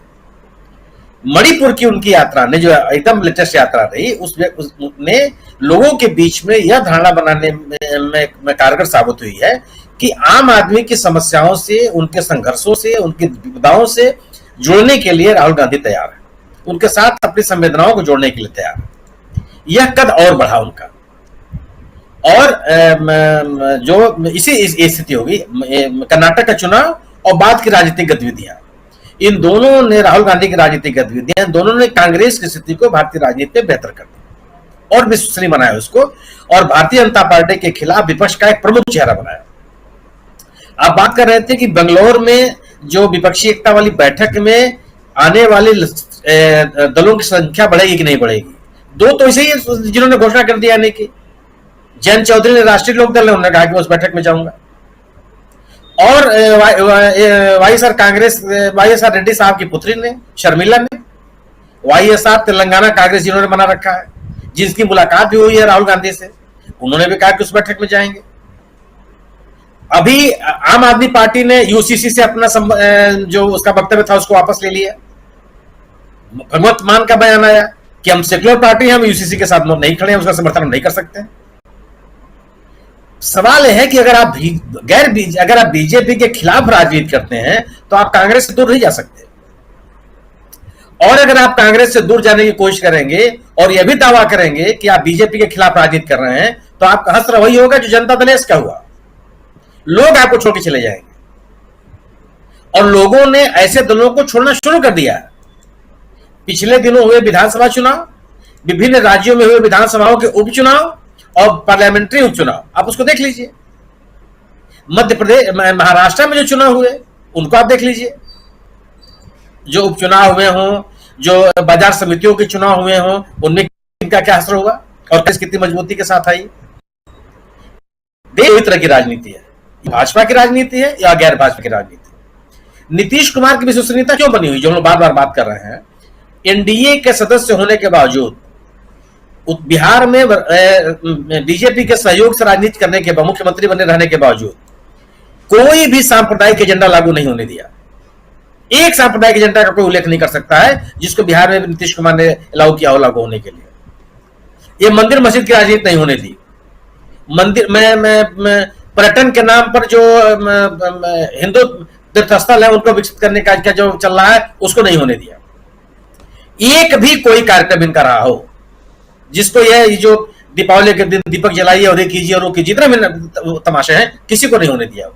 मणिपुर की उनकी यात्रा ने, जो एकदम लेटेस्ट यात्रा रही, उसने लोगों के बीच में यह धारणा बनाने में कारगर साबित हुई है कि आम आदमी की समस्याओं से, उनके संघर्षों से, उनकी विपदाओं से जुड़ने के लिए राहुल गांधी तैयार है, उनके साथ अपनी संवेदनाओं को जोड़ने के लिए तैयार है। यह कद और बढ़ा उनका, और जो इसी स्थिति होगी कर्नाटक का चुनाव और बाद की राजनीतिक गतिविधियां, इन दोनों ने, राहुल गांधी की राजनीतिक गतिविधियां, दोनों ने कांग्रेस की स्थिति को भारतीय राजनीति में बेहतर कर दिया और विश्वसनीय बनाया उसको, और भारतीय जनता पार्टी के खिलाफ विपक्ष का एक प्रमुख चेहरा बनाया। आप बात कर रहे थे कि बेंगलोर में जो विपक्षी एकता वाली बैठक में आने वाले दलों की संख्या बढ़ेगी कि नहीं बढ़ेगी? 2 तो ऐसे ही जिन्होंने घोषणा कर दिया आने की। जयंत चौधरी ने, राष्ट्रीय लोकदल ने, उन्होंने कहा कि उस बैठक में जाऊंगा, और वाईएसआर रेड्डी साहब की पुत्री ने, शर्मिला ने, वाईएसआर तेलंगाना कांग्रेस जिन्होंने बना रखा है, जिसकी मुलाकात भी हुई है राहुल गांधी से, उन्होंने भी कहा कि उस बैठक में जाएंगे। अभी आम आदमी पार्टी ने यूसीसी से अपना जो उसका वक्तव्य था उसको वापस ले लिया। भगवंत मान का बयान आया कि हम सेक्युलर पार्टी हैं, हम यूसीसी के साथ नहीं खड़े हैं, उसका समर्थन हम नहीं कर सकते। सवाल यह है कि अगर आप बीजेपी के खिलाफ राजनीति करते हैं तो आप कांग्रेस से दूर नहीं जा सकते, और अगर आप कांग्रेस से दूर जाने की कोशिश करेंगे और यह भी दावा करेंगे कि आप बीजेपी के खिलाफ राजनीति कर रहे हैं, तो आपका हश्र वही होगा जो जनता दल का हुआ। लोग आपको छोड़ के चले जाएंगे, और लोगों ने ऐसे दलों को छोड़ना शुरू कर दिया। पिछले दिनों हुए विधानसभा चुनाव, विभिन्न राज्यों में हुए विधानसभाओं के उपचुनाव और पार्लियामेंट्री उपचुनाव, आप उसको देख लीजिए। मध्य प्रदेश, महाराष्ट्र में जो चुनाव हुए उनको आप देख लीजिए। जो उपचुनाव हुए हों, जो बाजार समितियों के चुनाव हुए हों, उनमें इनका क्या असर हुआ और कितनी मजबूती के साथ आई। दो तरह की राजनीति है, भाजपा की राजनीति है या गैर भाजपा की राजनीति। नीतीश कुमार की विश्वसनीयता क्यों बनी हुई, जो हम लोग बार बार बात कर रहे हैं। एनडीए के सदस्य होने के बावजूद, बिहार में बीजेपी के सहयोग से राजनीति करने के बाद, मुख्यमंत्री बने रहने के बावजूद कोई भी सांप्रदायिक एजेंडा लागू नहीं होने दिया। एक सांप्रदायिक एजेंडा का कोई उल्लेख नहीं कर सकता है जिसको बिहार में नीतीश कुमार ने अलाउ किया हो लागू होने के लिए। ये मंदिर मस्जिद की राजनीति नहीं होने दी। मंदिर में पर्यटन के नाम पर जो हिंदू तीर्थस्थल है उनको विकसित करने का जो चल रहा है उसको नहीं होने दिया। एक भी कोई कार्यक्रम इनका रहा हो जिसको ये जो दीपावली के दिन दीपक जलाइए और ये कीजिए और वो कीजिए, जितने तमाशे हैं किसी को नहीं होने दिया।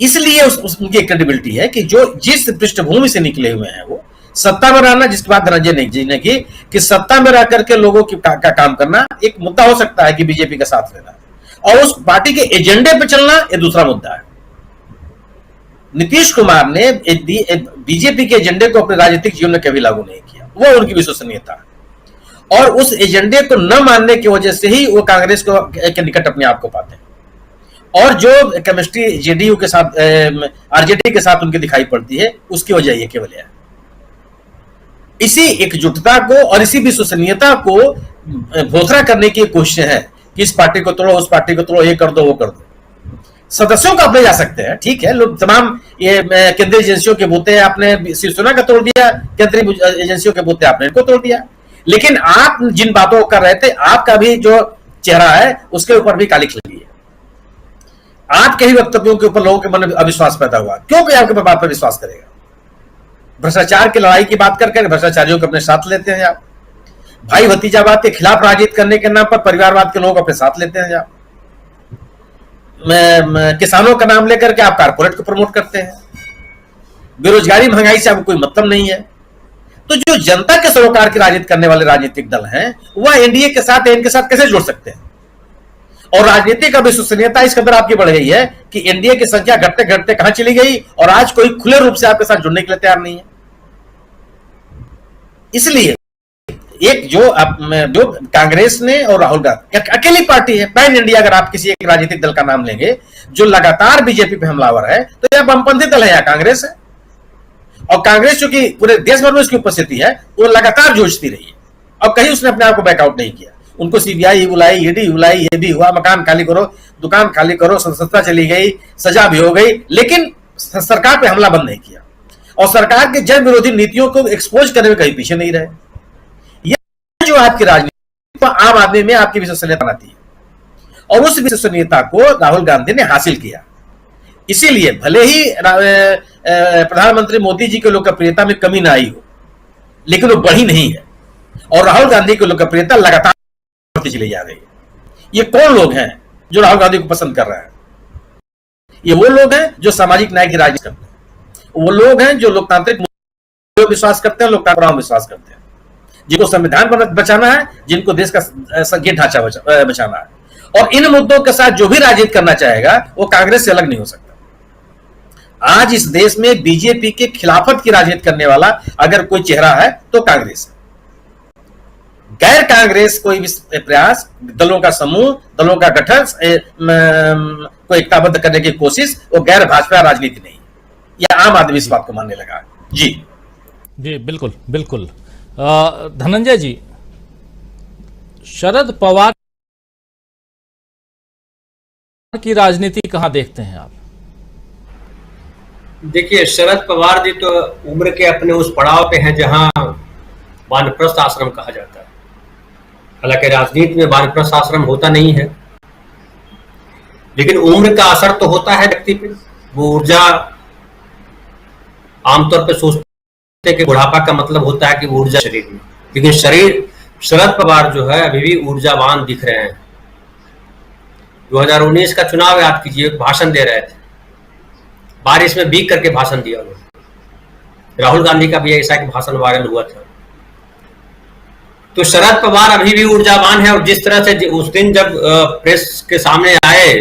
इसलिए उनकी क्रेडिबिलिटी है कि जो जिस पृष्ठभूमि से निकले हुए हैं वो सत्ता में रहना, जिसके बाद धनंजय जी ने की कि सत्ता में रह करके लोगों की का काम करना एक मुद्दा हो सकता है कि बीजेपी का साथ लेना, और उस पार्टी के एजेंडे पे चलना ये दूसरा मुद्दा है। नीतीश कुमार ने बीजेपी के एजेंडे को अपने राजनीतिक जीवन में कभी लागू नहीं किया, वो उनकी विश्वसनीयता है, और उस एजेंडे को न मानने की वजह से ही वो कांग्रेस के निकट अपने आप को पाते हैं। और जो केमिस्ट्री जेडीयू के साथ, आरजेडी के साथ उनकी दिखाई पड़ती है, उसकी वजह ये केवल है इसी एकजुटता को और इसी विश्वसनीयता को भोसरा करने की कोशिश है कि इस पार्टी को तोड़ो, उस पार्टी को तोड़ो, ये कर दो, वो कर दो। सदस्यों को अपने जा सकते हैं, ठीक है, लोग तमाम ये केंद्रीय एजेंसियों के बूते आपने शिवसेना का तोड़ दिया, केंद्रीय एजेंसियों के बूते आपने इनको तोड़ दिया, लेकिन आप जिन बातों को कर रहे थे, आपका भी जो चेहरा है उसके ऊपर भी कालिख लगी है। आपके ही वक्तव्यों के ऊपर लोगों के मन में अविश्वास पैदा हुआ। क्यों कोई आपके बात पर विश्वास करेगा? भ्रष्टाचार की लड़ाई की बात करके भ्रष्टाचारियों को अपने साथ लेते हैं आप। भाई भतीजावाद के खिलाफ राजनीति करने के नाम पर परिवारवाद के लोगों को अपने साथ लेते हैं आप। किसानों का नाम लेकर के आप कारपोरेट को प्रमोट करते हैं। बेरोजगारी महंगाई से आपको कोई मतलब नहीं है। तो जो जनता के सरोकार की राजनीति करने वाले राजनीतिक दल हैं वह एनडीए के साथ इनके साथ कैसे जुड़ सकते हैं? और राजनीतिक विश्वसनीयता इस कदर आपकी बढ़ गई है कि एनडीए की संख्या घटते घटते कहां चली गई और आज कोई खुले रूप से आपके साथ जुड़ने के लिए तैयार नहीं है। इसलिए एक जो कांग्रेस ने और राहुल गांधी अकेली पार्टी है, पैन इंडिया, अगर आप किसी एक राजनीतिक दल का नाम लेंगे जो लगातार बीजेपी पे हमलावर है, तो यह वामपंथी दल है या कांग्रेस है। और कांग्रेस चूंकि पूरे देश भर में उसकी उपस्थिति है, वो लगातार जूझती रही है और कहीं उसने अपने आप को बैकआउट नहीं किया। उनको सीबीआई बुलाई, ईडी बुलाई, ये भी हुआ, मकान खाली करो, दुकान खाली करो, संस्था चली गई, सजा भी हो गई, लेकिन सरकार पे हमला बंद नहीं किया और सरकार के जन विरोधी नीतियों को एक्सपोज करने में कहीं पीछे नहीं रहे। यह जो आपकी राजनीति तो आम आदमी में आपकी विश्वसनीयता बनाती है और उस विश्वसनीयता को राहुल गांधी ने हासिल किया। इसीलिए भले ही प्रधानमंत्री मोदी जी की लोकप्रियता में कमी ना आई हो, लेकिन वो बढ़ी नहीं है और राहुल गांधी की लोकप्रियता लगातार बढ़ती चली जा रही है। ये कौन लोग हैं जो राहुल गांधी को पसंद कर रहे हैं? ये वो लोग हैं जो सामाजिक न्याय की राजनीति करते हैं, वो लोग हैं जो लोकतांत्रिक मूल्यों विश्वास करते हैं, लोकतांत्रिक में विश्वास करते हैं, जिनको संविधान पर बचाना है, जिनको देश का संघीय ढांचा बचाना है। और इन मुद्दों के साथ जो भी राजनीति करना चाहेगा वो कांग्रेस से अलग नहीं हो सकता। आज इस देश में बीजेपी के खिलाफत की राजनीति करने वाला अगर कोई चेहरा है तो कांग्रेस है। गैर कांग्रेस कोई भी प्रयास, दलों का समूह, दलों का गठन को एकताबद्ध करने की कोशिश, वो गैर भाजपा राजनीति नहीं। या आम आदमी इस बात को मानने लगा। जी जी, बिल्कुल बिल्कुल। धनंजय जी, शरद पवार की राजनीति कहां देखते हैं आप? देखिए, शरद पवार जी तो उम्र के अपने उस पड़ाव पे हैं जहां वानप्रस्थ आश्रम कहा जाता है। हालांकि राजनीति में वानप्रस्थ आश्रम होता नहीं है, लेकिन उम्र का असर तो होता है व्यक्ति पे। वो ऊर्जा आमतौर पे सोचते हैं कि बुढ़ापा का मतलब होता है कि वो ऊर्जा शरीर में, लेकिन शरद पवार जो है अभी भी ऊर्जावान दिख रहे हैं। 2019 का चुनाव याद कीजिए, भाषण दे रहे थे, बारिश में भीग करके भाषण दिया उन्होंने। राहुल गांधी का भी ऐसा एक भाषण वायरल हुआ था। तो शरद पवार अभी भी ऊर्जावान है, और जिस तरह से उस दिन जब प्रेस के सामने आए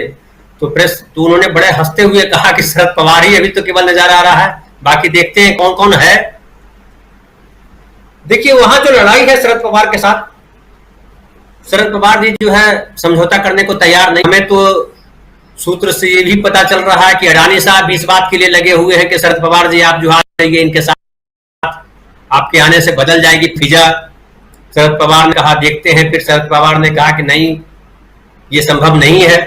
तो उन्होंने बड़े हंसते हुए कहा कि शरद पवार ही अभी तो केवल नजर आ रहा है, बाकी देखते हैं कौन कौन है। देखिए वहां जो लड़ाई है शरद पवार के साथ, शरद पवार जी जो है समझौता करने को तैयार नहीं। हमें तो सूत्र से ये भी पता चल रहा है कि अडानी साहब भी इस बात के लिए लगे हुए हैं कि शरद पवार जी आप जो आ जाइए इनके साथ, आपके आने से बदल जाएगी फिजा। शरद पवार ने कहा देखते हैं, फिर शरद पवार ने कहा कि नहीं ये संभव नहीं है।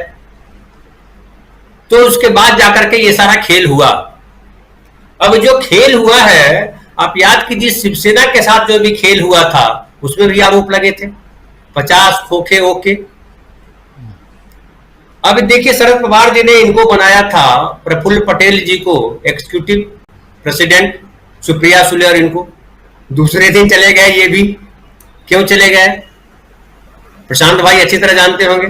तो उसके बाद जाकर के ये सारा खेल हुआ। अब जो खेल हुआ है, आप याद कीजिए शिवसेना के साथ जो भी खेल हुआ था उसमें भी आरोप लगे थे 50 खोखे ओके। अब देखिए शरद पवार जी ने इनको बनाया था, प्रफुल्ल पटेल जी को एग्जीक्यूटिव प्रेसिडेंट, सुप्रिया सुले और इनको। दूसरे दिन चले गए ये भी। क्यों चले गए? प्रशांत भाई अच्छी तरह जानते होंगे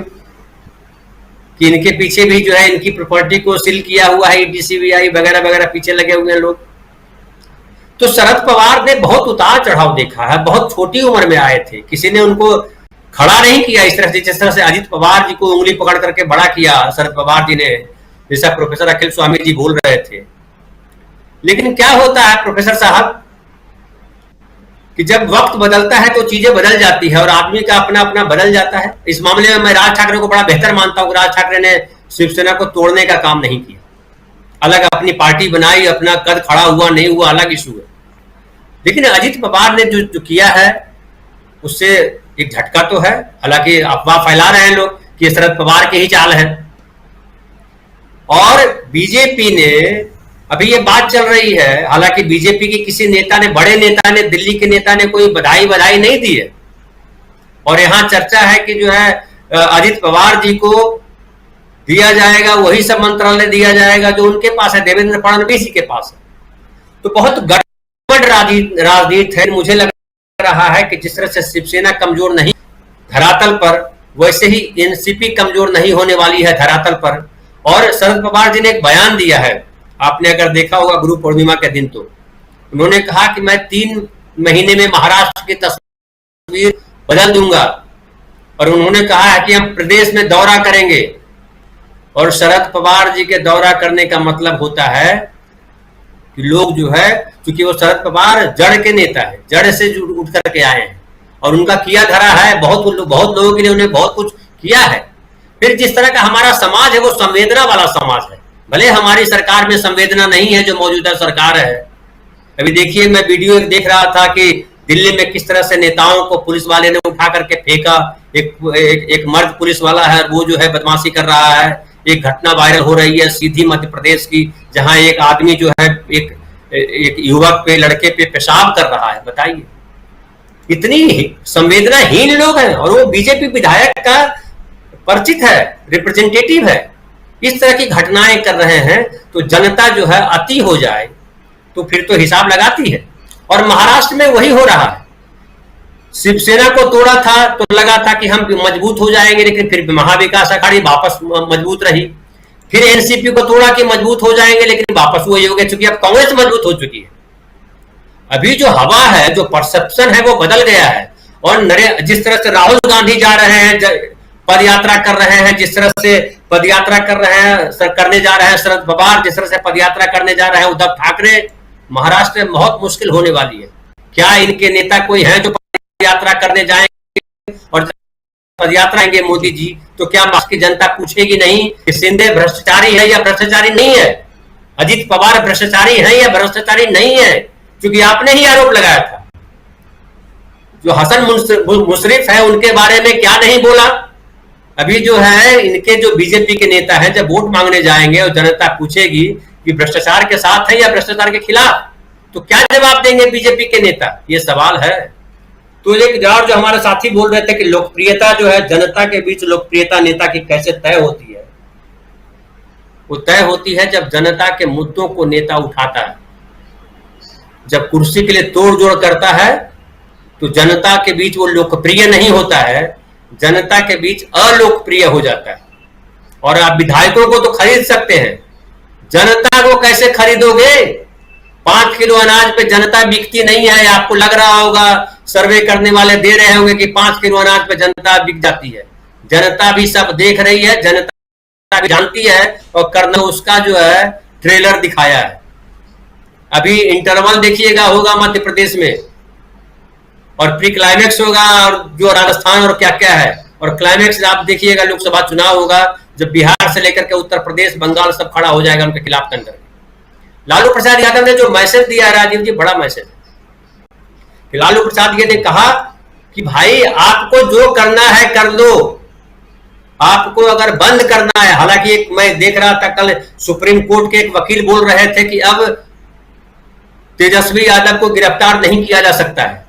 कि इनके पीछे भी जो है इनकी प्रॉपर्टी को सील किया हुआ है, ईडी वगैरह वगैरह पीछे लगे हुए हैं लोग। तो शरद पवार ने बहुत उतार चढ़ाव देखा है, बहुत छोटी उम्र में आए थे, किसी ने उनको खड़ा नहीं किया इस तरह से जिस तरह से अजित पवार जी को उंगली पकड़ करके बड़ा किया शरद पवार जी ने, जैसा प्रोफेसर अखिल स्वामी जी बोल रहे थे। लेकिन क्या होता है प्रोफेसर साहब कि जब वक्त बदलता है तो चीजें बदल जाती है और आदमी का अपना अपना बदल जाता है। इस मामले में मैं राज ठाकरे को बड़ा बेहतर मानता हूं। राज ठाकरे ने शिवसेना को तोड़ने का काम नहीं किया, अलग अपनी पार्टी बनाई, अपना कद खड़ा हुआ नहीं हुआ अलग इशू है। लेकिन अजित पवार ने जो किया है उससे एक झटका तो है। हालांकि अफवाह फैला रहे हैं लोग कि शरद पवार की ही चाल है। और बीजेपी ने, अभी ये बात चल रही है, हालांकि बीजेपी के किसी नेता ने, बड़े नेता ने, दिल्ली के नेता ने कोई बधाई नहीं दी है। और यहां चर्चा है कि जो है अजित पवार जी को दिया जाएगा वही सब मंत्रालय दिया जाएगा जो उनके पास है, देवेंद्र फडणवीस जी के पास है। तो बहुत गड़बड़ राजनीति है। मुझे लग रहा है कि जिस तरह से शिवसेना कमजोर नहीं धरातल पर, वैसे ही एनसीपी कमजोर नहीं होने वाली है धरातल पर। और शरद पवार जी ने एक बयान दिया है, आपने अगर देखा होगा गुरु पूर्णिमा के दिन, तो उन्होंने कहा कि मैं 3 महीने में महाराष्ट्र की तस्वीर बदल दूंगा। और उन्होंने कहा है कि हम प्रदेश में दौरा करेंगे। और शरद पवार जी के दौरा करने का मतलब होता है कि लोग जो है, क्योंकि वो शरद पवार जड़ के नेता है, जड़ से उठ करके आए हैं और उनका किया धरा है, बहुत लोगों के लिए उन्हें बहुत कुछ किया है। फिर जिस तरह का हमारा समाज है वो संवेदना वाला समाज है। भले हमारी सरकार में संवेदना नहीं है जो मौजूदा सरकार है। अभी देखिए मैं वीडियो देख रहा था कि दिल्ली में किस तरह से नेताओं को पुलिस वाले ने उठा करके फेंका। एक मर्द पुलिस वाला है, वो जो है बदमाशी कर रहा है। एक घटना वायरल हो रही है सीधी मध्य प्रदेश की, जहां एक आदमी जो है एक युवक पे, लड़के पे पेशाब कर रहा है। बताइए, इतनी संवेदनाहीन लोग हैं। और वो बीजेपी विधायक का परिचित है, रिप्रेजेंटेटिव है। इस तरह की घटनाएं कर रहे हैं तो जनता जो है अति हो जाए तो फिर तो हिसाब लगाती है। और महाराष्ट्र में वही हो रहा है। शिवसेना को तोड़ा था तो लगा था कि हम मजबूत हो जाएंगे, लेकिन फिर महाविकास अघाड़ी वापस मजबूत रही। फिर एनसीपी को तोड़ा कि मजबूत हो जाएंगे, लेकिन वापस वही हो गया, क्योंकि अब कांग्रेस मजबूत हो चुकी है। अभी जो हवा है, जो परसेप्शन है वो बदल गया है। और जिस तरह से राहुल गांधी जा रहे हैं, पद यात्रा कर रहे हैं, जिस तरह से पद यात्रा करने जा रहे हैं शरद पवार, जिस तरह से पद यात्रा करने जा रहे हैं उद्धव ठाकरे, महाराष्ट्र में बहुत मुश्किल होने वाली है। क्या इनके नेता कोई है जो पद यात्रा करने जाएंगे और पद यात्रा आएंगे मोदी जी, तो क्या महाराष्ट्र की जनता पूछेगी नहीं कि शिंदे भ्रष्टाचारी है या भ्रष्टाचारी नहीं है, अजित पवार भ्रष्टाचारी है या भ्रष्टाचारी नहीं है? क्योंकि आपने ही आरोप लगाया था। जो हसन मुशर्रफ है उनके बारे में क्या नहीं बोला। अभी जो है इनके जो बीजेपी के नेता हैं, जब वोट मांगने जाएंगे और जनता पूछेगी कि भ्रष्टाचार के साथ है या भ्रष्टाचार के खिलाफ, तो क्या जवाब देंगे बीजेपी के नेता? ये सवाल है। तो एक जार जो हमारे साथी बोल रहे थे कि लोकप्रियता जो है जनता के बीच लोकप्रियता नेता की कैसे तय होती है, वो तय होती है जब जनता के मुद्दों को नेता उठाता है। जब कुर्सी के लिए तोड़ जोड़ करता है तो जनता के बीच वो लोकप्रिय नहीं होता है, जनता के बीच अलोकप्रिय हो जाता है। और आप विधायकों को तो खरीद सकते हैं, जनता को कैसे खरीदोगे? 5 किलो अनाज पे जनता बिकती नहीं है। आपको लग रहा होगा, सर्वे करने वाले दे रहे होंगे कि 5 किलो अनाज पे जनता बिक जाती है। जनता भी सब देख रही है, जनता भी जानती है, और करना उसका जो है ट्रेलर दिखाया है। अभी इंटरवल देखिएगा होगा मध्य प्रदेश में, और प्री क्लाइमेक्स होगा, और जो राजस्थान और क्या क्या है, और क्लाइमेक्स आप देखिएगा लोकसभा चुनाव होगा, जब बिहार से लेकर के उत्तर प्रदेश, बंगाल सब खड़ा हो जाएगा उनके खिलाफ करके। लालू प्रसाद यादव ने जो मैसेज दिया राजीव जी, बड़ा मैसेज है कि लालू प्रसाद ये ने कहा कि भाई आपको जो करना है कर लो, आपको अगर बंद करना है। हालांकि एक मैं देख रहा था कल सुप्रीम कोर्ट के एक वकील बोल रहे थे कि अब तेजस्वी यादव को गिरफ्तार नहीं किया जा सकता है,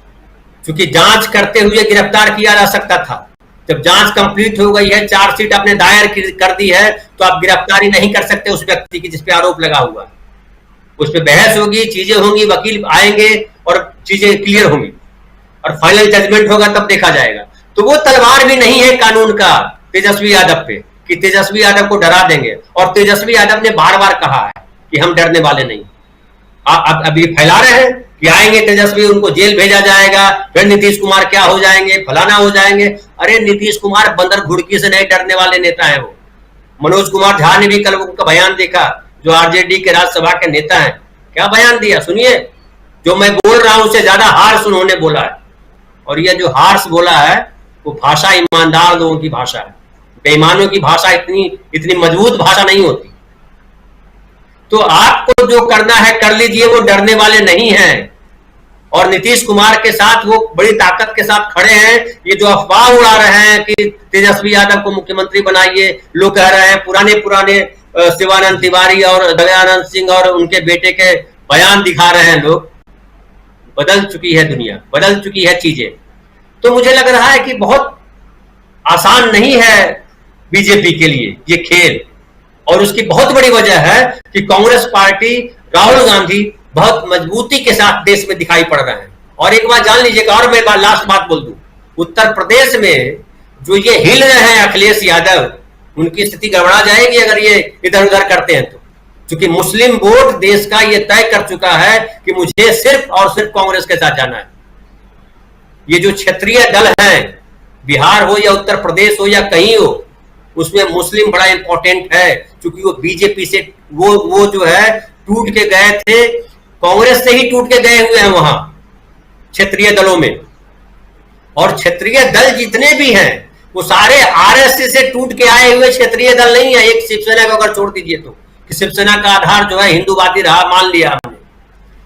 क्योंकि जांच करते हुए गिरफ्तार किया जा सकता था। जब जांच कंप्लीट हो गई है, चार्जशीट आपने दायर कर दी है, तो आप गिरफ्तारी नहीं कर सकते उस व्यक्ति की जिस पे आरोप लगा हुआ है। उस पर बहस होगी, चीजें होंगी, वकील आएंगे और चीजें क्लियर होंगी, और फाइनल जजमेंट होगा तब देखा जाएगा। तो वो तलवार भी नहीं है कानून का तेजस्वी यादव पे कि तेजस्वी यादव को डरा देंगे। और तेजस्वी यादव ने बार बार कहा है कि हम डरने वाले नहीं। आप अभी फैला रहे हैं कि आएंगे तेजस्वी, उनको जेल भेजा जाएगा, फिर नीतीश कुमार क्या हो जाएंगे, फलाना हो जाएंगे। अरे नीतीश कुमार बंदर घुड़की से नहीं डरने वाले नेता है वो। मनोज कुमार झा ने भी कल उनका बयान देखा, जो आरजेडी के राज्यसभा के नेता हैं, क्या बयान दिया सुनिए। जो मैं बोल रहा हूं उससे ज्यादा हार्श उन्होंने बोला है, और ये जो हार्श बोला है वो भाषा ईमानदार लोगों की भाषा है। बेईमानों की भाषा इतनी मजबूत भाषा नहीं होती। तो आपको जो करना है कर लीजिए, वो डरने वाले नहीं हैं। और नीतीश कुमार के साथ वो बड़ी ताकत के साथ खड़े हैं। ये जो अफवाह उड़ा रहे हैं कि तेजस्वी यादव को मुख्यमंत्री बनाइए, लोग कह रहे हैं पुराने शिवानंद तिवारी और दयानंद सिंह और उनके बेटे के बयान दिखा रहे हैं लोग। बदल चुकी है दुनिया, बदल चुकी है चीजें। तो मुझे लग रहा है कि बहुत आसान नहीं है बीजेपी के लिए ये खेल। और उसकी बहुत बड़ी वजह है कि कांग्रेस पार्टी, राहुल गांधी बहुत मजबूती के साथ देश में दिखाई पड़ रहे हैं। और एक बात जान लीजिएगा, और मैं लास्ट बात बोल दूं, उत्तर प्रदेश में जो ये हिल रहे हैं अखिलेश यादव, उनकी स्थिति गड़बड़ा जाएगी अगर ये इधर उधर करते हैं तो। क्योंकि मुस्लिम वोट देश का ये तय कर चुका है कि मुझे सिर्फ और सिर्फ कांग्रेस के साथ जाना है। ये जो क्षेत्रीय दल है, बिहार हो या उत्तर प्रदेश हो या कहीं हो, उसमें मुस्लिम बड़ा इंपॉर्टेंट है, क्योंकि वो बीजेपी से वो जो है टूट के गए थे, कांग्रेस से ही टूट के गए हुए हैं वहां क्षेत्रीय दलों में। और क्षेत्रीय दल जितने भी हैं वो सारे आरएसएस से टूट के आए हुए क्षेत्रीय दल नहीं है। एक शिवसेना को अगर छोड़ दीजिए तो, कि शिवसेना का आधार जो है हिंदूवादी रहा, मान लिया हमने,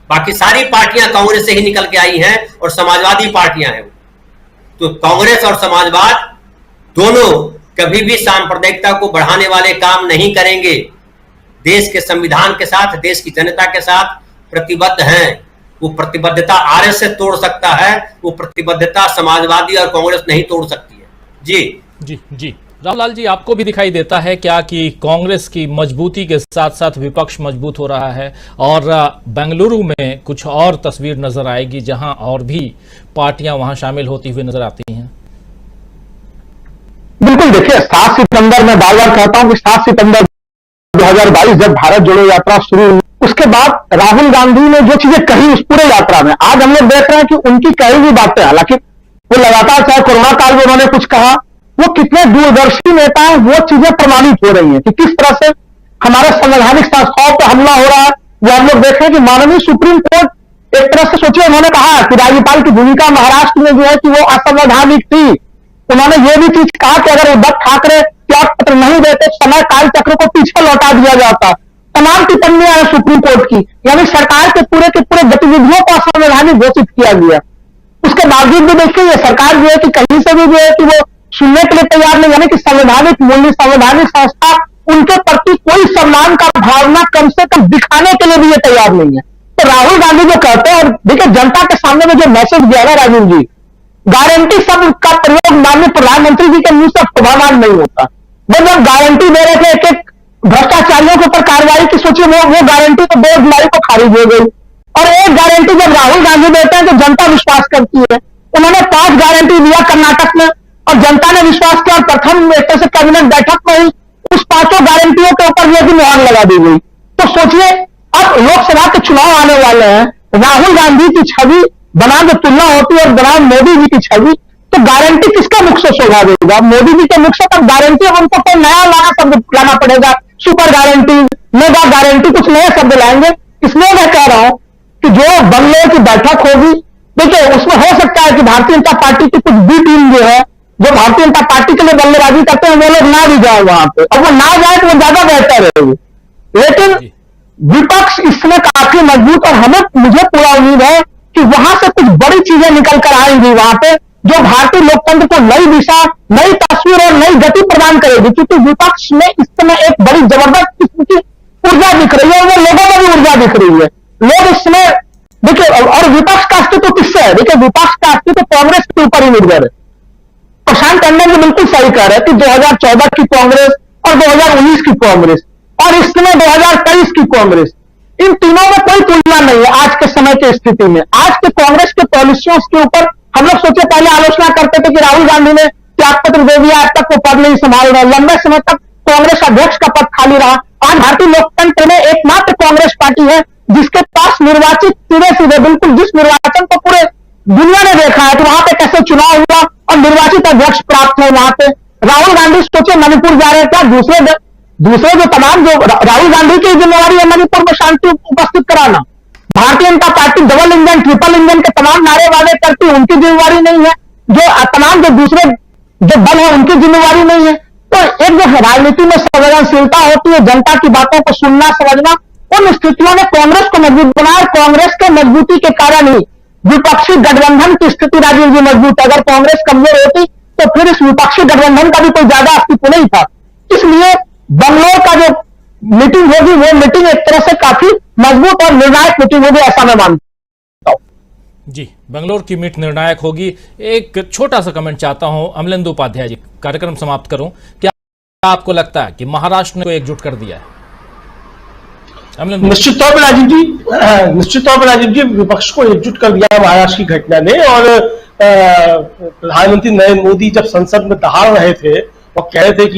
बाकी सारी पार्टियां कांग्रेस से ही निकल के आई हैं और समाजवादी पार्टियां हैं। तो कांग्रेस और समाजवाद दोनों कभी भी सांप्रदायिकता को बढ़ाने वाले काम नहीं करेंगे। देश के संविधान के साथ, देश की जनता के साथ प्रतिबद्ध हैं। वो प्रतिबद्धता आरएसएस तोड़ सकता है, वो प्रतिबद्धता समाजवादी और कांग्रेस नहीं तोड़ सकती है। जी रामलाल जी, आपको भी दिखाई देता है क्या कि कांग्रेस की मजबूती के साथ साथ विपक्ष मजबूत हो रहा है, और बेंगलुरु में कुछ और तस्वीर नजर आएगी जहां और भी पार्टियां वहां शामिल होती हुई नजर आती हैं? बिल्कुल, देखिए 7 सितंबर मैं बार बार कहता हूं कि 7 सितंबर 2022 जब भारत जोड़ो यात्रा शुरू हुई, उसके बाद राहुल गांधी ने जो चीजें कही उस पूरे यात्रा में, आज हम लोग देख रहे हैं कि उनकी कही हुई बातें, हालांकि वो लगातार चाहे कोरोना काल में उन्होंने कुछ कहा, वो कितने दूरदर्शी नेता हैं, वो चीजें प्रमाणित हो रही हैं कि किस तरह से हमारे संवैधानिक संस्थाओं पर हमला हो रहा है। वो हम लोग देख रहे हैं कि माननीय सुप्रीम कोर्ट एक तरह से सोचिए, उन्होंने कहा कि राज्यपाल की भूमिका महाराष्ट्र में जो है कि वो असंवैधानिक थी। उन्होंने ये भी चीज कहा कि अगर उद्धव ठाकरे त्याग पत्र नहीं देते, समय काल चक्र को पीछे लौटा दिया जाता। तमाम टिप्पणियां हैं सुप्रीम कोर्ट की, यानी सरकार के पूरे गतिविधियों को असंवैधानिक घोषित किया गया। उसके बावजूद भी देखिए ये सरकार जो है कि कहीं से भी जो है कि वो सुनने के लिए तैयार नहीं, यानी कि संवैधानिक मूल्य, संवैधानिक संस्था, उनके प्रति कोई सम्मान का भावना कम से कम दिखाने के लिए भी ये तैयार नहीं है। तो राहुल गांधी जो कहते हैं, और देखिए जनता के सामने में जो मैसेज दिया है राजीव जी, गारंटी शब्द का प्रयोग माननीय प्रधानमंत्री जी के मुंह से शोभावान नहीं होता। वो जब गारंटी दे रहे थे एक एक भ्रष्टाचारियों के ऊपर कार्रवाई की, सोचिए वो गारंटी तो 2 जुलाई को खारिज हो गई। और एक गारंटी जब राहुल गांधी देते हैं तो जनता विश्वास करती है। उन्होंने 5 गारंटी दिया कर्नाटक में और जनता ने विश्वास किया और प्रथम एक तरह से कैबिनेट बैठक में ही उस 5 गारंटियों के ऊपर भी मुहर लगा दी गई। तो सोचिए अब लोकसभा के चुनाव आने वाले हैं, राहुल गांधी की छवि बनाम जो तुलना होती है और बनाम मोदी जी की छवि, तो गारंटी किसका मुख से शोभा देगा? मोदी जी के मुख से तब गारंटी, अब उनको कोई नया नया शब्द लाना पड़ेगा, सुपर गारंटी, मेगा गारंटी, कुछ नए शब्द लाएंगे। इसलिए मैं कह रहा हूं कि जो बंगले की बैठक होगी, देखिए उसमें हो सकता है कि भारतीय जनता पार्टी की कुछ बी टीम जो है, जो भारतीय जनता पार्टी के लिए बल्लेबाजी करते हैं, वो लोग ना भी जाए वहां पे, और वो ना जाए तो वो ज्यादा बेहतर रहेगी। लेकिन विपक्ष इसमें काफी मजबूत, और मुझे पूरा उम्मीद है कि वहां से कुछ बड़ी चीजें निकल कर आएंगी वहां पे, जो भारतीय लोकतंत्र को नई दिशा, नई तस्वीर और नई गति प्रदान करेगी। क्योंकि विपक्ष में इस समय एक बड़ी जबरदस्त किस्म की ऊर्जा दिख रही है, और वो लोगों में भी ऊर्जा दिख रही है। लोग इसमें देखिए, और विपक्ष का अस्तित्व किससे है? देखिए, विपक्ष का अस्तित्व कांग्रेस के ऊपर ही निर्भर है। प्रशांत टंडन जी बिल्कुल सही कह रहे हैं कि 2014 की कांग्रेस और 2019 की कांग्रेस और इस समय 2023 की कांग्रेस, इन तीनों में कोई तुलना नहीं है आज के समय की स्थिति में। आज के कांग्रेस के पॉलिसियों के ऊपर हम लोग सोचे, पहले आलोचना करते थे कि राहुल गांधी ने त्यागपत्र दे दिया, आज तक वो पद नहीं संभाल रहे, लंबे समय तक कांग्रेस अध्यक्ष का पद खाली रहा। आज भारतीय लोकतंत्र में एकमात्र कांग्रेस पार्टी है जिसके पास निर्वाचित सीधे बिल्कुल, जिस निर्वाचन को पूरे दुनिया ने देखा है कि वहां पे कैसे चुनाव हुआ और निर्वाचित अध्यक्ष प्राप्त हुए वहां पे। राहुल गांधी सोचे मणिपुर जा रहे थे, दूसरे जो तमाम, जो राहुल गांधी की जिम्मेवारी है मणिपुर में शांति उपस्थित कराना। Bharatiya Janata party double engine, triple engine के तमाम नारे वादे करती है, उनकी जिम्मेवारी नहीं है। जो तमाम जो दूसरे जो दल है उनकी जिम्मेवारी नहीं है। तो एक जो राजनीति में संवेदनशीलता होती है, जनता की बातों को सुनना समझना, उन स्थितियों ने कांग्रेस को मजबूत बनाया। कांग्रेस के मजबूती के कारण ही विपक्षी गठबंधन की स्थिति राजीव जी मजबूत। अगर कांग्रेस कमजोर होती तो फिर इस विपक्षी गठबंधन का भी कोई ज्यादा अस्तित्व नहीं था। इसलिए बंगलोर का जो मीटिंग होगी, वो मीटिंग एक तरह से काफी मजबूत और निर्णायक मीटिंग होगी, ऐसा मैं मानता हूं। जी, बंगलोर की मीट निर्णायक होगी। एक छोटा सा कमेंट चाहता हूं अमलेंदु उपाध्याय जी, कार्यक्रम समाप्त करूं। क्या आपको लगता है कि महाराष्ट्र को एकजुट कर दिया है? निश्चित तौर पर राजीव जी विपक्ष को एकजुट कर दिया महाराष्ट्र की घटना ने। और प्रधानमंत्री नरेंद्र मोदी जब संसद में दहाड़ रहे थे और कह रहे थे कि